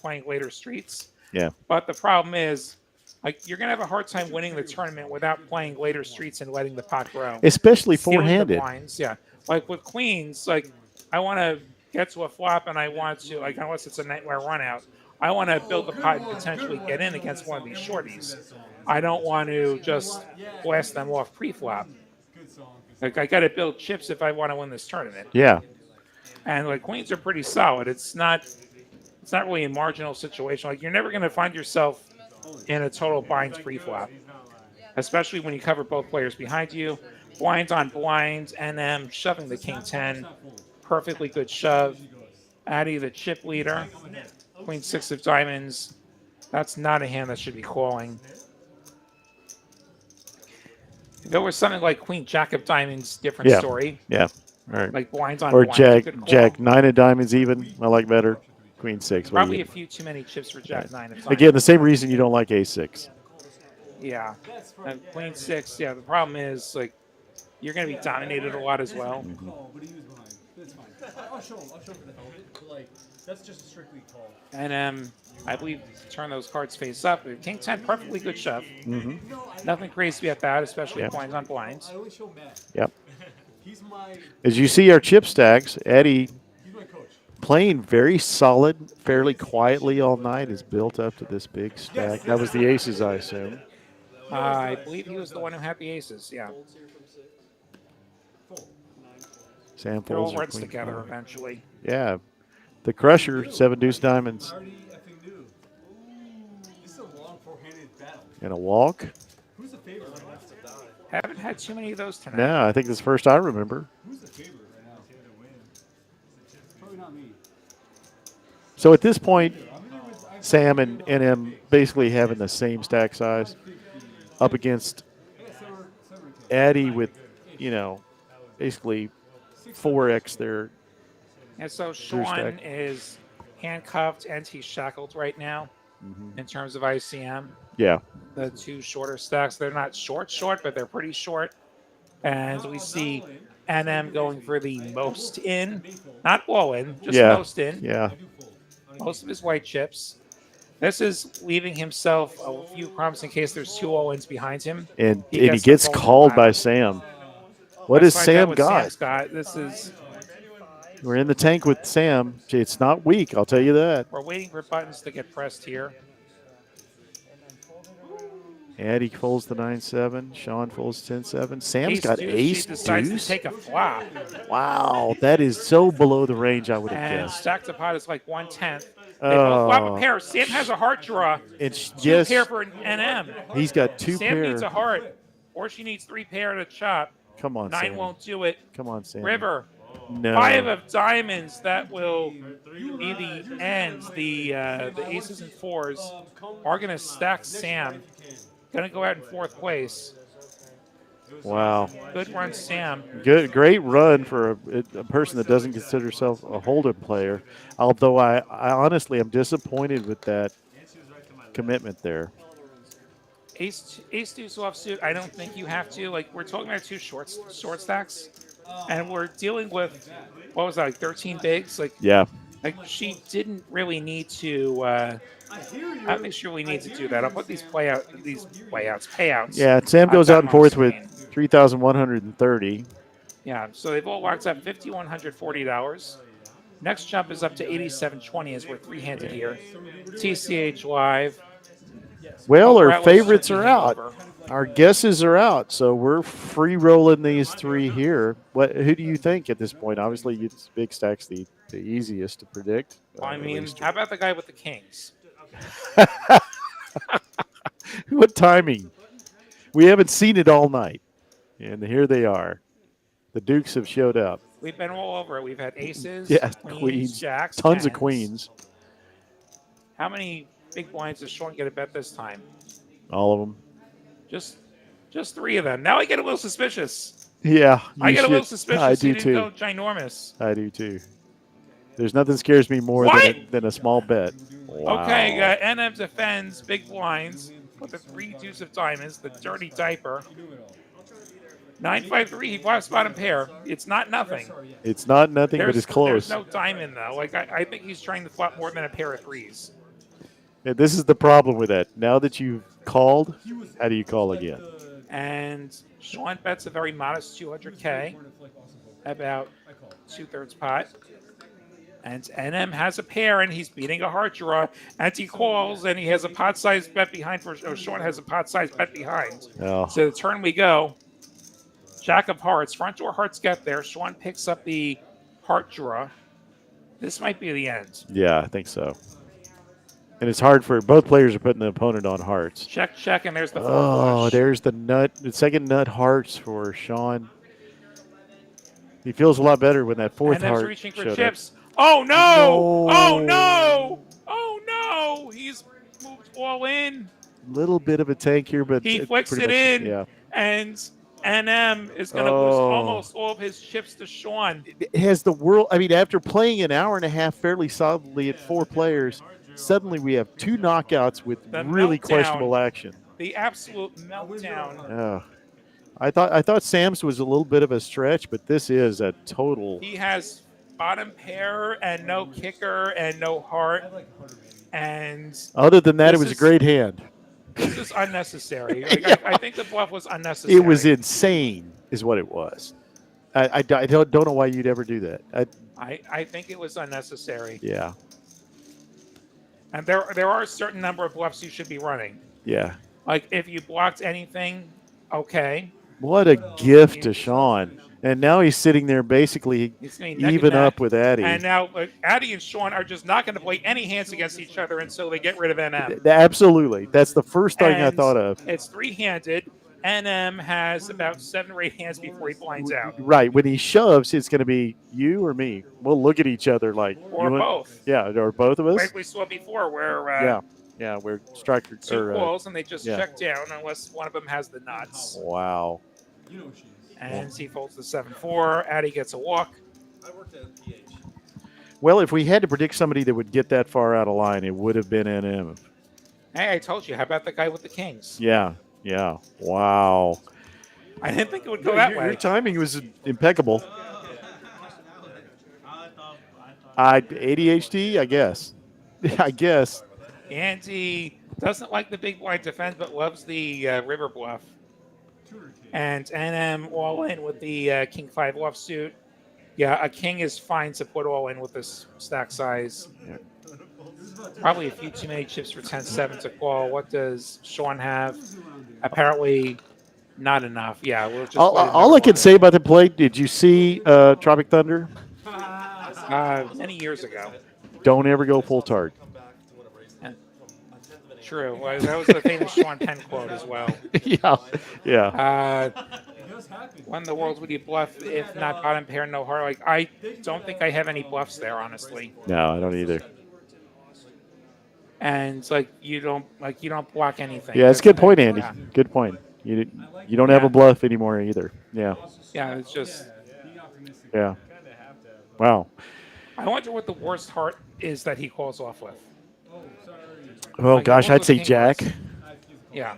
playing later streets. Yeah. But the problem is, like, you're gonna have a hard time winning the tournament without playing later streets and letting the pot grow. Especially Stealing the four-handed. blinds, yeah. Like with queens, like I want to get to a flop and I want to, like, unless it's a nightmare run out, I want to build the pot and potentially get in against one of these shorties. I don't want to just blast them off pre-flop. Like I got to build chips if I want to win this tournament. Yeah. And like queens are pretty solid. It's not really a marginal situation. Like you're never going to find yourself in a total blinds pre-flop, especially when you cover both players behind you. Blinds on blinds, and them shoving the king 10. Perfectly good shove. Addie, the chip leader. Queen 6 of diamonds. That's not a hand that should be calling. If there was something like Queen Jack of diamonds, different story. Yeah. All right. Like blinds on or blinds. Jack 9 of diamonds even. I like better. Queen 6. Probably a few too many chips for Jack 9 of diamonds. Again, the same reason you don't like A6. Yeah. And Queen 6, yeah, the problem is, like, you're going to be dominated a lot as well. That's fine. I'll show him for the hell of it. But, like, that's just a strictly call. And I believe turn those cards face up. King 10, perfectly good shove. Nothing crazy about that, especially blinds on blinds. I always show Matt. Yep. He's my... As you see our chip stacks, Eddie He's my coach. playing very solid, fairly quietly all night, is built up to this big stack. That was the aces, I assume. I believe he was the one who had the aces. Yeah, Sam it all folds or runs queen together five. eventually. Yeah, the crusher, 7 deuce diamonds, Already effing knew. This is a long four-handed battle. and a walk. Who's the favorite right now? Haven't had too many of those tonight. No, I think this is the first I remember. Who's the favorite right now to win? Probably not me. So at this point, Sam and NM basically having the same stack size up against Addy with, basically 4x their. And so Drew Sean stack. is handcuffed and he's shackled right now in terms of ICM. Yeah. The two shorter stacks, they're not short, but they're pretty short. And we see NM going for the most in, not all in, just most in. Yeah. Most of his white chips. This is leaving himself a few crumbs in case there's two all-ins behind him. And he the gets golden called by ladder. Sam. What Let's has find out Sam what got? Sam's got. This is, We're in the tank with Sam. It's not weak, I'll tell you that. we're waiting for buttons to get pressed here. Addy folds the 9-7. Sean folds 10-7. Sam's Ace got deuce, ace she decides deuce. to take a flop. Wow, that is so below the range I would have And guessed. stack to pot is like 1/10. They both flop a pair. Sam has a heart draw. It's Two yes, pair for an NM. he's got two Sam pair. needs a heart, or she needs three pair to chop. Come on, 9 Sam. won't do it. Come on, Sam. River. No. 5 of diamonds. That will be the end. The aces and fours are going to stack Sam. Going to go out in 4th place. Wow. Good run, Sam. Good, great run for a person that doesn't consider herself a Hold'em player. Although I honestly am disappointed with that commitment there. Ace deuce offsuit. I don't think you have to. Like, we're talking about two short stacks, and we're dealing with what was that, like 13 bigs. Yeah. Like she didn't really need to. I don't think she really needs to do that. I'll put these payouts. Yeah, Sam I've goes got out and them on forth with screen. 3,130. Yeah, so they've all locked up $5,140. Next jump is up to 87.20 as we're three-handed here. TCH Live. Well, our PokerAtlas favorites should be are out. Hangover. Our guesses are out, so we're free rolling these three here. Who do you think at this point? Obviously, big stack's the easiest to predict. I at mean, least. how about the guy with the kings? What timing? We haven't seen it all night, and here they are. The Dukes have showed up. We've been all over it. We've had aces, Yeah, queens, jacks, tons of tens. queens. How many big blinds does Sean get a bet this time? All of them. Just 3 of them. Now I get a little suspicious. Yeah, I you get a little should. suspicious. I He do didn't too. go ginormous. I do too. There's nothing scares me more than a small bet. Wow. Okay, NM defends big blinds with the 3 deuce of diamonds, the dirty diaper. 9-5-3, he bluffs bottom pair. It's not nothing. It's not nothing, but it's close. There's no diamond, though. Like, I think he's trying to flop more than a pair of threes. And this is the problem with that. Now that you've called, how do you call again? And Sean bets a very modest 200K, about 2/3 pot. And NM has a pair, and he's beating a heart draw. And he calls, and he has a pot-sized bet behind. Sean has a pot-sized bet behind. Oh. So the turn we go. Jack of hearts. Front door hearts get there. Sean picks up the heart draw. This might be the end. Yeah, I think so. And it's hard for both players are putting the opponent on hearts. Check, and there's the fourth Oh, flush. there's the second nut hearts for Sean. He feels a lot better when that fourth NM's heart reaching for showed chips. up. Oh, no! No. Oh, no! Oh, no! He's moved all in. Little bit of a tank here, but He it's flicks pretty it much- in. Yeah. And NM is going to lose almost all of his chips to Sean. Has the world, I mean, after playing an hour and a half fairly solidly at 4 players, suddenly we have 2 knockouts with The really meltdown. questionable action. The absolute meltdown. Oh. I thought Sam's was a little bit of a stretch, but this is a total. He has bottom pair and no kicker and no heart. And Other than that, it this was a is- great hand. This is unnecessary. Like, I think the bluff was unnecessary. It was insane, is what it was. I don't know why you'd ever do that. I think it was unnecessary. Yeah. And there are a certain number of bluffs you should be running. Yeah. Like if you blocked anything, okay. What a gift to Sean. And now he's sitting there basically He's gonna be neck and even neck. up with Addy. And now Addy and Sean are just not going to play any hands against each other until they get rid of NM. Absolutely. That's the first thing I And thought of. It's three-handed. NM has about 7 or 8 hands before he blinds out. Right. When he shoves, it's going to be you or me. We'll look at each other like. Or both. Yeah, or both of us. Like we saw before where Yeah, we're striker. two calls and they just check down unless one of them has the nuts. Wow. And he folds the 7-4. Addy gets a walk. I worked at PH. Well, if we had to predict somebody that would get that far out of line, it would have been NM. Hey, I told you. How about the guy with the kings? Yeah. Yeah. Wow. I didn't think it would go that way. Your timing was impeccable. ADHD, I guess. I guess. And he doesn't like the big blind defense, but loves the river bluff. And NM all in with the King 5 offsuit. Yeah, a king is fine to put all in with this stack size. Yeah. Probably a few too many chips for 10-7 to call. What does Sean have? Apparently not enough. Yeah, we'll just all I can say about the play, did you see Tropic Thunder? Many years ago. Don't ever go full tart. True. Well, that was the famous Sean Penn quote as well. Yeah. When the worlds would you bluff if not bottom pair, no heart? Like I don't think I have any bluffs there, honestly. No, I don't either. And you don't block anything. Yeah, it's a good point, Andy. Yeah. Good point. You don't have a bluff anymore either. Yeah. Yeah, it's just. Yeah. Wow. I wonder what the worst heart is that he calls off with. Oh gosh, I'd say Jack. Yeah.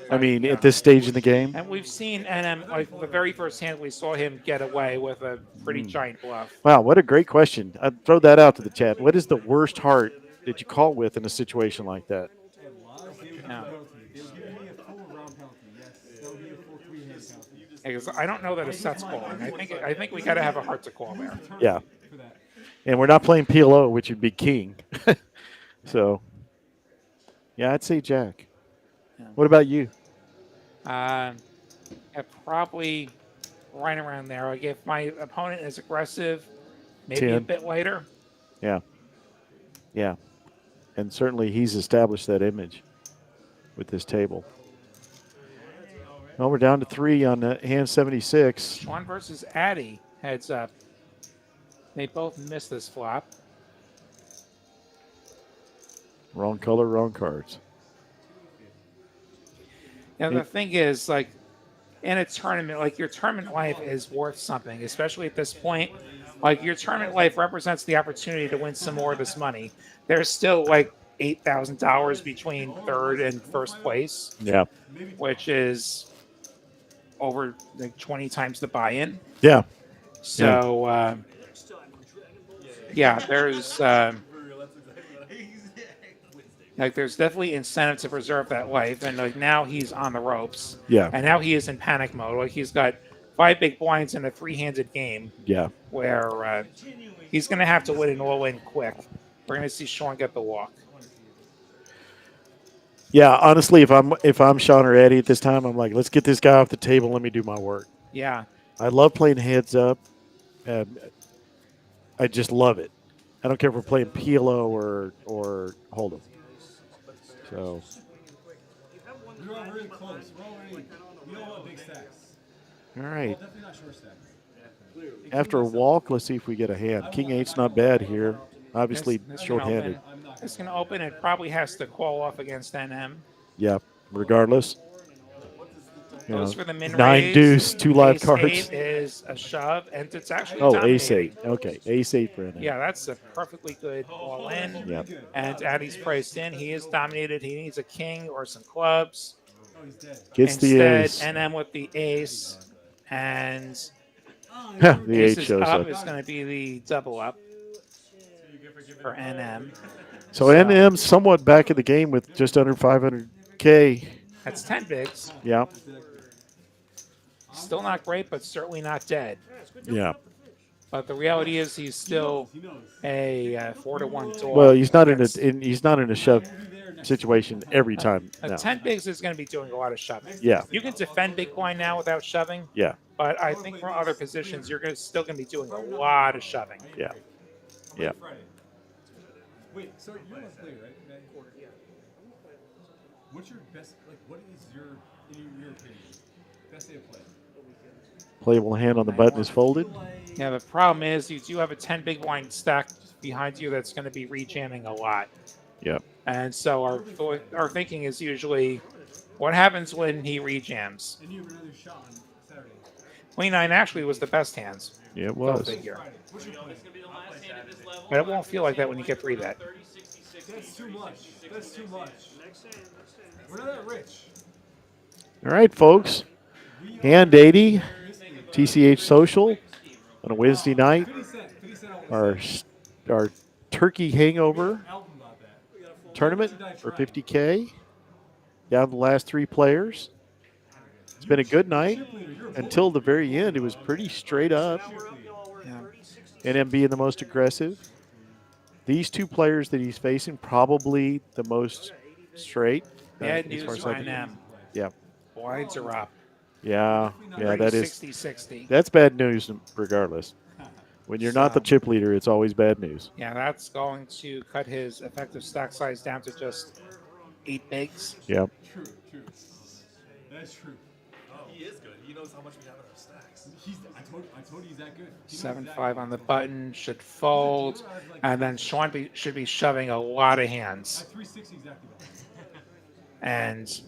I mean, at this stage in the game. And we've seen NM, like the very first hand we saw him get away with a pretty giant bluff. Wow, what a great question. I'd throw that out to the chat. What is the worst heart that you call with in a situation like that? Because I don't know that a set's calling. I think we got to have a heart to call there. Yeah. And we're not playing PLO, which would be king. So, yeah, I'd say Jack. What about you? Probably right around there. Like if my opponent is aggressive, maybe 10. a bit later. Yeah. Yeah. And certainly he's established that image with this table. Well, we're down to 3 on hand 76. Sean versus Addy, heads up. They both missed this flop. Wrong color, wrong cards. Now, the thing is, like, in a tournament, like, your tournament life is worth something, especially at this point. Like, your tournament life represents the opportunity to win some more of this money. There's still, like, $8,000 between third and first place. Yeah. Which is over, like, 20 times the buy-in. Yeah. So, there's... like, there's definitely incentive to preserve that life, and like now he's on the ropes. Yeah. And now he is in panic mode. Like he's got 5 big blinds in a 3-handed game. Yeah. Where he's going to have to win an all-in quick. We're going to see Sean get the walk. Yeah, honestly, if I'm Sean or Eddie at this time, I'm like, let's get this guy off the table. Let me do my work. Yeah. I love playing heads up. I just love it. I don't care if we're playing PLO or Hold'em. So. We're all really close. We all want big stacks. All right. Well, definitely not short stacks. After a walk, let's see if we get a hand. King 8's not bad here. Obviously, short-handed. It's going to open. It probably has to call off against NM. Yeah, regardless. Goes for the min 9 raise. deuce, 2 live Ace cards. 8 is a shove, and it's actually Ace dominating. 8. Okay, Ace 8 for NM. Yeah, that's a perfectly good all in. Yep. And Addy's priced in. He is dominated. He needs a king or some clubs. Gets the ace. NM with the ace. And the 8 aces shows up. is going to be the double up for NM. So NM's somewhat back in the game with just under 500K. That's 10 bigs. Yeah. Still not great, but certainly not dead. Yeah. But the reality is he's still a 4-1 dog. Well, he's not in a shove situation every time. A No. 10 bigs is going to be doing a lot of shoving. Yeah. You can defend big blind now without shoving. Yeah. But I think from other positions, you're still going to be doing a lot of shoving. Yeah. Yeah. Wait, so you're a player, right? Yeah. What's your best? Like, what is in your opinion, best day of play? Playable hand on the button is folded. Yeah, the problem is you do have a 10 big blind stack behind you that's going to be rejamming a lot. Yep. And so our thinking is usually, what happens when he rejams? And you have another shot on Saturday. Queen 9 actually was the best hands. Yeah, it was. Figure. But it won't feel like that when you get 3-bet. That's too much. That's too much. We're not that rich. All right, folks. Hand 80, TCH Social on a Wednesday night. Our Turkey Hangover tournament for 50K. Down to the last 3 players. It's been a good night until the very end. It was pretty straight up. NM being the most aggressive. These 2 players that he's facing, probably the most straight. Bad news for NM. Yeah. Blinds are up. Yeah, that is 60-60. That's bad news regardless. When you're not the chip leader, it's always bad news. Yeah, that's going to cut his effective stack size down to just 8 bigs. Yep. True. That's true. He is good. He knows how much we have in our stacks. I told you he's that good. 7-5 on the button, should fold, and then Sean should be shoving a lot of hands. 360 exactly. And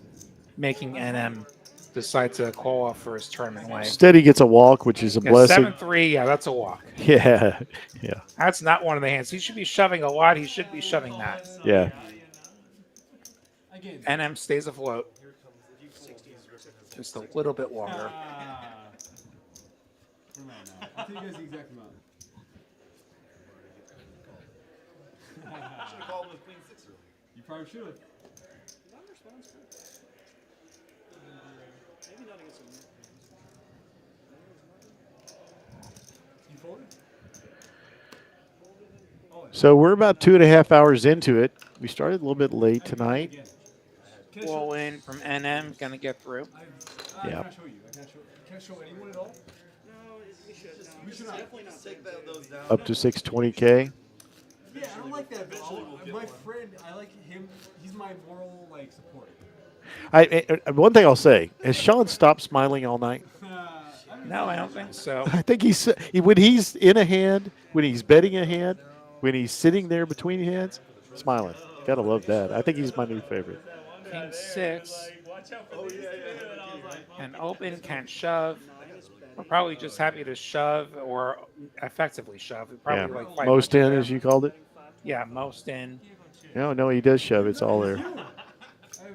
making NM decide to call off for his tournament way. Steady gets a walk, which is a blessing. 7-3, yeah, that's a walk. Yeah. That's not one of the hands. He should be shoving a lot. He should be shoving that. Yeah. NM stays afloat. Just a little bit longer. I'll tell you guys the exact amount. I should have called him with Queen 6 earlier. You probably should have. Maybe not against him. You folded? So we're about 2.5 hours into it. We started a little bit late tonight. Pull in from NM, gonna get through. I can't show you. Can't show anyone at all? No, we should. We should definitely not take those down. Up to 620K. Yeah, I don't like that. My friend, I like him. He's my moral support. One thing I'll say: has Sean stopped smiling all night? No, I don't think so. I think when he's in a hand, when he's betting a hand, when he's sitting there between hands, smiling. Gotta love that. I think he's my new favorite. King 6. Can open, can shove. We're probably just happy to shove or effectively shove. Probably like most in, as you called it. Yeah, most in. No, he does shove. It's all there.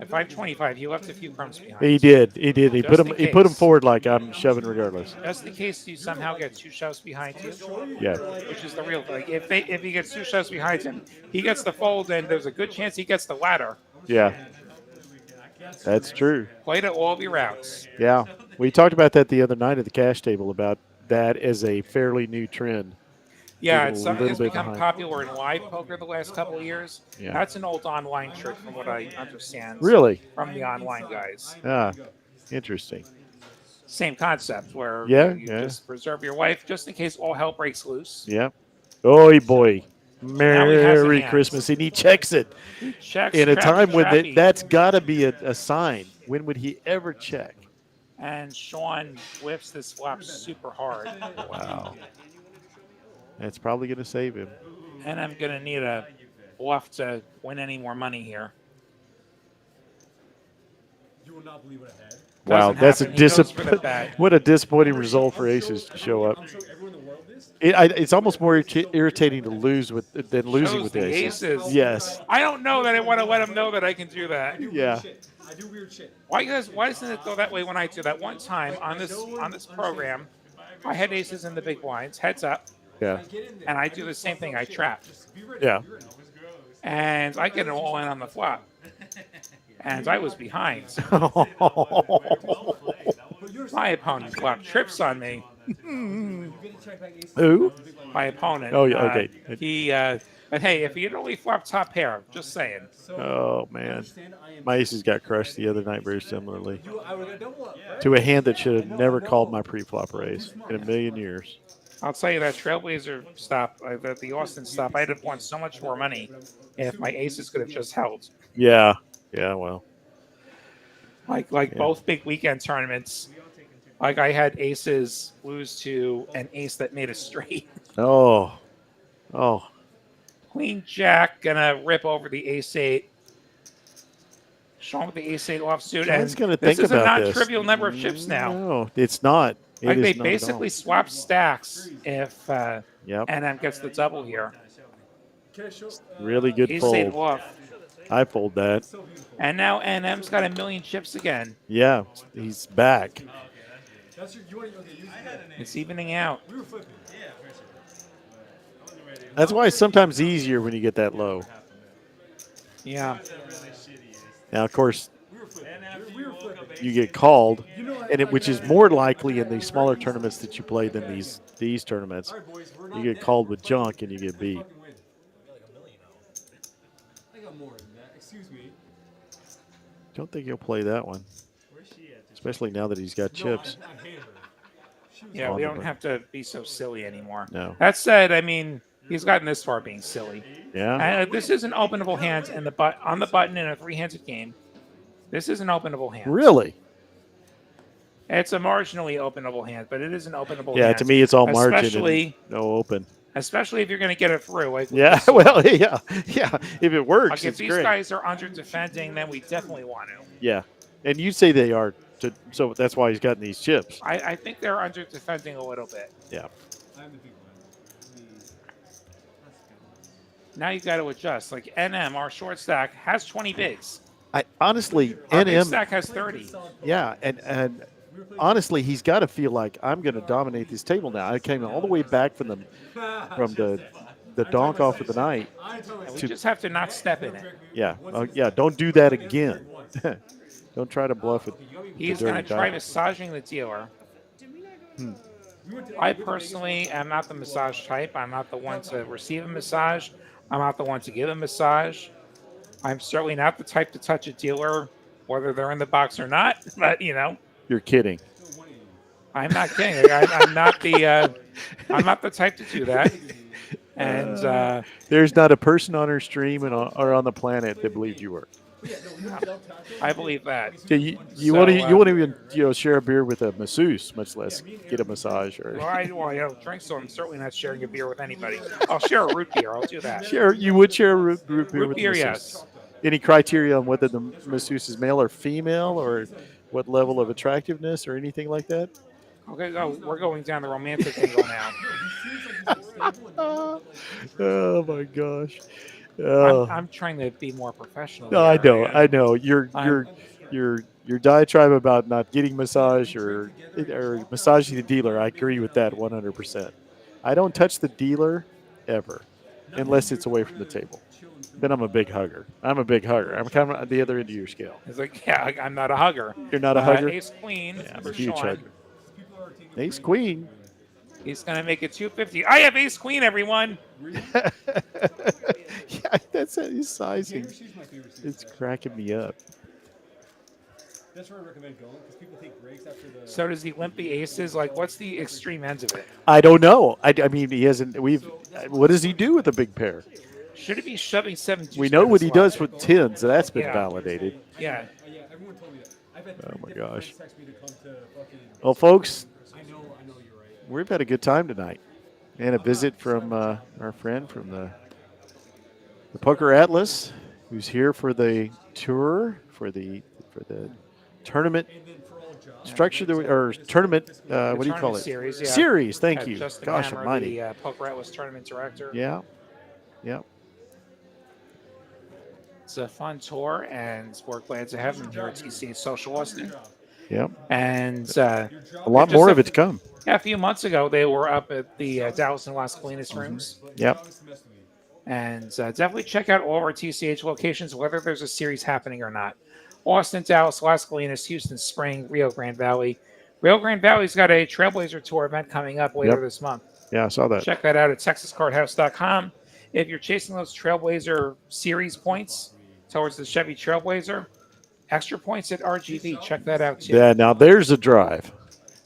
At 525, he left a few crumbs behind. He did. He put him forward like I'm shoving regardless. Just in case you somehow get 2 shoves behind you. Yeah. Which is the real thing. If he gets 2 shoves behind him, he gets the fold, and there's a good chance he gets the ladder. Yeah. That's true. Played it all your routes. Yeah. We talked about that the other night at the cash table about that as a fairly new trend. Yeah, it's something that's become popular in live poker the last couple of years. Yeah. That's an old online trick from what I understand. Really? From the online guys. Ah, interesting. Same concept where you just preserve your wife just in case all hell breaks loose. Yeah. Oh, boy. Merry Christmas. And he checks it. He checks in a time when that's got to be a sign. When would he ever check? And Sean whiffs this flop super hard. Wow. That's probably going to save him. And I'm going to need a bluff to win any more money here. You will not believe what I had. Wow, that's what a disappointing result for aces to show up. It's almost more irritating to lose than losing with the aces. Yes. I don't know that I want to let him know that I can do that. Yeah. I do weird shit. Why doesn't it go that way when I do that? One time on this program, I had aces in the big blinds, heads up. Yeah. And I do the same thing. I trap. Yeah. And I get it all in on the flop. And I was behind. But My opponent flopped trips on me. Who? My opponent. Oh, yeah, okay. But hey, if you'd only flop top pair, just saying. Oh, man. My aces got crushed the other night very similarly to a hand that should have never called my pre-flop raise in a million years. I'll tell you that Trailblazer stop, the Austin stop, I'd have won so much more money if my aces could have just held. Yeah. Yeah, well. Like both big weekend tournaments, like I had aces lose to an ace that made a straight. Oh. Queen Jack gonna rip over the ace eight. Show him with the ace eight offsuit. John's And gonna this think is a about non-trivial number of chips now. No, it's not. Like It they is not basically swap stacks if Yep. NM gets the double here. Really good Ace eight fold. off. I fold that. And now NM's got a million chips again. Yeah, he's back. It's evening out. That's why it's sometimes easier when you get that low. Yeah. Now, of course, you get called, which is more likely in the smaller tournaments that you play than these tournaments. You get called with junk and you get beat. Don't think he'll play that one, especially now that he's got chips. Yeah, we don't have to be so silly anymore. No. That said, I mean, he's gotten this far being silly. Yeah. This is an openable hand on the button in a three-handed game. This is an openable hand. Really? It's a marginally openable hand, but it is an openable hand. Yeah, to me, it's all margin Especially, and no open. Especially if you're going to get it through. Like Yeah, well, yeah. If it works, like if it's these great. guys are under defending, then we definitely want to. Yeah, and you say they are, so that's why he's gotten these chips. I think they're under defending a little bit. Yeah. Now you've got to adjust. Like NM, our short stack, has 20 bigs. I honestly, Our big NM stack has 30. Yeah, and honestly, he's got to feel like I'm going to dominate this table now. I came all the way back from the donk off of the night. And we just have to not step in it. Yeah, yeah. Don't do that again. Don't try to bluff it. He's going to try massaging the dealer. I personally am not the massage type. I'm not the one to receive a massage. I'm not the one to give a massage. I'm certainly not the type to touch a dealer, whether they're in the box or not. But You're kidding. I'm not kidding. I'm not the type to do that. And there's not a person on our stream or on the planet that believed you were. I believe that. Yeah, you won't even share a beer with a masseuse, much less get a massage or. Well, drink, so I'm certainly not sharing a beer with anybody. I'll share a root beer. I'll do that. You would share a root beer Root with beer, the masseuse. yes. Any criteria on whether the masseuse is male or female, or what level of attractiveness, or anything like that? Okay, we're going down the romantic angle now. Oh my gosh! I'm trying to be more professional. No, I know. Your diatribe about not getting massage or massaging the dealer, I agree with that 100%. I don't touch the dealer ever, unless it's away from the table. Then I'm a big hugger. I'm kind of at the other end of your scale. It's like, yeah, I'm not a hugger. You're not a hugger? Ace Queen. Yeah, I'm for a huge Sean. hugger. Ace Queen. He's going to make it 250. I have Ace Queen, everyone. Yeah, that's his sizing. It's cracking me up. That's where I recommend going because people take breaks after the. So does he limp the aces? Like, what's the extreme ends of it? I don't know. I mean, he hasn't. What does he do with a big pair? Should it be shoving 7 We know what he does with tens. So that's been validated. Yeah. Yeah, everyone told me that. I've had Oh my different gosh. friends text me to come to fucking. Well, folks, I know you're right. we've had a good time tonight, and a visit from our friend from the PokerAtlas, who's here for the tour for the tournament structure or tournament. What do you call it? Series. Yeah. Series. Thank you. Justin Gosh Hammer, almighty. the PokerAtlas tournament director. Yeah. Yeah. It's a fun tour, and we're glad to have them here at TCH Social Austin. Yep. And a lot more of it to come. Yeah, a few months ago, they were up at the Dallas and Las Colinas rooms. Yep. And definitely check out all of our TCH locations, whether there's a series happening or not. Austin, Dallas, Las Colinas, Houston Spring, Rio Grande Valley. Rio Grande Valley's got a Trailblazer Tour event coming up later this month. Yeah, I saw that. Check that out at TexasCardHouse.com. If you're chasing those Trailblazer series points towards the Chevy Trailblazer, extra points at RGV. Check that out too. Yeah, now there's a drive.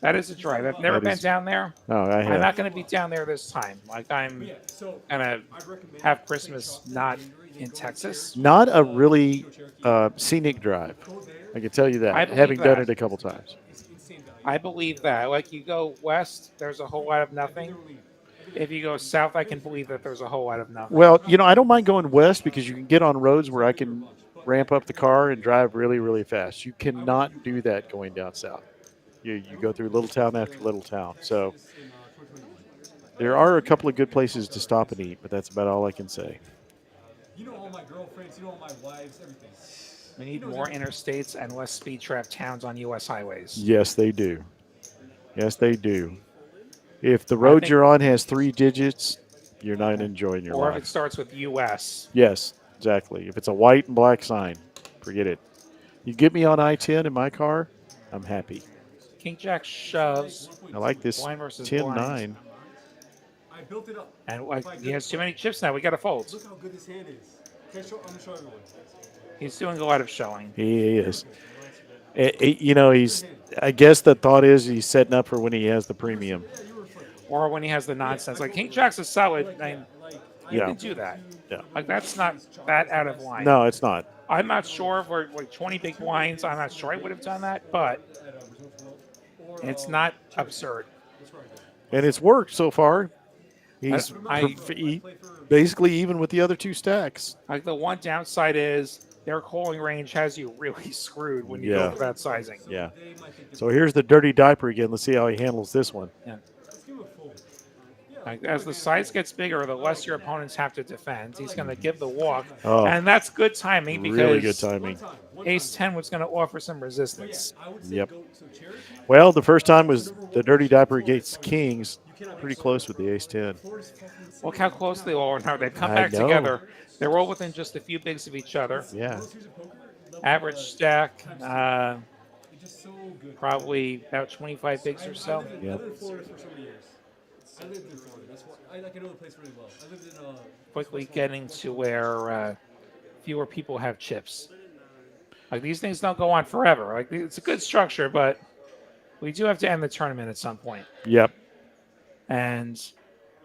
That is a drive. I've never been down there. No, I have. I'm not going to be down there this time. Like, I'm going to have Christmas not in Texas. Not a really scenic drive. I can tell you that, having done it a couple times. I believe that. Like, you go west, there's a whole lot of nothing. If you go south, I can believe that there's a whole lot of nothing. Well, I don't mind going west because you can get on roads where I can ramp up the car and drive really, really fast. You cannot do that going down south. You go through little town after little town. So there are a couple of good places to stop and eat, but that's about all I can say. You know all my girlfriends, you know all my wives, everything. We need more interstates and less speed trap towns on U.S. highways. Yes, they do. Yes, they do. If the road you're on has 3 digits, you're not enjoying your life. Or if it starts with U.S. Yes, exactly. If it's a white and black sign, forget it. You get me on I-10 in my car, I'm happy. King Jack shoves. I like this blind versus 10-9. blind. I built it up. And he has too many chips now. We got to fold. Look how good this hand is. I'm gonna show everyone. He's doing a lot of showing. He is. He's. I guess the thought is he's setting up for when he has the premium. Or when he has the nonsense. Like, King Jack's a solid. You can do that. Yeah. Like, that's not that out of line. No, it's not. I'm not sure if we're like 20 big blinds. I'm not sure I would have done that, but it's not absurd. And it's worked so far. He's basically even with the other 2 stacks. Like, the one downside is their calling range has you really screwed when you go for that sizing. Yeah. So here's the dirty diaper again. Let's see how he handles this one. Yeah. Like, as the size gets bigger, the less your opponents have to defend. He's going to give the walk, and that's good timing because really good timing. Ace-10 was going to offer some resistance. Yep. Well, the first time was the dirty diaper against kings, pretty close with the Ace-10. Look how close they all are now. They come back together. They're all within just a few bigs of each other. Yeah. Average stack, probably about 25 bigs or so. Yep. I lived in Florida. That's why I know the place really well. I lived in quickly getting to where fewer people have chips. Like, these things don't go on forever. Like, it's a good structure, but we do have to end the tournament at some point. Yep. And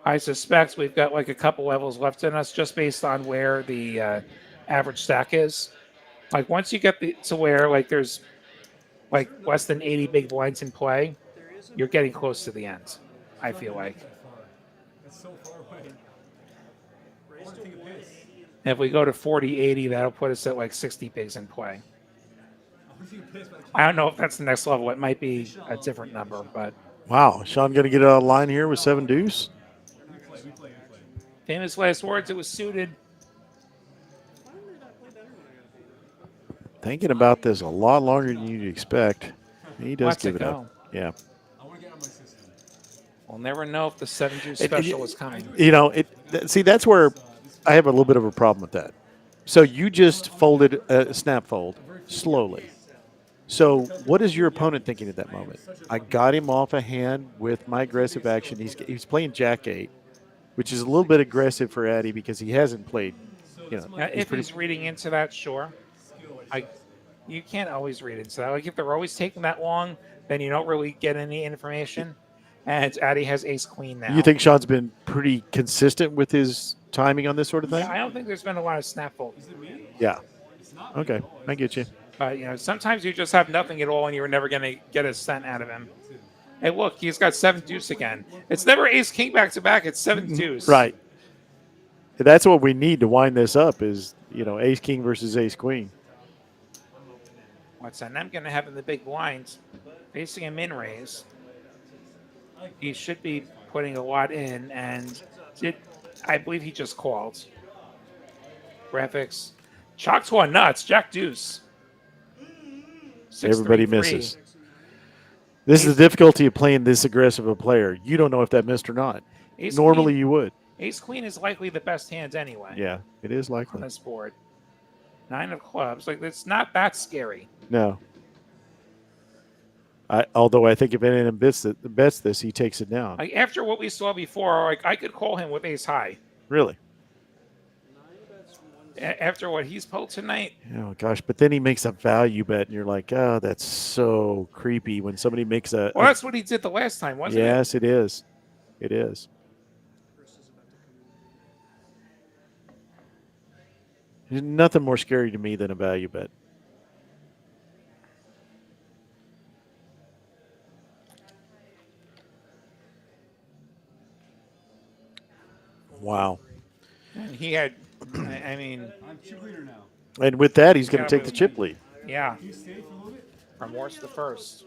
I suspect we've got like a couple levels left in us just based on where the average stack is. Like, once you get to where like there's like less than 80 big blinds in play, you're getting close to the end, I feel like. That's so far away. I want to take a piss. And if we go to 40-80, that'll put us at like 60 bigs in play. I don't know if that's the next level. It might be a different number, but. Wow, Sean going to get out of line here with 7 deuce. We play. Famous last words. It was suited. Thinking about this a lot longer than you'd expect. He does Let's give it go. up. Yeah. I want to get out of my system. We'll never know if the 7 juice special is coming. See, that's where I have a little bit of a problem with that. So you just folded a snap fold slowly. So what is your opponent thinking at that moment? I got him off a hand with my aggressive action. He's playing Jack 8, which is a little bit aggressive for Addy because he hasn't played. If he's reading into that, sure. You can't always read into that. Like, if they're always taking that long, then you don't really get any information. And Addy has ace queen now. You think Sean's been pretty consistent with his timing on this sort of thing? Yeah, I don't think there's been a lot of snap folds. Yeah. Okay, I get you. Sometimes you just have nothing at all and you're never going to get a cent out of him. Hey, look, he's got 7 deuce again. It's never ace king back to back. It's 7 deuce. Right. That's what we need to wind this up is, ace king versus ace queen. What's that? I'm going to have in the big blinds facing a min raise. He should be putting a lot in, and I believe he just called. Graphics. Chalk to a nuts. Jack deuce. 6, Everybody 3, misses. This is the difficulty of playing this aggressive a player. You don't know if that missed or not. Normally you would. Ace queen is likely the best hand anyway. Yeah, it is likely. On this board. 9 of clubs. Like, it's not that scary. No. Although I think if anyone bets this, he takes it down. Like after what we saw before, like I could call him with ace high. Really? After what he's pulled tonight. Oh gosh! But then he makes a value bet, and you're like, oh, that's so creepy when somebody makes a. Well, that's what he did the last time, wasn't it? Yes, it is. It is. There's nothing more scary to me than a value bet. Wow. And he had, I mean. I'm chip leader now. And with that, he's going to take the chip lead. Yeah. Can you stay for a little bit? From worst to first.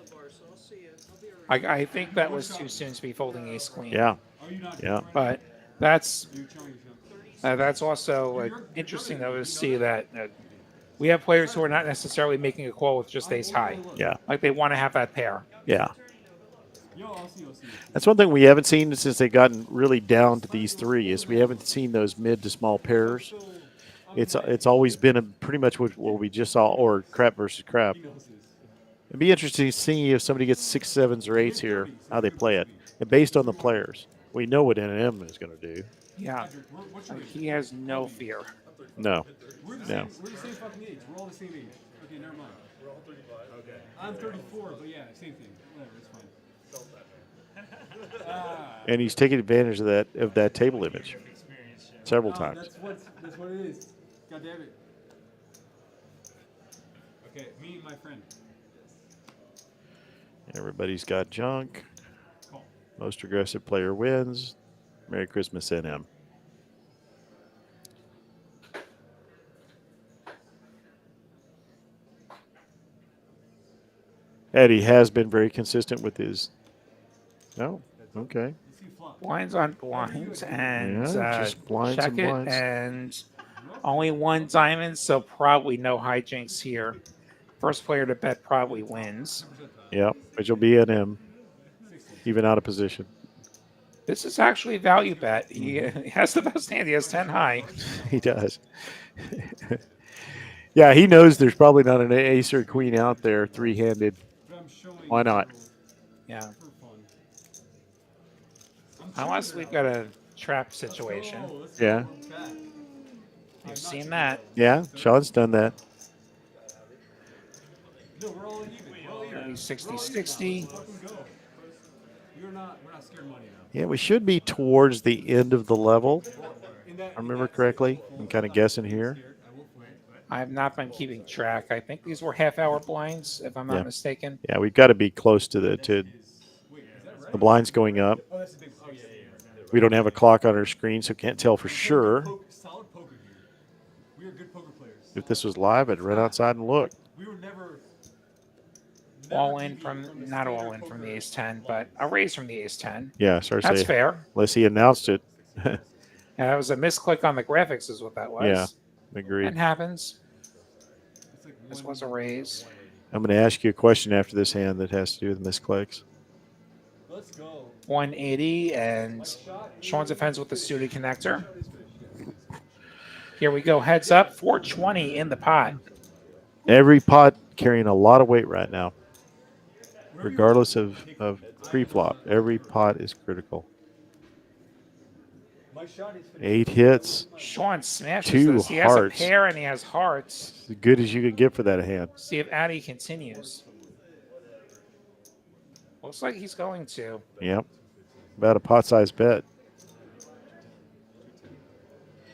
I think that was too soon to be folding ace queen. Yeah. Oh, you're not. Yeah. But that's You're chilling. that's also interesting though to see that we have players who are not necessarily making a call with just ace high. Yeah. Like they want to have that pair. Yeah. Yo, I'll see you. That's one thing we haven't seen since they've gotten really down to these three is we haven't seen those mid to small pairs. It's always been pretty much what we just saw, or crap versus crap. It'd be interesting to see if somebody gets 6, 7s, or 8s here, how they play it. And based on the players, we know what NM is going to do. Yeah. Like, he has no fear. No. We're the No. same fucking age. We're all the same age. Okay, never mind. We're all 35. Okay. I'm 34, but yeah, same thing. Whatever, it's fine. And he's taking advantage of that table image several times. That's what it is. God damn it. Okay, me and my friend. Everybody's got junk. Most aggressive player wins. Merry Christmas, NM. Eddie has been very consistent with his. No, okay. Blinds on blinds and just blinds check and it, blinds. and only one diamond, so probably no hijinks here. First player to bet probably wins. Yep, which will be NM, even out of position. This is actually a value bet. He has the best hand. He has 10 high. He does. Yeah, he knows there's probably not an ace or queen out there three-handed. Why not? Yeah. Unless we've got a trap situation. Yeah. You've seen that. Yeah, Sean's done that. No, we're all even. We're all even. 60-60. We're not scared of money now. Yeah, we should be towards the end of the level. I remember correctly. I'm kind of guessing here. I have not been keeping track. I think these were half-hour blinds, if I'm not Yeah. mistaken. Yeah, we've got to be close to the blinds going up. Oh, that's a big. Oh, yeah. We don't have a clock on our screen, so can't tell for sure. Solid poker here. We are good poker players. If this was live, I'd run outside and look. We were never. All in from, not all in from the ace 10, but a raise from the ace 10. Yeah, sorry to That's say. fair. Unless he announced it. Yeah, that was a misclick on the graphics is what that was. Yeah, agreed. It happens. This was a raise. I'm going to ask you a question after this hand that has to do with misclicks. Let's go. 180, and Sean's offense with the suited connector. Here we go. Heads up. 420 in the pot. Every pot carrying a lot of weight right now, regardless of pre-flop. Every pot is critical. 8 hits. Sean smashes 2 this. He hearts. has a pair and he has hearts. As good as you can get for that hand. See if Addy continues. Looks like he's going to. Yep. About a pot-sized bet.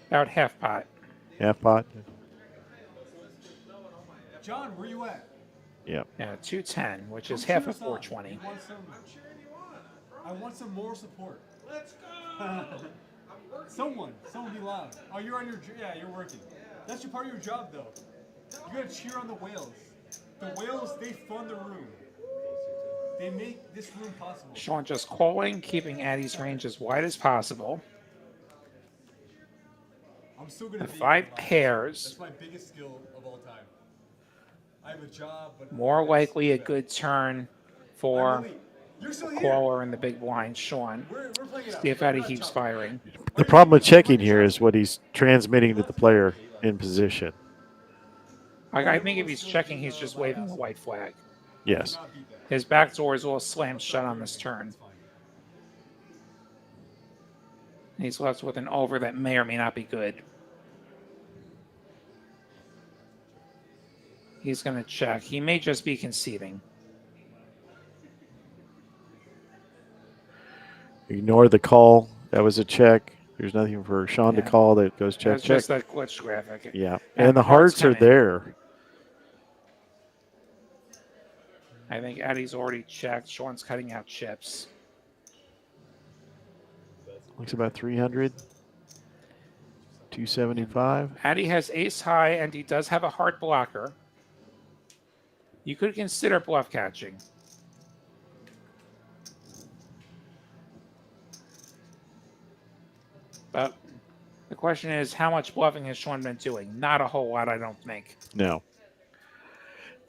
About half pot. Half pot. John, where you at? Yep. Yeah, 210, which is half of 420. I want some more support. Let's go. Someone be loud. Oh, you're on your. Yeah, you're working. That's your part of your job, though. You gotta cheer on the whales. The whales, they fund the room. They make this room possible. Sean just calling, keeping Addy's range as wide as possible. I'm still gonna The be 5 pairs. That's my biggest skill of all time. I have a job, but More likely a good turn for you're still a here. caller in the big blind, Sean. We're playing it out. See if Addy keeps firing. The problem with checking here is what he's transmitting to the player in position. I think if he's checking, he's just waving the white flag. Yes. His back door is all slammed shut on this turn. He's left with an over that may or may not be good. He's going to check. He may just be conceding. Ignore the call. That was a check. There's nothing for Sean to call. That goes check, That's check. just that glitch graphic. Yeah. And the hearts are there. I think Eddie's already checked. Sean's cutting out chips. Looks about 300. 275. Eddie has ace high, and he does have a heart blocker. You could consider bluff catching. But the question is, how much bluffing has Sean been doing? Not a whole lot, I don't think. No.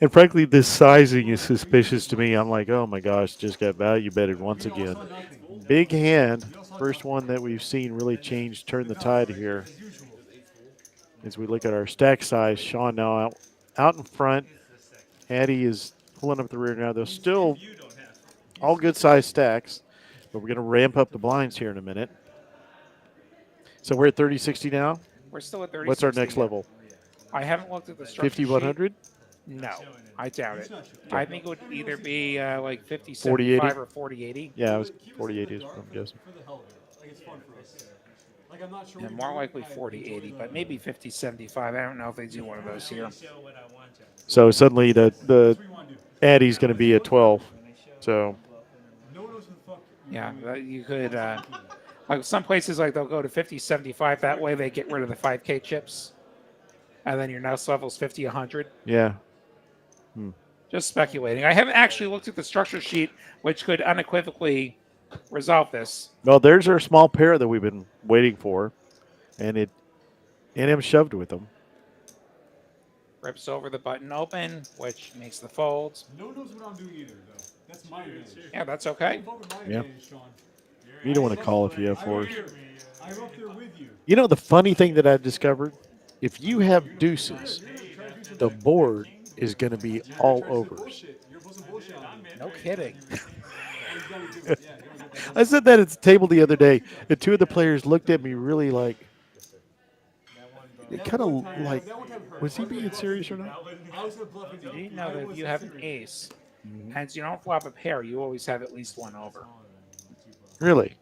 And frankly, this sizing is suspicious to me. I'm like, oh my gosh, just got value betted once again. Big hand. First one that we've seen really change, turn the tide here. As we look at our stack size, Sean now out in front. Addy is pulling up the rear now. They're still all good size stacks, but we're going to ramp up the blinds here in a minute. So we're at 30-60 now? We're still at 30. What's our next level? I haven't looked at the structure 5100? No, I doubt it. I think it would either be like 50, 40, 75 or 40, 80. Yeah, it was 40, 80 is what I'm guessing. Yeah, more likely 40, 80, but maybe 50, 75. I don't know if they do one of those here. So suddenly the Addy's going to be at 12. So yeah, you could like some places like they'll go to 50, 75. That way they get rid of the 5K chips, and then your next level's 50, 100. Yeah. Just speculating. I haven't actually looked at the structure sheet, which could unequivocally resolve this. Well, there's our small pair that we've been waiting for, and NM shoved with them. Rips over the button open, which makes the folds. No one knows what I'm doing either, though. That's my advantage. Yeah, that's okay. Yeah. You don't want to call if you have fours. I'm up there with you. You know the funny thing that I've discovered? If you have deuces, the board is going to be all overs. No kidding. I said that at the table the other day, and two of the players looked at me really like, it kind of like, was he being serious or not? You didn't know that if you have an ace, and you don't flop a pair, you always have at least one over. Really?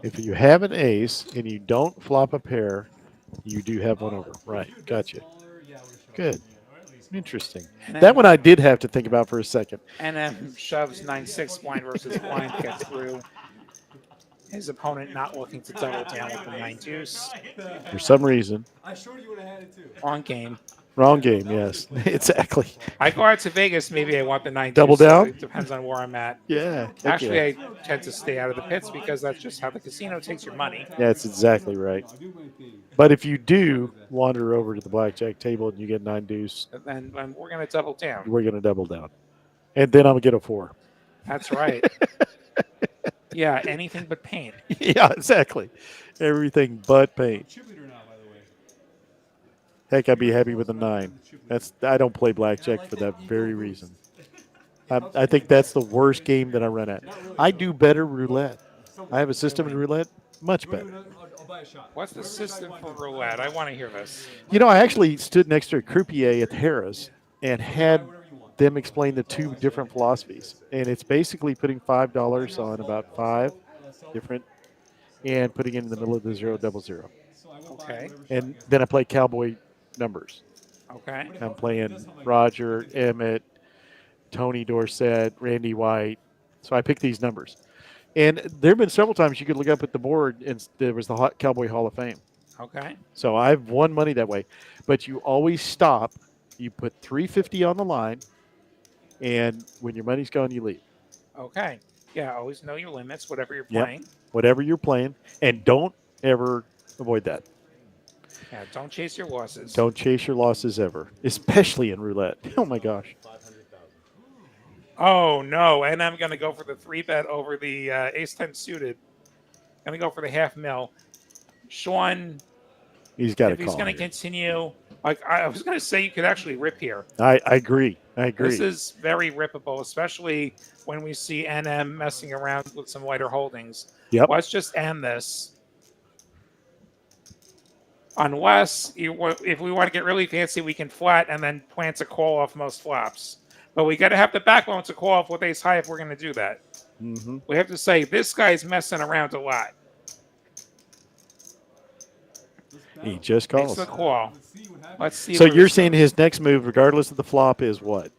If you have an ace and you don't flop a pair, you do have one over. Right. Gotcha. Good. Interesting. That one I did have to think about for a second. And then shoves 9-6 blind versus blind, gets through. His opponent not looking to double down with the 9 deuce. For some reason. I sure you would have had it too. Wrong game. Wrong game, yes. Exactly. I go out to Vegas, maybe I want the 9 Double deuce. down? It depends on where I'm at. Yeah. Actually, yeah. I tend to stay out of the pits because that's just how the casino takes your money. That's exactly right. But if you do wander over to the blackjack table and you get 9 deuce, And we're going to double down. we're going to double down. And then I'm going to get a 4. That's right. Yeah, anything but pain. Yeah, exactly. Everything but pain. Heck, I'd be happy with a 9. I don't play blackjack for that very reason. I think that's the worst game that I run at. I do better roulette. I have a system in roulette, much better. What's the system for roulette? I want to hear this. You know, I actually stood next to a croupier at Harrah's and had them explain the two different philosophies. And it's basically putting $5 on about 5 different and putting it in the middle of the 000. Okay. And then I play cowboy numbers. Okay. I'm playing Roger, Emmett, Tony Dorsett, Randy White. So I pick these numbers. And there have been several times you could look up at the board and there was the Cowboy Hall of Fame. Okay. So I've won money that way. But you always stop. You put $350 on the line. And when your money's gone, you leave. Okay. Yeah, always know your limits, whatever you're Yep. playing. Whatever you're playing. And don't ever avoid that. Yeah, don't chase your losses. Don't chase your losses ever, especially in roulette. Oh, my gosh. Oh, no. And I'm going to go for the 3-bet over the ace-10 suited. Going to go for the $500,000. Sean, He's got if to he's call. going to continue, Like I was going to say, you could actually rip here. I agree. I agree. This is very rippable, especially when we see NM messing around with some lighter holdings. Yep. Let's just end this. Unless if we want to get really fancy, we can flat and then plant a call off most flops. But we got to have the backbone to call off with ace high if we're going to do that. Mm-hmm. We have to say this guy's messing around a lot. He just Makes calls. the call. Let's see. So where you're this saying goes. his next move, regardless of the flop, is what?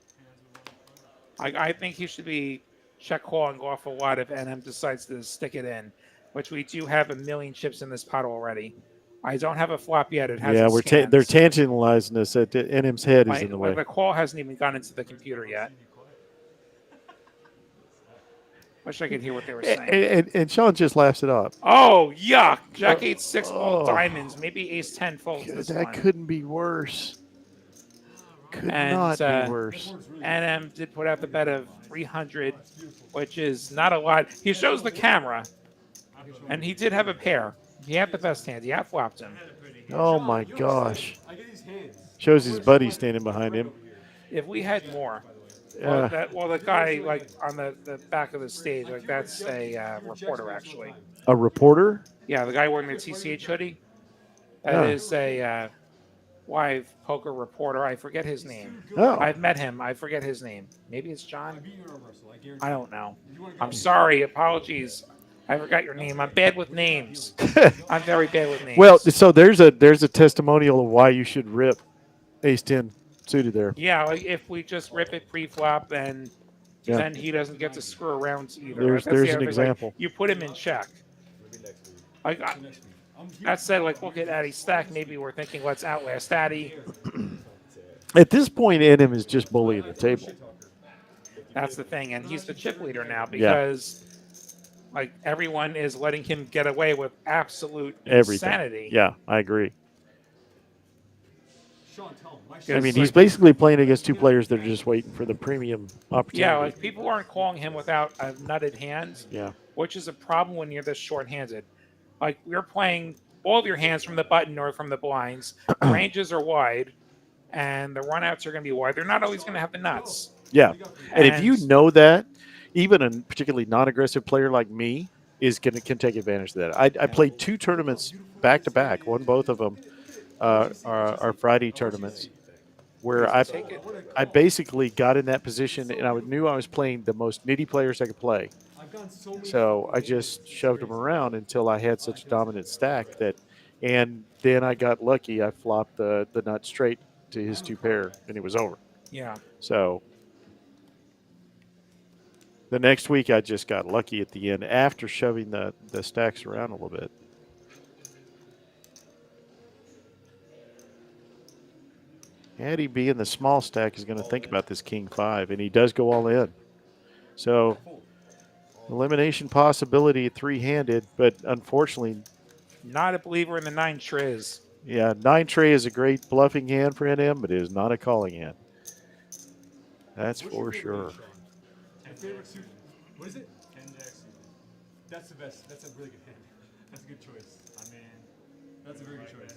I think he should be check call and go off a lot if NM decides to stick it in, which we do have a million chips in this pot already. I don't have a flop yet. It hasn't scanned. They're tantalizing us that NM's head is in the way. The call hasn't even gone into the computer yet. Wish I could hear what they were saying. And Sean just laughs it up. Oh, yuck. Jack 8-6 all diamonds. Maybe ace 10 folds this That one. couldn't be worse. Could not be worse. NM did put out the bet of 300, which is not a lot. He shows the camera, and he did have a pair. He had the best hand. He outflopped him. Oh, my gosh. Shows his buddy standing behind him. If we had more. Well, the guy like on the back of the stage, like that's a reporter actually. A reporter? Yeah, the guy wearing the TCH hoodie. That is a live poker reporter. I forget his name. Oh. I've met him. I forget his name. Maybe it's John. I don't know. I'm sorry. Apologies. I forgot your name. I'm bad with names. I'm very bad with names. Well, so there's a testimonial of why you should rip ace 10 suited there. Yeah, like if we just rip it pre-flop, then he doesn't get to screw around either. There's That's the an other thing. example. Like, you put him in check. Like that said, like look at Addy's stack. Maybe we're thinking let's outlast Addy. At this point, NM is just bullying the table. That's the thing, and he's the chip leader now because like everyone is letting him get away with absolute insanity. Yeah, I agree. I mean, he's basically playing against two players that are just waiting for the premium opportunity. Yeah, like people aren't calling him without a nutted hand. Yeah. Which is a problem when you're this short-handed. Like we're playing all of your hands from the button or from the blinds. The ranges are wide, and the runouts are going to be wide. They're not always going to have the nuts. Yeah, and if you know that, even a particularly non-aggressive player like me can take advantage of that. I played 2 tournaments back to back. Won both of them. Our Friday tournaments, where I basically got in that position and I knew I was playing the most nitty players I could play. So I just shoved them around until I had such a dominant stack and then I got lucky. I flopped the nut straight to his 2 pair and it was over. Yeah. So the next week I just got lucky at the end after shoving the stacks around a little bit. Addy being the small stack is going to think about this king 5, and he does go all in. So elimination possibility at 3-handed, but unfortunately, not a believer in the 9 triz. Yeah, 9 tray is a great bluffing hand for NM, but it is not a calling hand. That's for sure. My favorite suit. What is it? 10 jack suit. That's the best. That's a really good hand. That's a good choice. I mean, that's a very good choice.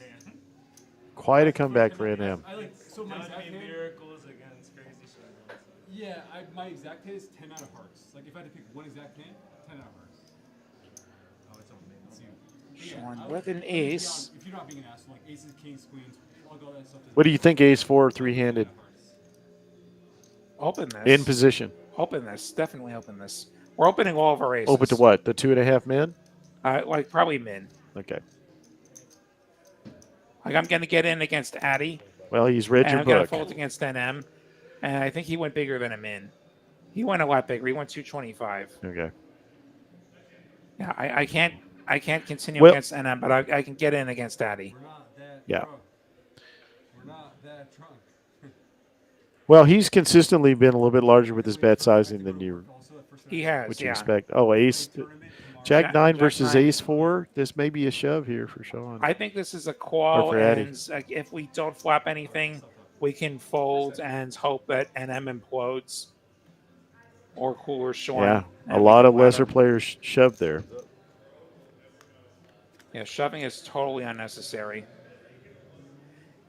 Quite a comeback for NM. I like so my exact hand. Miracles against crazy shit. Yeah, my exact hand is 10 out of hearts. Like if I had to pick one exact hand, 10 out of hearts. Oh, it's on me. Let's see. Sean with an ace. If you're not being an asshole, like aces, kings, queens, all that stuff. What do you think, ace 4 3-handed? Open this. In position. Open this. Definitely open this. We're opening all of our aces. Open to what? The 2.5 min? Like probably min. Okay. Like I'm going to get in against Addy. Well, he's read your I'm going to book. fold against NM. And I think he went bigger than a min. He went a lot bigger. He went 225. Okay. Yeah, I can't continue against NM, but I can get in against Addy. Yeah. We're not that drunk. Well, he's consistently been a little bit larger with his bet sizing than you would expect. Oh, ace. Jack 9 versus ace 4. This may be a shove here for Sean. I think this is a call, and if we don't flop anything, we can fold and hope that NM implodes. Or cooler Sean. Yeah, a lot of lesser players shoved there. Yeah, shoving is totally unnecessary.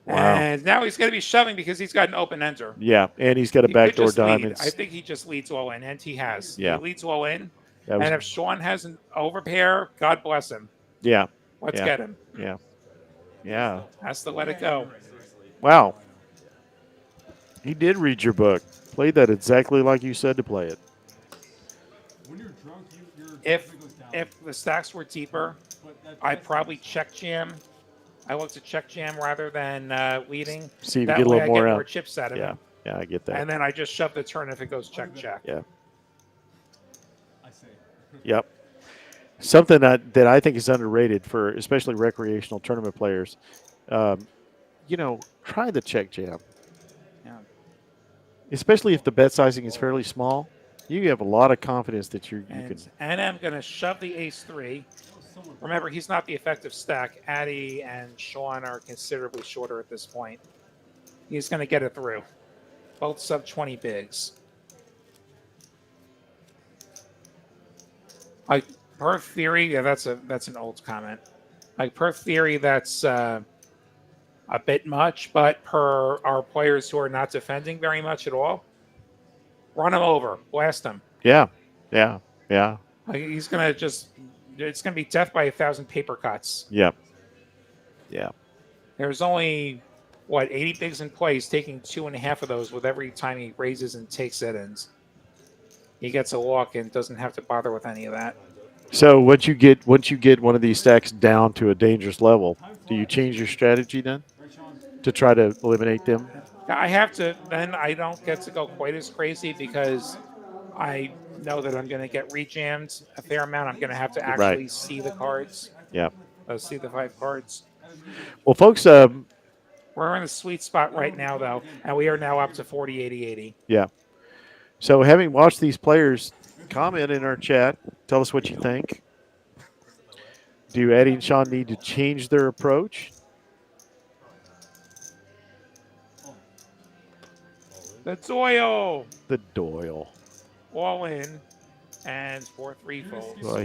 Wow. And now he's going to be shoving because he's got an open ender. Yeah, and he's got a He could backdoor just lead. diamonds. I think he just leads all in, and he has. Yeah. He leads all in. That was- And if Sean has an overpair, God bless him. Yeah. Let's Yeah. get him. Yeah. Yeah. Has to let it go. Wow. He did read your book. Played that exactly like you said to play it. When you're drunk, your If goes down. if the stacks were deeper, I'd probably check jam. I look to check jam rather than leading. See if you that get a way little I more get out. more chips out of Yeah. him. Yeah, I get that. And then I just shove the turn if it goes check check. Yeah. I say. Yep. Something that I think is underrated for especially recreational tournament players. Try the check jam. Yeah. Especially if the bet sizing is fairly small, you have a lot of confidence that you can. And I'm going to shove the ace-3. Remember, he's not the effective stack. Addy and Sean are considerably shorter at this point. He's going to get it through. Both sub 20 bigs. Like per theory, yeah, that's an old comment. Like per theory, that's a bit much, but per our players who are not defending very much at all, run him over, blast him. Yeah. Yeah. Yeah. Like he's gonna it's gonna be death by 1,000 paper cuts. Yeah. Yeah. There's only 80 bigs in play. He's taking 2.5 of those with every time he raises and takes it-ins. He gets a walk and doesn't have to bother with any of that. So once you get one of these stacks down to a dangerous level, do you change your strategy then to try to eliminate them? I have to. Then I don't get to go quite as crazy because I know that I'm going to get rejammed a fair amount. I'm going to have to actually see the cards. Yeah. See the 5 cards. Well, folks, we're in a sweet spot right now, though, and we are now up to 40, 80, 80. Yeah. So having watched these players, comment in our chat. Tell us what you think. Do Eddie and Sean need to change their approach? The Doyle. The Doyle. All in. And 4-3 folds. Well,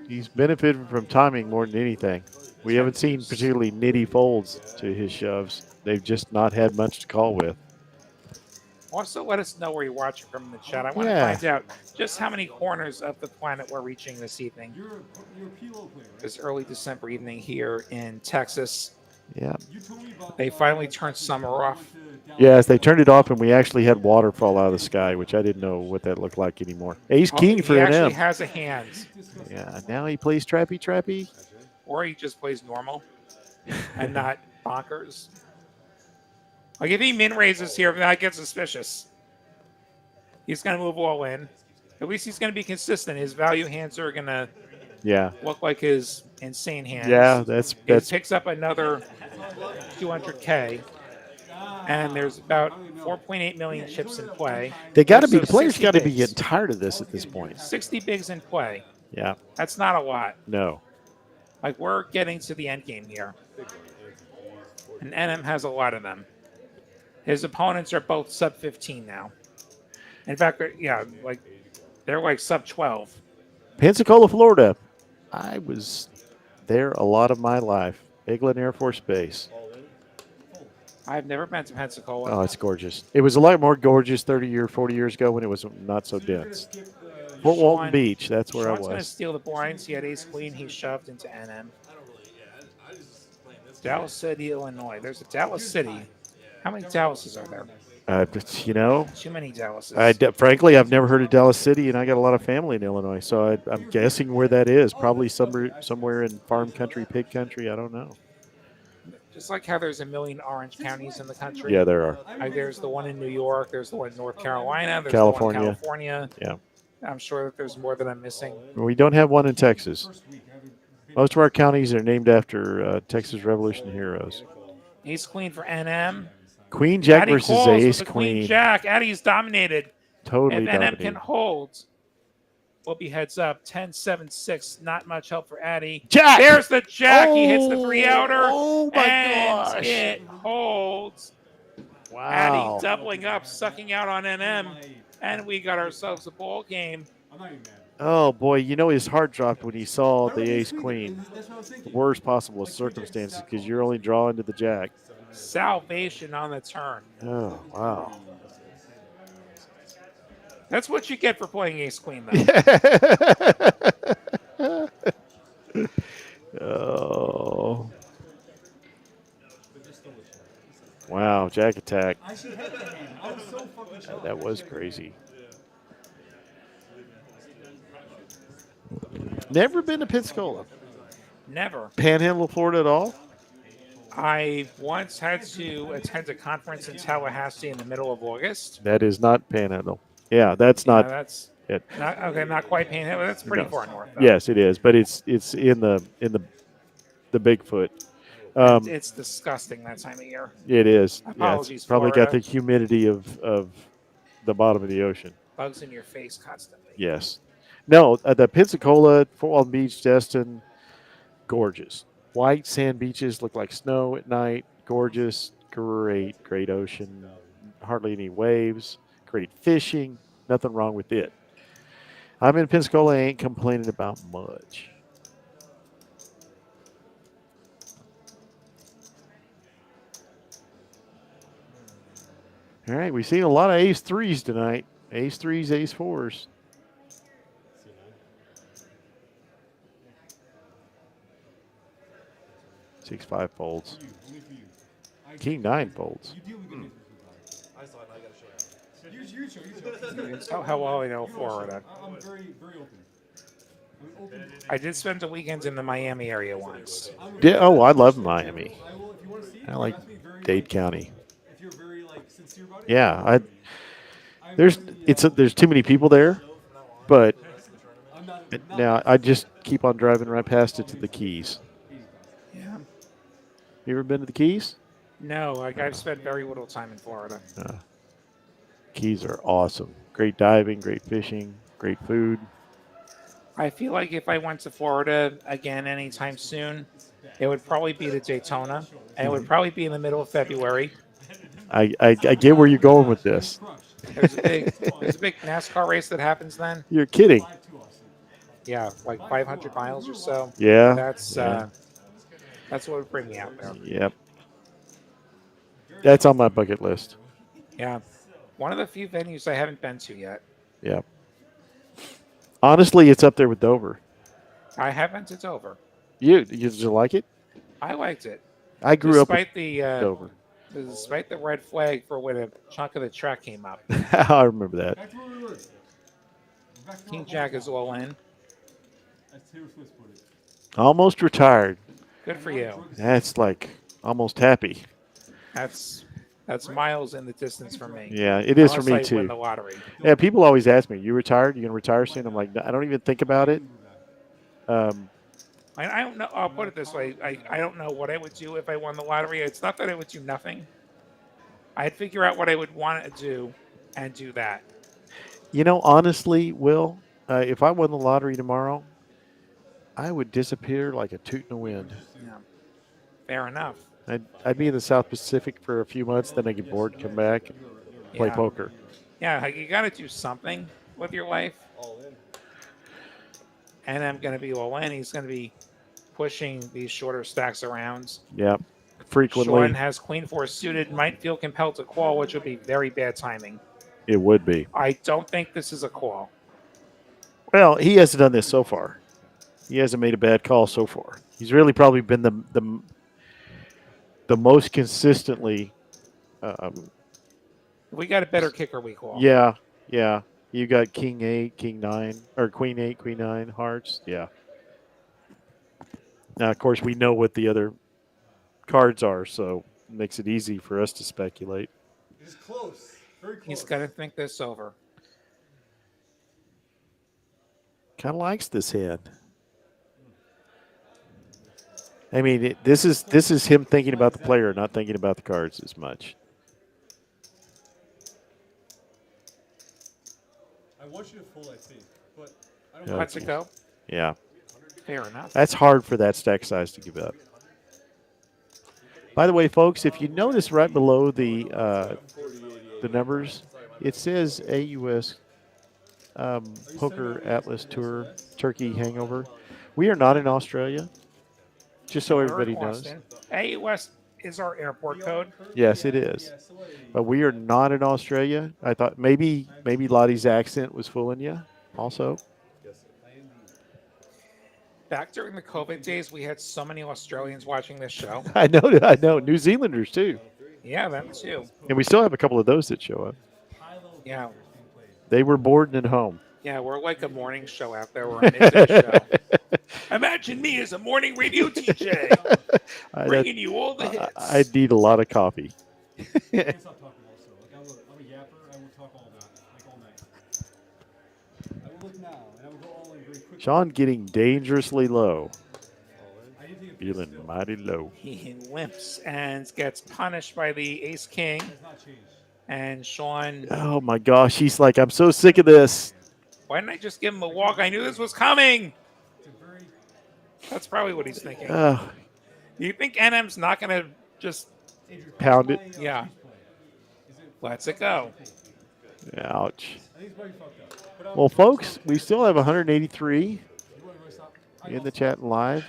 he's benefited from timing more than anything. We haven't seen particularly nitty folds to his shoves. They've just not had much to call with. Also, let us know where you're watching from in the chat. I want to find out just how many corners of the planet we're reaching this evening. You're a PLO player, right? This early December evening here in Texas. Yeah. They finally turned summer off. Yes, they turned it off, and we actually had water fall out of the sky, which I didn't know what that looked like anymore. Ace king for He NM. actually has a hand. Yeah, now he plays trappy. Or he just plays normal and not bonkers. Like if he min raises here, then I get suspicious. He's going to move all in. At least he's going to be consistent. His value hands are going to look like his insane hands. Yeah, that's He picks up another 200K. And there's about 4.8 million chips in play. They got to be. So The players 60 got to be bigs. getting tired of this at this point. 60 bigs in play. Yeah. That's not a lot. No. Like we're getting to the end game here. And NM has a lot of them. His opponents are both sub 15 now. In fact, they're like sub 12. Pensacola, Florida. I was there a lot of my life. Eglin Air Force Base. I've never been to Pensacola. Oh, it's gorgeous. It was a lot more gorgeous 40 years ago when it was not so dense. Fort Walton Beach, that's where I Sean's going to was. steal the blinds. He had ace queen. He shoved into NM. Dallas City, Illinois. There's a Dallas City. How many Dallases are there? Too many Dallases. Frankly, I've never heard of Dallas City, and I got a lot of family in Illinois, so I'm guessing where that is. Probably somewhere in farm country, pig country. I don't know. Just like how there's a million orange counties in the country. Yeah, there are. Like there's the one in New York. There's the one in North Carolina. There's California. the one in California. Yeah. I'm sure that there's more that I'm missing. We don't have one in Texas. Most of our counties are named after Texas Revolution heroes. Ace queen for NM. Queen Jack Addy versus calls with Ace the Queen. Jack. Addy's dominated. Totally if dominated. NM can hold, we'll be heads up. 10-7-6. Not much help for Addy. Jack! There's the Jack. He hits the 3-outer. Oh, my and gosh. it holds. Wow. Addy doubling up, sucking out on NM. And we got ourselves a ball game. Oh boy, you know his heart dropped when he saw the ace queen. The worst possible circumstances because you're only drawing to the jack. Salvation on the turn. Oh wow. That's what you get for playing ace queen, though. Oh. Wow, jack attack. That was crazy. Never been to Pensacola. Never. Panhandle, Florida at all? I once had to attend a conference in Tallahassee in the middle of August. That is not Panhandle. Yeah, that's not. That's it. Not quite Panhandle. That's pretty far north. Though. Yes, it is, but it's in the Bigfoot. It's disgusting that time of year. It is. Apologies, yeah, it's probably Florida. got the humidity of the bottom of the ocean. Bugs in your face constantly. Yes. No, the Pensacola, Fort Walton Beach, Destin, gorgeous. White sand beaches look like snow at night. Gorgeous. Great ocean. Hardly any waves. Great fishing. Nothing wrong with it. I'm in Pensacola. I ain't complaining about much. All right, we've seen a lot of ace threes tonight. Ace threes, ace fours. Six five folds. King nine folds. How well I know Florida. I'm very open. I did spend a weekend in the Miami area once. Oh, I love Miami. I like Dade County. If you're very sincere about it. Yeah, there's too many people there, but now I just keep on driving right past it to the Keys. Yeah. You ever been to the Keys? No, I've spent very little time in Florida. Keys are awesome. Great diving, great fishing, great food. I feel like if I went to Florida again anytime soon, it would probably be to Daytona, and it would probably be in the middle of February. I get where you're going with this. There's a big NASCAR race that happens then. You're kidding. Yeah, like 500 miles or so. Yeah. That's what would bring me out there. Yep. That's on my bucket list. Yeah. One of the few venues I haven't been to yet. Yep. Honestly, it's up there with Dover. I have been to Dover. Did you like it? I liked it. I grew up in Dover. Despite the red flag for when a chunk of the track came up. I remember that. King Jack is all in. Almost retired. Good for you. That's almost happy. That's miles in the distance for me. Yeah, it is for me Unless I too. win the lottery. Yeah, people always ask me, "You retired? You gonna retire soon?" I'm like, I don't even think about it. I don't know. I'll put it this way: I don't know what I would do if I won the lottery. It's not that I would do nothing. I'd figure out what I would want to do, and do that. Honestly, Will, if I won the lottery tomorrow, I would disappear like a toot in the wind. Yeah. Fair enough. I'd be in the South Pacific for a few months, then I get bored, come back, play poker. Yeah, you got to do something with your life. And I'm going to be all in. He's going to be pushing these shorter stacks around. Yep, frequently. Sean has Queen 4 suited, might feel compelled to call, which would be very bad timing. It would be. I don't think this is a call. Well, he hasn't done this so far. He hasn't made a bad call so far. He's really probably been the most consistently. We got a better kicker we call. Yeah. You got King 8, King 9, or Queen 8, Queen 9, hearts. Yeah. Now, of course, we know what the other cards are, so it makes it easy for us to speculate. It's close. Very close. He's got to think this over. Kind of likes this hand. I mean, this is him thinking about the player, not thinking about the cards as much. I want you to fold, I think, but I don't Okay. Let's it go. Yeah. Fair enough. That's hard for that stack size to give up. By the way, folks, if you notice right below the numbers, it says AUS PokerAtlas Tour Turkey Hangover. We are not in Australia, just so We're everybody in knows. Austin. AUS is our airport code. Yes, it is. But we are not in Australia. I thought maybe Lottie's accent was fooling you also. Back during the COVID days, we had so many Australians watching this show. I know. New Zealanders too. Yeah, them too. And we still have a couple of those that show up. Yeah. They were bored and at home. Yeah, we're like a morning show out there. We're a midday show. Imagine me as a morning radio DJ, bringing you all the hits. I need a lot of coffee. Sean getting dangerously low. Feeling mighty low. He limps and gets punished by the ace king. And Sean. Oh my gosh, he's like, I'm so sick of this. Why didn't I just give him a walk? I knew this was coming. That's probably what he's thinking. You think NM's not going to just pound it? Yeah. Lets it go. Ouch. Well, folks, we still have 183 in the chat live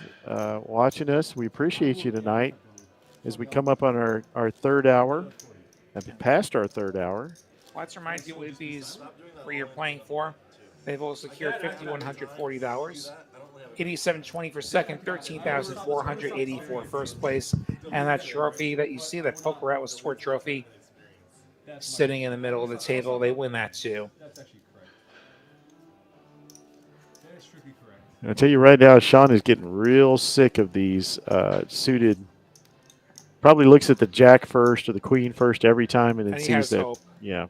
watching us. We appreciate you tonight as we come up on our third hour, and past our third hour. Let's remind you with these where you're playing for. They've all secured $5,140, $87.20 for second, $13,480 for first place, and that trophy that you see, that PokerAtlas Tour trophy, sitting in the middle of the table. They win that too. I'll tell you right now, Sean is getting real sick of these suited. Probably looks at the jack first or the queen first every time, and then sees that. Hope. Yeah.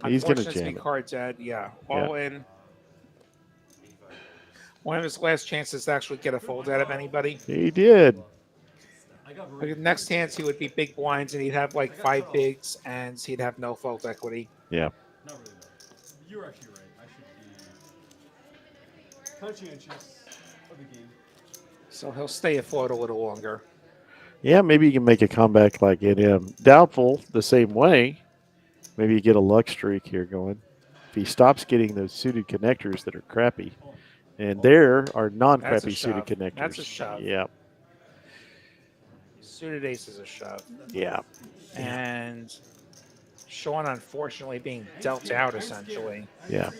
He's going to jam it. Card dead. Yeah. All in. One of his last chances to actually get a fold out of anybody. He did. Next hands, he would be big blinds, and he'd have like 5 bigs, and he'd have no fold equity. Yeah. Not really, though. You're actually right. I should be conscientious of the game. So he'll stay afloat a little longer. Yeah, maybe you can make a comeback like NM. Doubtful the same way. Maybe you get a luck streak here going. If he stops getting those suited connectors that are crappy. And there are non-crappy suited connectors. That's a shove. Yeah. Suited ace is a shove. Yeah. And Sean, unfortunately, being dealt out, essentially. Yeah.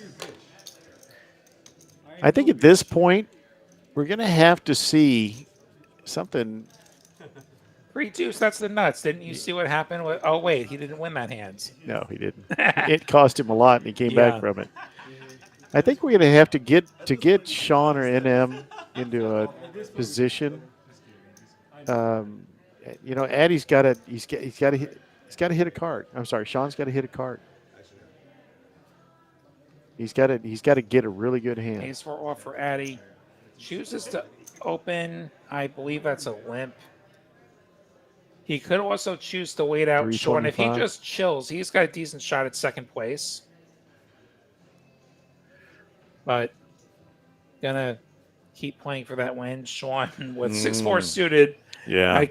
I think at this point, we're going to have to see something. 3-2, that's the nuts. Didn't you see what happened? Oh, wait, he didn't win that hand. No, he didn't. It cost him a lot, and he came back from it. I think we're going to have to get Sean or NM into a position. Addie's got to he's got to hit a card. I'm sorry, Sean's got to hit a card. He's got to get a really good hand. Ace 4 off for Addie. Chooses to open. I believe that's a limp. He could also choose to wait out Sean. If he just chills, he's got a decent shot at second place. But gonna keep playing for that win. Sean with 6-4 suited. Yeah.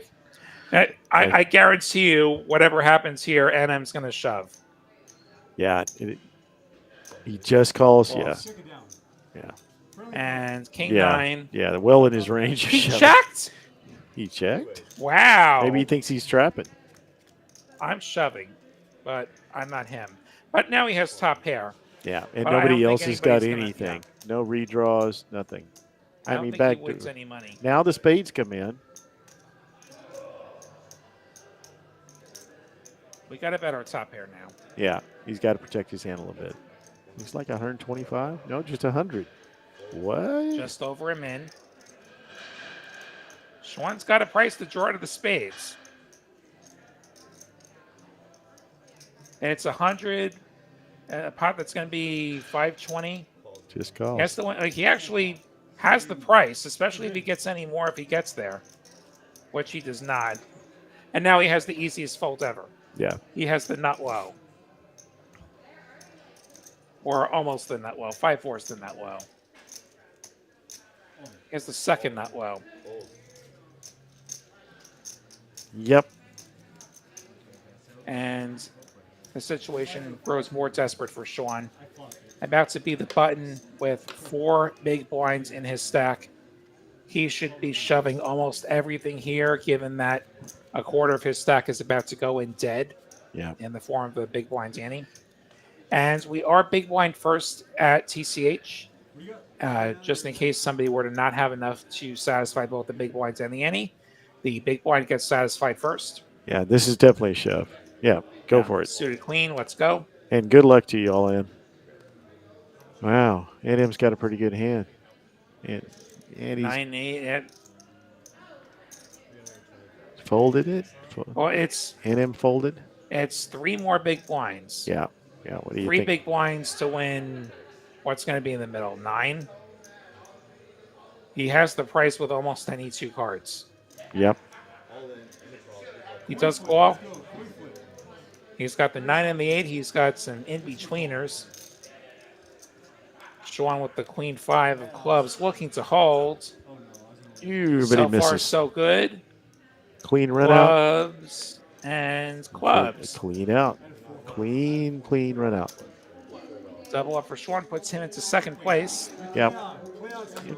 I guarantee you, whatever happens here, NM's gonna shove. Yeah. He just calls. Yeah. And King 9. Yeah, well in his range. He checked? He checked? Wow. Maybe he thinks he's trapping. I'm shoving, but I'm not him. But now he has top pair. Yeah, and nobody else has got anything. No redraws, nothing. I don't think he wins any money. Now the spades come in. We got to bet our top pair now. Yeah, he's got to protect his hand a little bit. Looks like 125. No, just 100. What? Just over a min. Schwann's got a price to draw to the spades. And it's 100. A pot that's going to be 520. Just call. That's the one. Like, he actually has the price, especially if he gets any more if he gets there, which he does not. And now he has the easiest fold ever. Yeah. He has the nut low. Or almost the nut low. 5-4 is the nut low. He has the second nut low. Yep. And The situation grows more desperate for Sean. About to be the button with 4 big blinds in his stack. He should be shoving almost everything here, given that a quarter of his stack is about to go in dead in the form of the big blinds ante. And we are big blind first at TCH, just in case somebody were to not have enough to satisfy both the big blinds and the ante. The big blind gets satisfied first. Yeah, this is definitely a shove. Yeah, go for it. Suited queen, let's go. And good luck to you all in. Wow, NM's got a pretty good hand. And he's 9-8. folded it. Well, it's NM folded. It's 3 more big blinds. Yeah. What do you 3 think? big blinds to win. What's going to be in the middle? 9. He has the price with almost any 2 cards. Yep. He does call. He's got the 9 and the 8. He's got some in-betweeners. Sean with the queen 5 of clubs looking to hold. But he So misses. far, so good. Clean run out. Clubs and clubs. Clean out. Clean run out. Double up for Sean puts him into second place. Yep.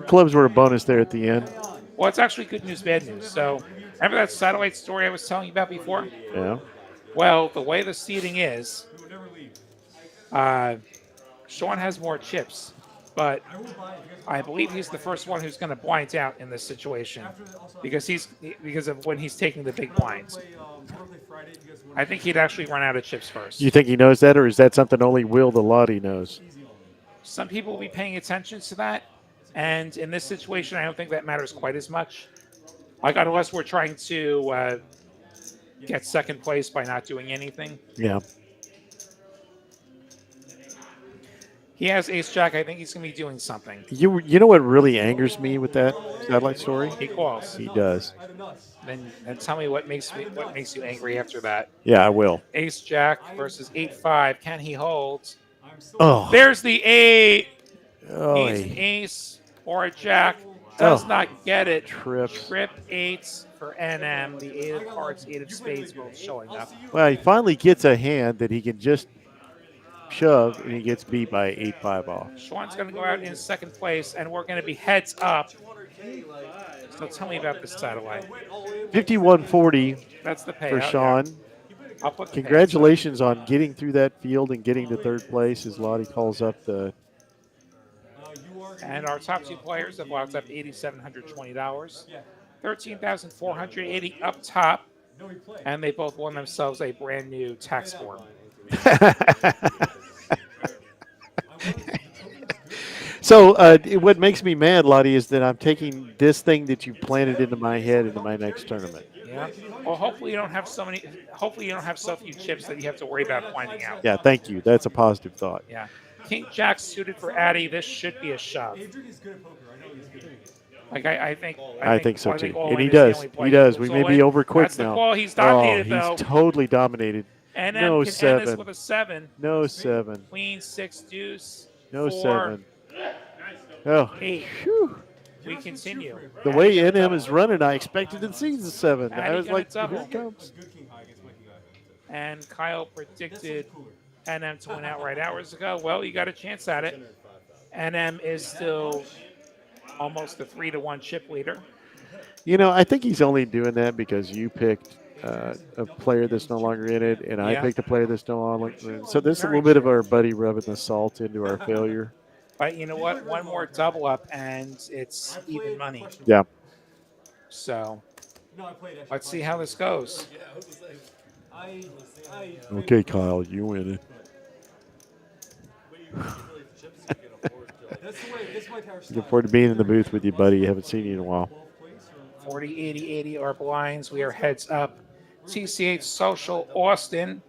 Clubs were a bonus there at the end. Well, it's actually good news, bad news. So, remember that satellite story I was telling you about before? Yeah. Well, the way the seating is, Sean has more chips, but I believe he's the first one who's going to blind out in this situation because of when he's taking the big blinds. I think he'd actually run out of chips first. You think he knows that, or is that something only Will the Lottie knows? Some people will be paying attention to that, and in this situation, I don't think that matters quite as much. Like, unless we're trying to get second place by not doing anything. Yeah. He has ace-jack. I think he's going to be doing something. You know what really angers me with that satellite story? He calls. He does. Then tell me what makes you angry after that. Yeah, I will. Ace-jack versus 8-5. Can he hold? Oh. There's the 8. Oh, He's an ace or a jack. Does not get it. Trip 8s for NM. The 8 of hearts, 8 of spades both showing up. Well, he finally gets a hand that he can just shove, and he gets beat by 8-5 off. Sean's going to go out in second place, and we're going to be heads up. So tell me about this satellite. 51-40 That's the payout for Sean. I'll put the Congratulations on getting through that field and getting to third place as Lottie calls up the... And our top 2 players have locked up $8,720. $13,480 up top. And they both won themselves a brand new tax form. So what makes me mad, Lottie, is that I'm taking this thing that you planted into my head into my next tournament. Yeah. Well, hopefully you don't have so many. Hopefully you don't have so few chips that you have to worry about finding out. Yeah, thank you. That's a positive thought. Yeah. King Jack suited for Addy. This should be a shove. Like I think so too. And he does. He does. We may be over quick That's now. The call. He's dominated he's though. Totally dominated. And no can 7. end this with a 7. No 7. Queen 6 deuce. No 4, 7. Oh. 8. Whew. We continue. The way NM is running, I expected to see the 7. I was like, here double. it comes. And Kyle predicted NM to win outright hours ago. Well, you got a chance at it. NM is still almost a 3-1 chip leader. You know, I think he's only doing that because you picked a player that's no longer in it, and I picked a player that's no longer in it. So there's a little bit of our buddy rubbing the salt into our failure. But you know what? One more double up, and it's even money. Yeah. So let's see how this goes. Okay, Kyle, you win it. Looking forward to being in the booth with you, buddy. Haven't seen you in a while. 40, 80, 80 are blinds. We are heads up. TCH Social Austin.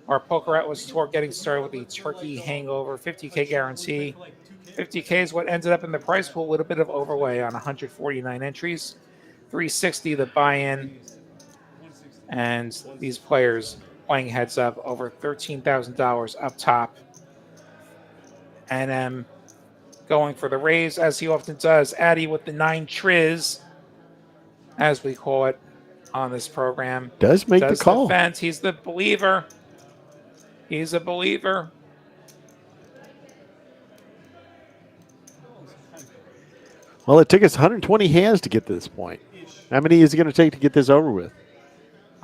Our PokerAtlas tour getting started with the Turkey Hangover 50K guarantee. 50K is what ended up in the prize pool. A little bit of overlay on 149 entries. 360 the buy-in. And these players playing heads up over $13,000 up top. NM going for the raise as he often does. Addy with the 9 triz, as we call it on this program. Does make the call. Defense. He's the believer. He's a believer. Well, it took us 120 hands to get to this point. How many is it going to take to get this over with?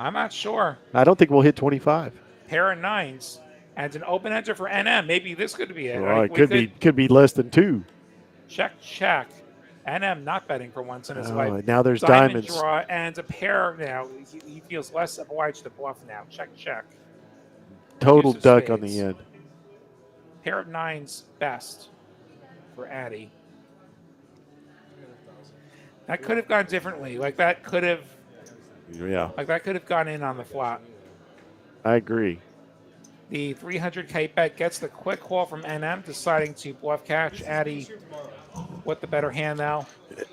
I'm not sure. I don't think we'll hit 25. Pair of nines and an open enter for NM. Maybe this could be it. Well, it could be less than 2. Check. NM not betting for once in his life. Now there's Diamond diamonds. draw and a pair now. He feels less obliged to bluff now. Check. Total Use of duck on spades. the end. Pair of nines best for Addy. That could have gone differently. Like that could have gone in on the flop. I agree. The 300K bet gets the quick call from NM, deciding to bluff catch. Addy with the better hand now.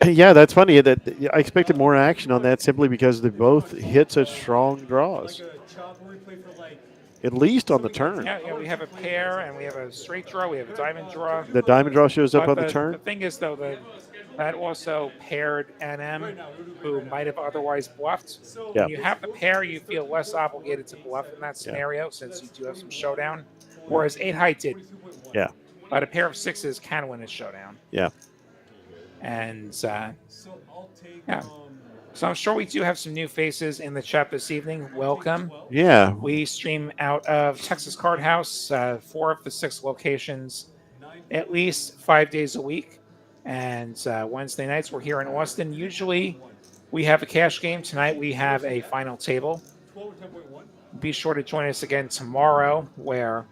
Yeah, that's funny. That I expected more action on that simply because they both hit such strong draws. At least on the turn. Yeah, we have a pair and we have a straight draw. We have a diamond draw. The diamond draw shows up But on the turn. The thing is, though, that also paired NM, who might have otherwise bluffed. Yeah. When you have the pair, you feel less obligated to bluff in that scenario since you do have some showdown, whereas 8 high did. Yeah. But a pair of sixes can win a showdown. Yeah. And yeah. So I'm sure we do have some new faces in the chat this evening. Welcome. Yeah. We stream out of Texas Card House, 4 of the 6 locations, at least 5 days a week. And Wednesday nights we're here in Austin. Usually we have a cash game. Tonight we have a final table. Be sure to join us again tomorrow, where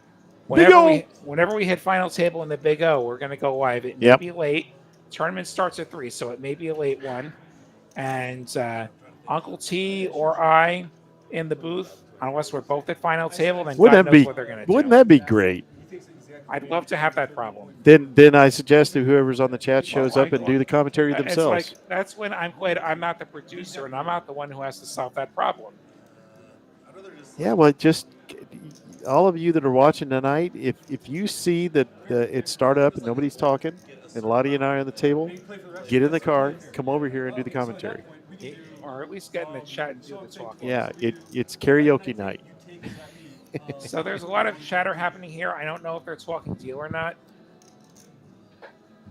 whenever we hit final table in the Big O, we're going to go live. It may be late. Tournament starts at 3, so it may be a late one. And Uncle T or I in the booth, unless we're both at final table, then God knows what they're going to do. Wouldn't that be great? I'd love to have that problem. Then I suggest that whoever's on the chat shows up and do the commentary themselves. It's like, that's when I'm glad I'm not the producer and I'm not the one who has to solve that problem. Yeah, well, just all of you that are watching tonight, if you see that it start up and nobody's talking, and Lottie and I are on the table, get in the car, come over here and do the commentary. Or at least get in the chat and do the talking. Yeah, it's karaoke night. So there's a lot of chatter happening here. I don't know if they're talking deal or not.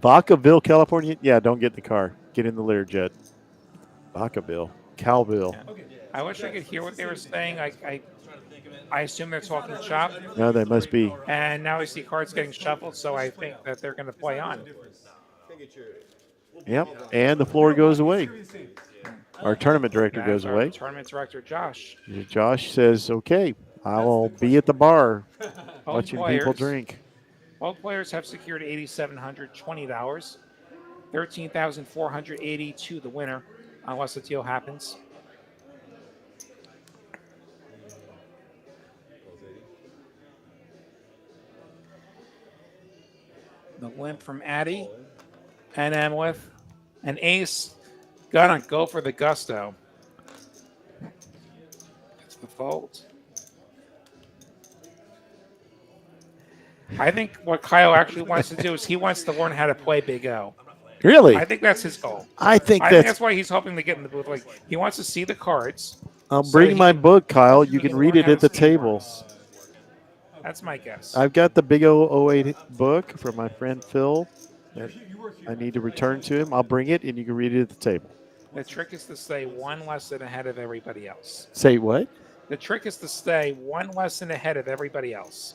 Vacaville, California. Yeah, don't get in the car. Get in the Learjet. Vacaville, Calville. Yeah. I wish I could hear what they were saying. I assume they're talking shop. No, they must be. And now I see cards getting shuffled, so I think that they're going to play on. Yep, and the floor goes away. Our tournament director goes away. Tournament director, Josh. Josh says, okay, I'll be at the bar watching people drink. Both players have secured $8,720, $13,480 to the winner, unless a deal happens. The limp from Addy, NM with an ace. Gonna go for the gusto. It's the fold. I think what Kyle actually wants to do is he wants to learn how to play Big O. Really? I think that's his goal. I think that's why he's hoping to get in the booth. Like he wants to see the cards. I'll bring my book, Kyle. You can read it at the table. That's my guess. I've got the Big O 08 book from my friend Phil that I need to return to him. I'll bring it, and you can read it at the table. The trick is to stay one lesson ahead of everybody else. Say what? The trick is to stay one lesson ahead of everybody else.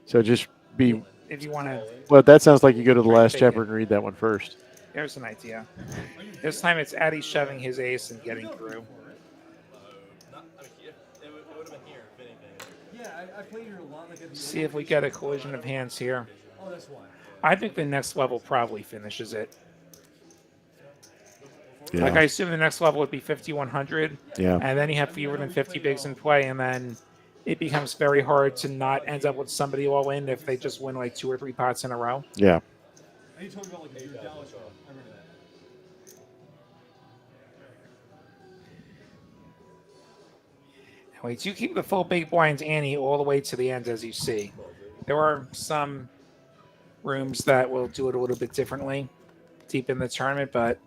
So just be. If you want to. Well, that sounds like you go to the last chapter and read that one first. There's an idea. This time it's Addy shoving his ace and getting through. See if we get a collision of hands here. I think the next level probably finishes it. Yeah. Like I assume the next level would be 5,100. Yeah. And then you have fewer than 50 bigs in play, and then it becomes very hard to not end up with somebody all in if they just win like 2 or 3 pots in a row. Yeah. Wait, you keep the full big blinds ante all the way to the end, as you see. There are some rooms that will do it a little bit differently deep in the tournament, but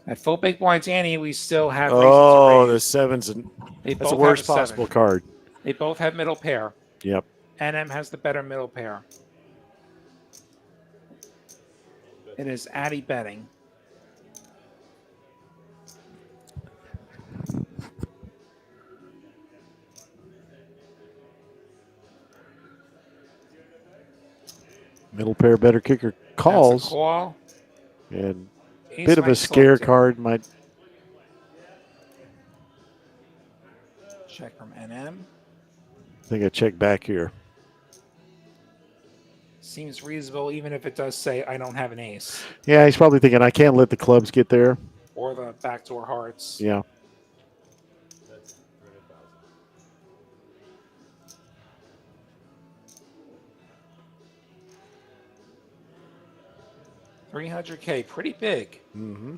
at full big blinds ante, we still have. Oh, the sevens and that's the worst possible card. They both have middle pair. Yep. NM has the better middle pair. It is Addy betting. Middle pair better kicker That's a calls. call. And Ace bit of a might scare slow it card might. Check from NM. I think I check back here. Seems reasonable, even if it does say I don't have an ace. Yeah, he's probably thinking I can't let the clubs get there. Or the backdoor hearts. Yeah. That's $300K, pretty big. Mm-hmm.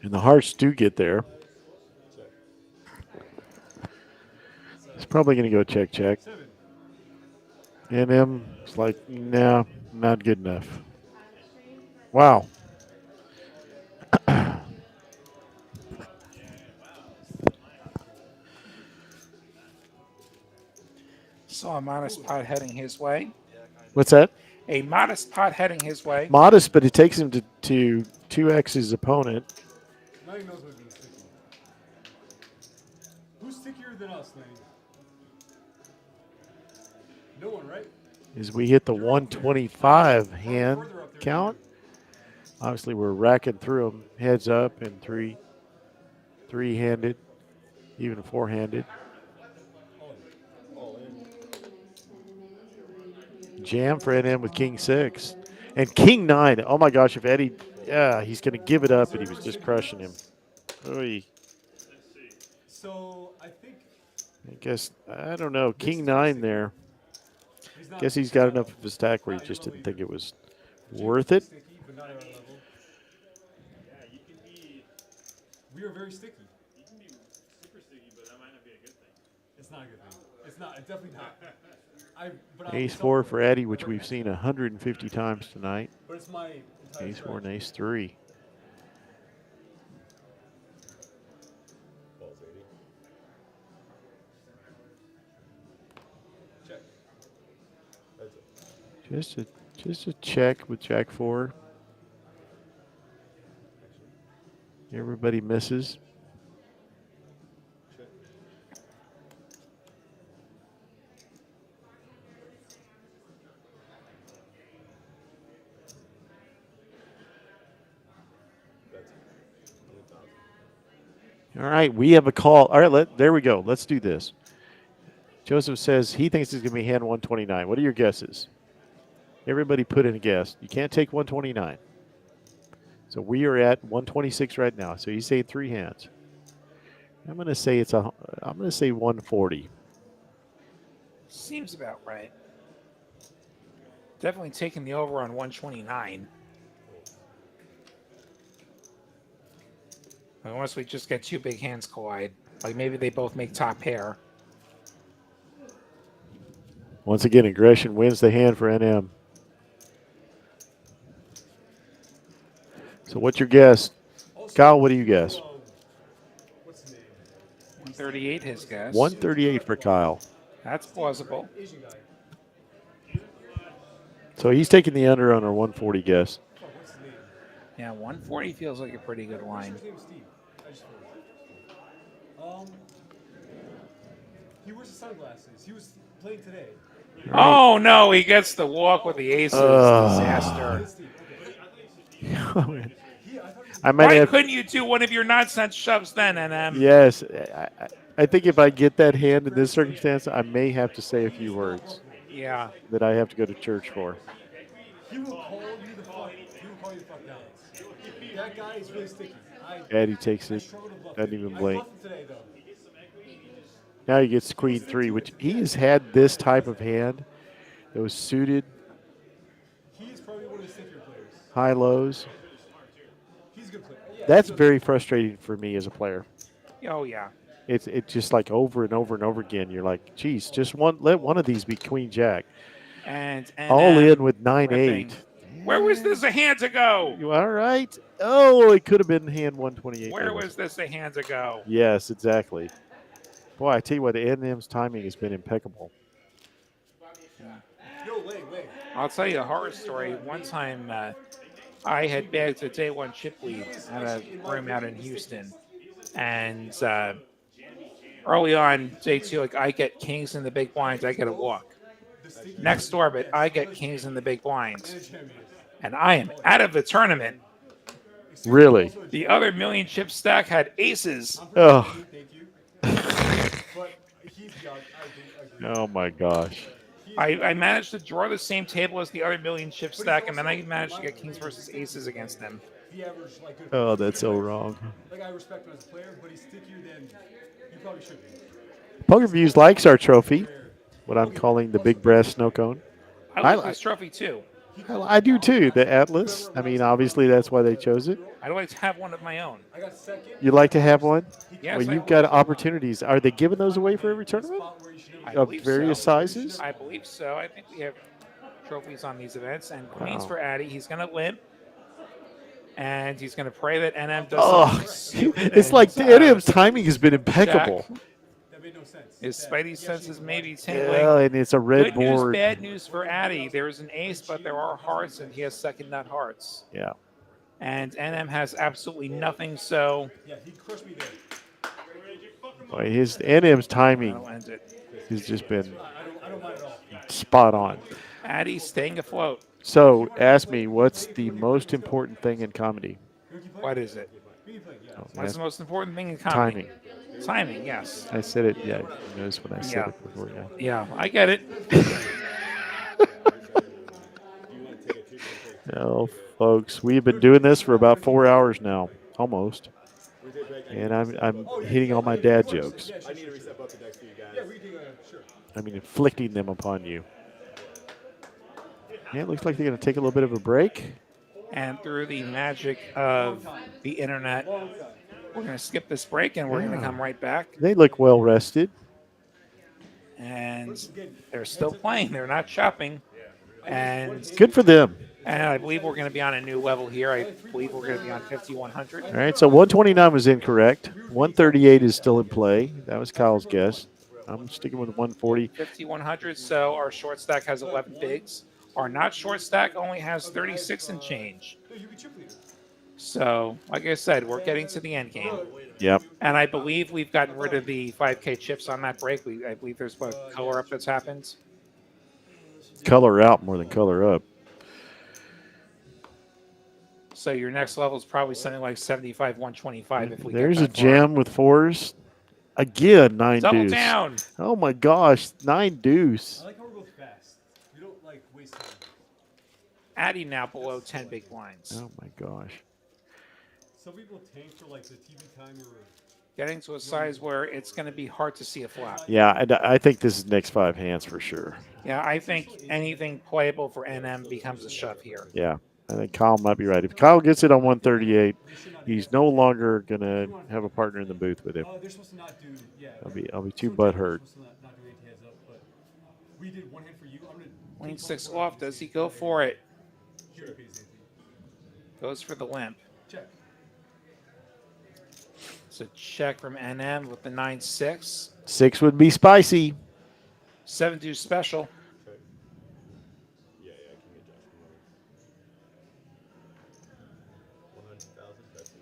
And the hearts do get there. He's probably going to go check, check. And it's like, no, not good enough. Wow. Saw a modest pot heading his way. What's that? A modest pot heading his way. Modest, but it takes him to 2x his opponent. Now he knows what being sticky. Who's stickier than us, Lane? No one, right? As we hit the 125 hand count. Obviously, we're racking through them. Heads up and three-handed, even four-handed. Jam for NM with King 6. And King 9. Oh, my gosh, if Eddie, yeah, he's going to give it up, and he was just crushing him. Oy. So, I think... I guess, I don't know, King 9 there. Guess he's got enough of a stack where he just didn't think it was worth it. We are very sticky. You can be super sticky, but that might not be a good thing. It's not a good thing. It's not. It's definitely not. Ace 4 for Eddie, which we've seen 150 times tonight. But it's my Ace 4 and Ace 3. Check. Just a check with Jack 4. Everybody misses. All right, we have a call. All right, there we go. Let's do this. Joseph says he thinks it's going to be hand 129. What are your guesses? Everybody put in a guess. You can't take 129. So we are at 126 right now. So he's saying three hands. I'm going to say I'm going to say 140. Seems about right. Definitely taking the over on 129. Unless we just get two big hands collide. Like maybe they both make top pair. Once again, aggression wins the hand for NM. So what's your guess? Kyle, what do you guess? What's his name? 138 his guess. 138 for Kyle. That's plausible. Asian guy. So he's taking the under on our 140 guess. Oh, what's his name? Yeah, 140 feels like a pretty good line. His name's Steve. I just he wears the sunglasses. He was playing today. Oh no, he gets the walk with the aces. Disaster. Why couldn't you do one of your nonsense shoves then, NM? Yes, I think if I get that hand in this circumstance, I may have to say a few words. Yeah. That I have to go to church for. He will call you the fuck. He will call you the fuck down. That guy is really sticky. Eddie takes it. Doesn't even blink. Today, though. Now he gets queen 3, which he has had this type of hand that was suited. He's probably one of the stickier players. High lows. He's a good player. Yeah, That's very frustrating for me as a player. Oh, yeah. It's just like over and over and over again. You're like, geez, just let one of these be Queen Jack. And All NM in with 9-8. ripping. Where was this a hand ago? You all right? Oh, it could have been hand 128. Where was this a hand ago? Yes, exactly. Boy, I tell you what, NM's timing has been impeccable. I'll tell you a horror story. One time I had bagged a day one chip lead at a room out in Houston. And early on, day two, like I get kings in the big blinds, I get a walk. Next orbit, I get kings in the big blinds. And I am out of the tournament. Really? The other million chip stack had aces. Oh. Oh my gosh. I managed to draw the same table as the other million chip stack, and then I managed to get kings versus aces against them. Oh, that's so wrong. Like I respect him as a player, but he's stickier than you probably should be. Poker Views likes our trophy, what I'm calling the big brass snow cone. I like this trophy too. I do too, the Atlas. I mean, obviously that's why they chose it. I'd like to have one of my own. You'd like to have one? Yes, Well, you've got opportunities. Are they giving those away for every tournament? Of various sizes? I believe so. I think we have trophies on these events. And queens for Addy. He's going to limp. And he's going to pray that NM does it's like NM's timing has been impeccable. That made no sense. His spidey senses may be tingling. Yeah, and it's a red Good news, board. bad news for Addy. There's an ace, but there are hearts, and he has second nut hearts. Yeah. And NM has absolutely nothing, so... Yeah, he crushed me there. Boy, his NM's timing has just been spot on. Addy's staying afloat. So, ask me, what's the most important thing in comedy? What is it? Oh, What's the most important thing in comedy? Timing. Timing, yes. I said it, yeah. You noticed when I said it before, yeah. Yeah, I get it. No, folks, we've been doing this for about 4 hours now, almost. And I'm hitting all my dad jokes. I need to reset both the decks for you guys. I mean, inflicting them upon you. Yeah, it looks like they're going to take a little bit of a break. And through the magic of the internet, we're going to skip this break and we're going to come right back. They look well rested. And they're still playing. They're not shopping. And good for them. And I believe we're going to be on a new level here. I believe we're going to be on 5,100. All right, so 129 was incorrect. 138 is still in play. That was Kyle's guess. I'm sticking with 140. 5,100, so our short stack has 11 bigs. Our not short stack only has 36 and change. So, like I said, we're getting to the end game. Yep. And I believe we've gotten rid of the 5K chips on that break. I believe there's a color up that's happened. Color out more than color up. So your next level is probably something like 75, 125 if we There's get a that gem with fours. Again, 9 Double deuce. down. Oh my gosh, 9 deuce. I like how we're both fast. We don't like waste time. Addy now below 10 big blinds. Oh my gosh. Some people tank for like the TV time or Getting to a size where it's going to be hard to see a flop. Yeah, and I think this is next 5 hands for sure. Yeah, I think anything playable for NM becomes a shove here. Yeah, I think Kyle might be right. If Kyle gets it on 138, he's no longer going to have a partner in the booth with him. they're supposed to not do, yeah. I'll be too butthurt. Not do 8 heads up, but we did one hand for you. I'm gonna Queen 6 off. Does he go for it? Goes for the limp. Check. It's a check from NM with the 9-6. 6 would be spicy. 7 deuce special. Yeah, can we adjust? 100,000. That's it.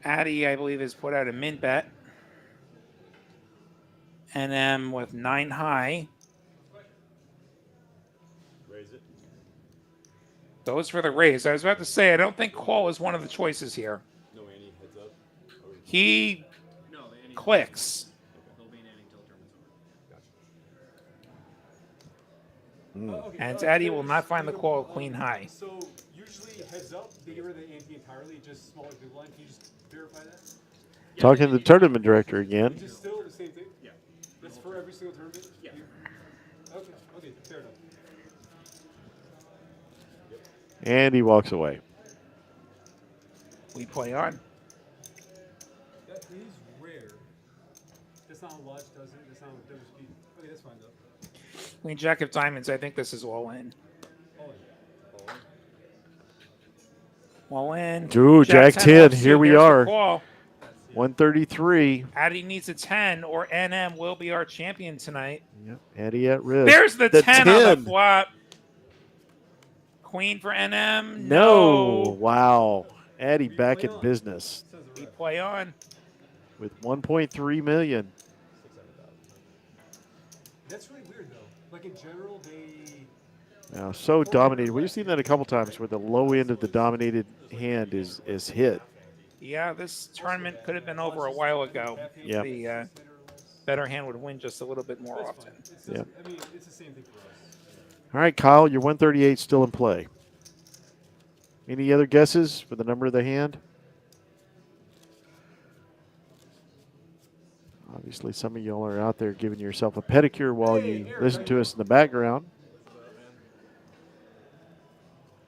Addy, I believe, has put out a min bet. NM with 9 high. Raise it. Goes for the raise. I was about to say, I don't think call is one of the choices here. No ante heads up. He clicks. And Addy will not find the call of queen high. So usually heads up, they get rid of the ante entirely, just smaller big blind. Can you just verify that? Talking to the tournament director again. Which is still the same thing? Yeah. That's for every single tournament? Yeah. Okay, fair enough. And he walks away. We play on. That is rare. That's not how Lodge does it. That's not how WSP. Okay, that's fine though. Queen Jack of Diamonds. I think this is all in. All in. Ooh, Jack 10. Here we There's the are. call. 133. Addy needs a 10, or NM will be our champion tonight. Yep. Eddie at risk. There's the 10 on the flop. Queen for NM. No. Wow. Eddie back in business. We play on. With 1.3 million. That's really weird though. Like in general, they. Now, so dominated. We've seen that a couple times where the low end of the dominated hand is hit. Yeah, this tournament could have been over a while ago. Yeah. The better hand would win just a little bit more often. Yeah. I mean, it's the same thing for us. All right, Kyle, your 138 still in play. Any other guesses for the number of the hand? Obviously, some of y'all are out there giving yourself a pedicure while you listen to us in the background.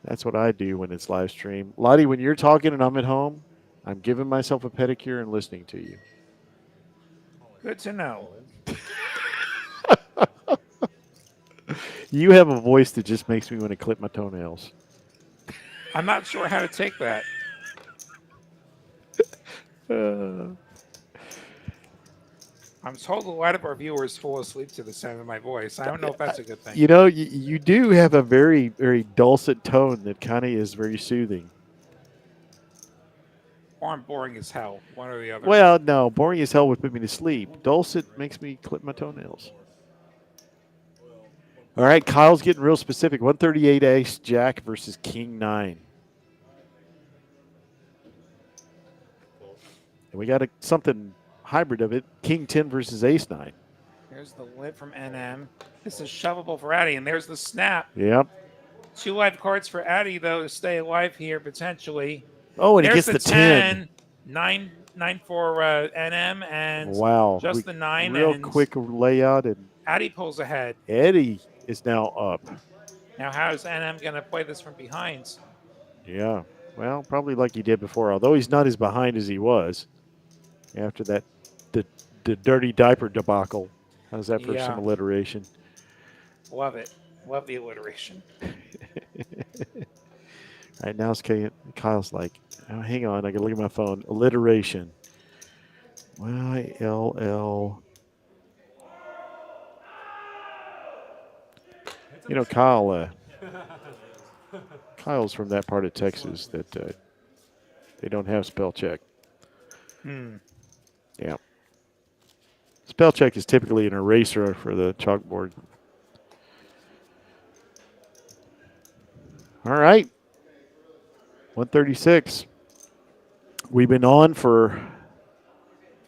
That's what I do when it's live stream. Lottie, when you're talking and I'm at home, I'm giving myself a pedicure and listening to you. Good to know. You have a voice that just makes me want to clip my toenails. I'm not sure how to take that. I'm told a lot of our viewers fall asleep to the sound of my voice. I don't know if that's a good thing. You know, you do have a very, very dulcet tone that kind of is very soothing. Or I'm boring as hell, one or the other. Well, no, boring as hell would put me to sleep. Dulcet makes me clip my toenails. All right, Kyle's getting real specific. 138 ace jack versus king 9. And we got something hybrid of it. King 10 versus ace 9. There's the lid from NM. This is shovable for Addy, and there's the snap. Yep. 2 live cards for Addy, though, to stay alive here, potentially. Oh, and he there's gets the 10. 9 for NM, and wow. just the 9. Real and quick layout. And Addy pulls ahead. Eddie is now up. Now, how is NM going to play this from behind? Yeah. Well, probably like he did before, although he's not as behind as he was after that the dirty diaper debacle. How's that for some alliteration? Love it. Love the alliteration. All right, now Kyle's like, oh, hang on, I got to look at my phone. Alliteration. YLL. You know, Kyle's from that part of Texas that they don't have spell check. Yeah. Spell check is typically an eraser for the chalkboard. All right. 136. We've been on for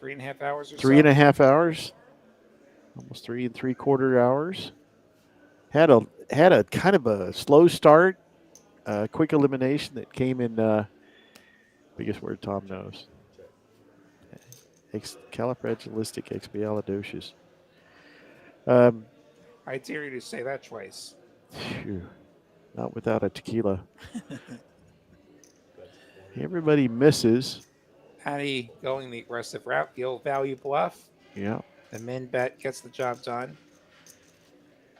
3.5 hours or 3.5 hours. Almost 3 3/4 hours. Had a kind of a slow start, quick elimination that came in biggest word Tom knows. Califragilistic expialidocious. I dare you to say that twice. Phew, not without a tequila. Everybody misses. Addy going the aggressive route, the old value bluff. Yeah. The min bet gets the job done.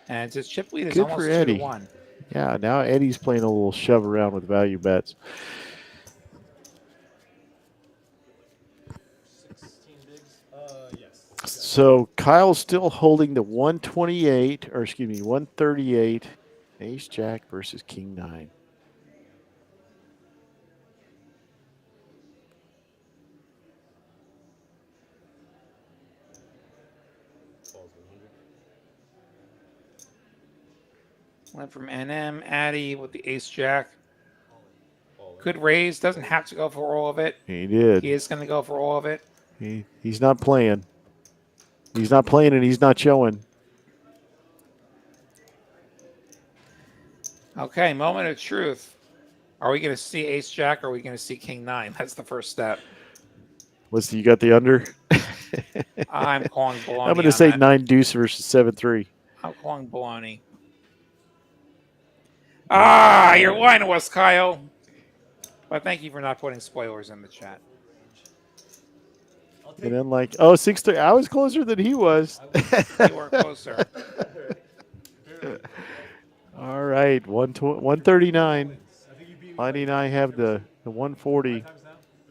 And his chip lead is Good almost for Eddie. 2-1. Yeah, now Eddie's playing a little shove around with value bets. 16 bigs? Yes. So Kyle's still holding the 138, ace jack versus king 9. Went from NM, Addy with the ace jack. Could raise, doesn't have to go for all of it. He did. He is going to go for all of it. He's not playing. He's not playing and he's not showing. Okay, moment of truth. Are we going to see ace jack or are we going to see king 9? That's the first step. You got the under? I'm calling baloney. I'm going to say 9 deuce versus 7-3. I'm calling baloney. You're lying to us, Kyle. But thank you for not putting spoilers in the chat. And then 6-3. I was closer than he was. You were closer. All right, 139. Mighty and I have the 140. I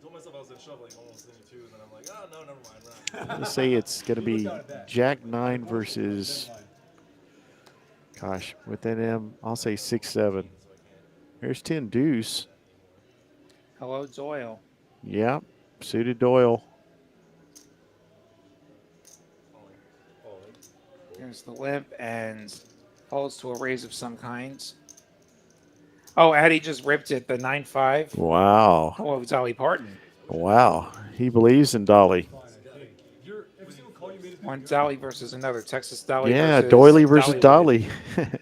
told myself I was going to shove like almost in two, and then I'm like, oh, no, never mind. Let's say it's going to be Jack 9 versus, gosh, with NM, I'll say 6-7. There's 10 deuce. Hello, Doyle. Yeah, suited Doyle. There's the limp and folds to a raise of some kind. Oh, Addy just ripped it, the 9-5. Wow. Oh, it's Dolly Parton. Wow. He believes in Dolly. One Dolly versus another. Texas Dolly Yeah, versus Doily versus Dolly. Dollywood.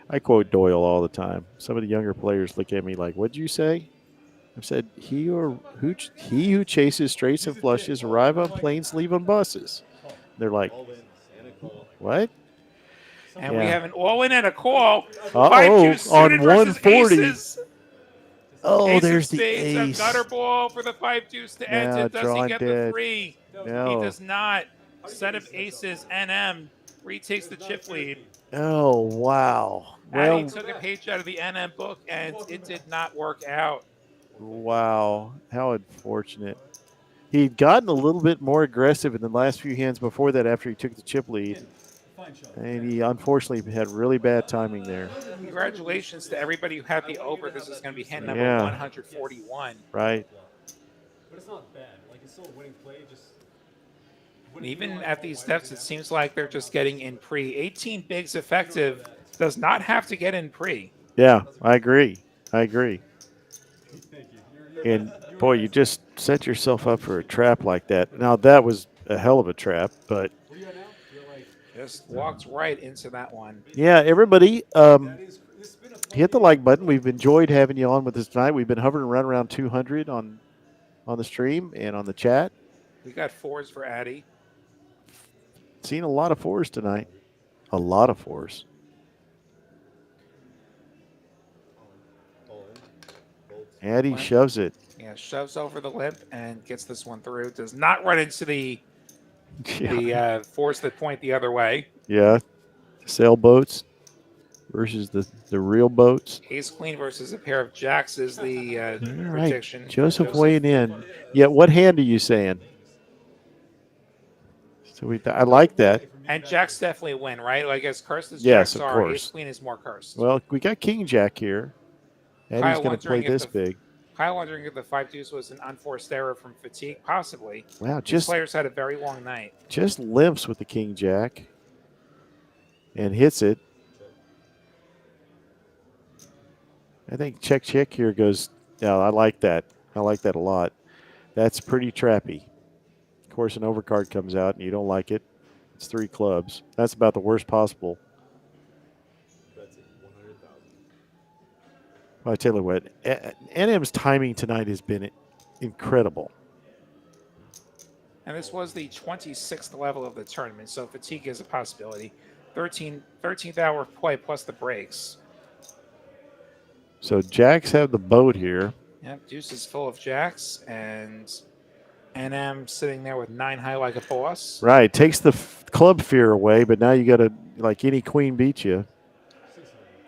I quote Doyle all the time. Some of the younger players look at me like, what'd you say? I've said, he who chases straights and flushes arrive on planes, leave on buses. They're like, what? And we have an all-in and a call. On suited versus 140. aces. Oh, Ace there's of the spades, ace. A gutter ball for the 5-deuce to end it. Does he drawing get dead. the free? No. He does not. Set of aces, NM retakes the chip lead. Oh, wow. Addy Well, took a page out of the NM book, and it did not work out. wow. How unfortunate. He'd gotten a little bit more aggressive in the last few hands before that after he took the chip lead. And he unfortunately had really bad timing there. Congratulations to everybody who had the over. This is going to be hand number 141. Right. But it's not bad. Like, it's still a winning play. Even at these depths, it seems like they're just getting in pre. 18 bigs effective does not have to get in pre. Yeah, I agree. And, boy, you just set yourself up for a trap like that. Now, that was a hell of a trap, but. Just walked right into that one. Yeah, everybody, hit the like button. We've enjoyed having you on with us tonight. We've been hovering around 200 on the stream and on the chat. We got fours for Addy. Seen a lot of fours tonight. A lot of fours. Addy shoves it. Yeah, shoves over the lip and gets this one through. Does not run into the fours that point the other way. Yeah. Sailboats versus the real boats. Ace queen versus a pair of jacks is the prediction. Right. Joseph weighing in. Yeah, what hand are you saying? So I like that. And jacks definitely win, right? Like as cursed as yes, jacks of are, course. ace queen is more cursed. Well, we got king jack here. Addy's going to play this big. Kyle wondering if the 5-deuce was an unforced error from fatigue, possibly. Wow, These players had a very long night. Just limps with the king jack and hits it. I think check here goes. Yeah, I like that. I like that a lot. That's pretty trappy. Of course, an overcard comes out and you don't like it. It's 3 clubs. That's about the worst possible. Well, I tell you what, NM's timing tonight has been incredible. And this was the 26th level of the tournament, so fatigue is a possibility. 13th hour of play plus the breaks. So jacks have the boat here. Yep, deuce is full of jacks, and NM sitting there with 9 high like a boss. Right, takes the club fear away, but now you got to, like any queen beats you.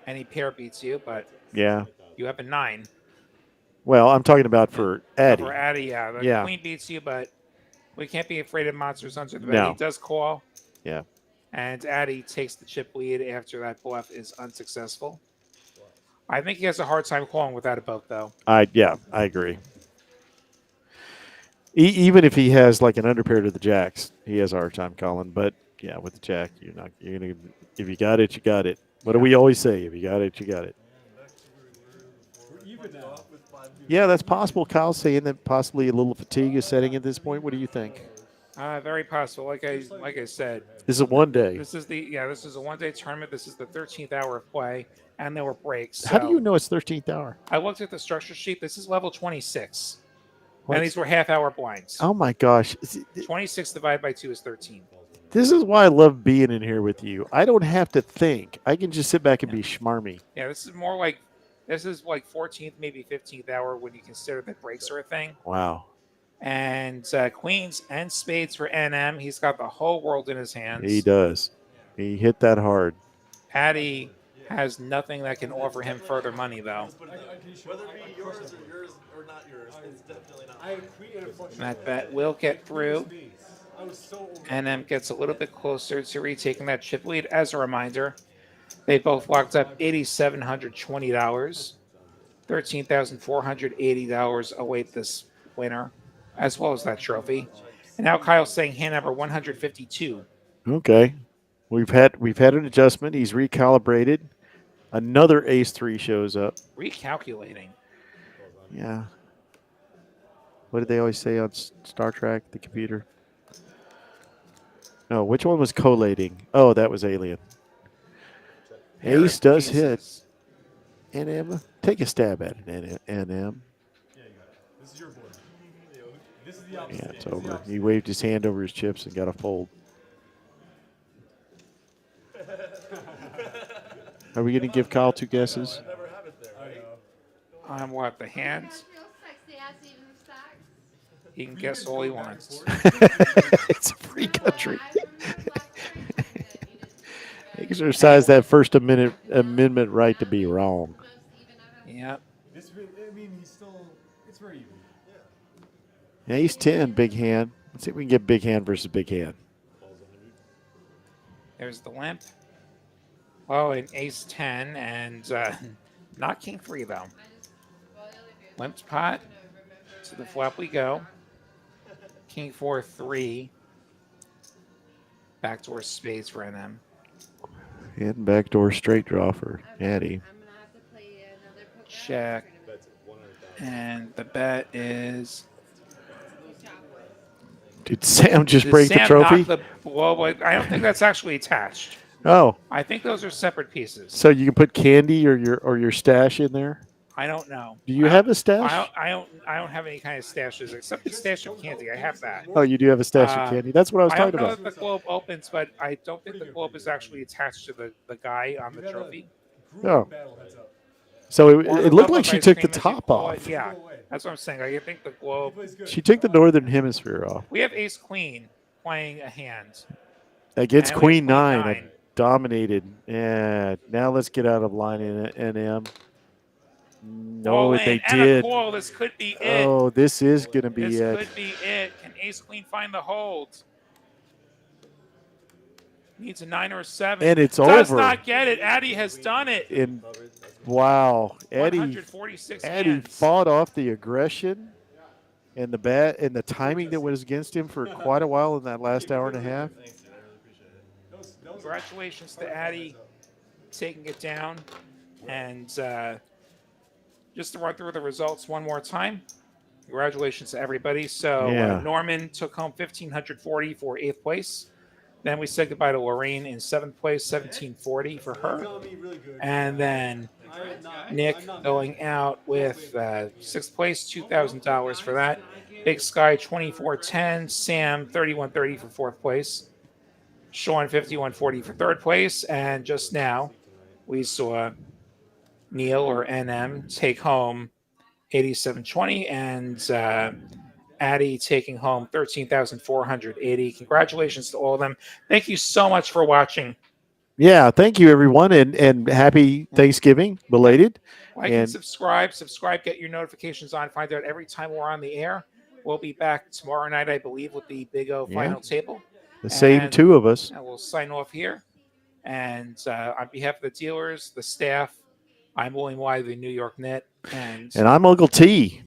Any pair beats you, but yeah, you have a 9. Well, I'm talking about for Addy. For Addy, yeah. The queen beats you, but we can't be afraid of monsters under the bed. No. He does call. Yeah. And Addy takes the chip lead after that bluff is unsuccessful. I think he has a hard time calling without a boat, though. I agree. Even if he has like an underpair to the jacks, he has a hard time calling. But yeah, with the jack, you're gonna. If you got it, you got it. What do we always say? If you got it, you got it. Yeah, that's possible. Kyle's saying that possibly a little fatigue is setting at this point. What do you think? Very possible. Like I said, this is one day. This is a one-day tournament. This is the 13th hour of play, and there were breaks. How do you know it's 13th hour? I looked at the structure sheet. This is level 26, and these were half-hour blinds. Oh my gosh! 26 divided by 2 is 13. This is why I love being in here with you. I don't have to think. I can just sit back and be schmarmy. Yeah, this is like 14th, maybe 15th hour when you consider that breaks are a thing. Wow. And queens and spades for NM. He's got the whole world in his hands. He does. He hit that hard. Addy has nothing that can offer him further money, though. Whether it be yours or not yours, it's definitely not. I have a queen and a flush. That bet will get through. NM gets a little bit closer to retaking that chip lead. As a reminder, they both locked up $8,720. $13,480 await this winner, as well as that trophy. And now Kyle's saying hand number 152. Okay. We've had an adjustment. He's recalibrated. Another ace-3 shows up. Recalculating. Yeah. What did they always say on Star Trek, the computer? No, which one was collating? Oh, that was Alien. Ace does hit. NM, take a stab at it, NM. This is your board. This is the opposite. Yeah, it's over. He waved his hand over his chips and got a fold. Are we going to give Kyle 2 guesses? On what, the hands? He can guess all he wants. It's a free country. Exercise that First Amendment right to be wrong. Yep. I mean, he's still. It's very even. Yeah, he's 10, big hand. Let's see if we can get big hand versus big hand. There's the limp. Oh, an ace 10 and not king 3 though. Limped pot. To the flop we go. King 4, 3. Backdoor spades for NM. And backdoor straight draw for Addy. Check. And the bet is. Did Sam just break the trophy? Well, I don't think that's actually attached. Oh. I think those are separate pieces. So you can put candy or your stash in there? I don't know. Do you have a stash? I don't have any kind of stashes except the stash of candy. I have that. Oh, you do have a stash of candy. That's what I was talking about. I don't know if the globe opens, but I don't think the globe is actually attached to the guy on the trophy. Oh. So it looked like she took the top off. Yeah, that's what I'm saying. I think the globe. She took the northern hemisphere off. We have ace queen playing a hand. Against queen 9. I dominated. Yeah. Now let's get out of line in NM. No, they did. This could be it. Oh, this is going to be it. This could be it. Can ace queen find the hold? Needs a 9 or a 7. And it's over. Does not get it. Addy has done it. Wow, Eddie 146 fought off the aggression and the timing that was against him for quite a while in that last hour and a half. Congratulations to Addy taking it down. And just to run through the results one more time, congratulations to everybody. So Norman took home $1,540 for 8th place. Then we said goodbye to Lorraine in 7th place, $1,740 for her. And then Nick going out with 6th place, $2,000 for that. Big Sky, $2,410. Sam, $3,130 for 4th place. Sean, $5,140 for 3rd place. And just now, we saw Neil or NM take home $8,720 and Addy taking home $13,480. Congratulations to all of them. Thank you so much for watching. Yeah, thank you, everyone, and happy Thanksgiving, belated. Like and subscribe. Get your notifications on. Find out every time we're on the air. We'll be back tomorrow night, I believe, with the Big O final table. The same 2 of us. And we'll sign off here. And on behalf of the dealers, the staff, I'm William Y., the New York Net. And I'm Uncle T.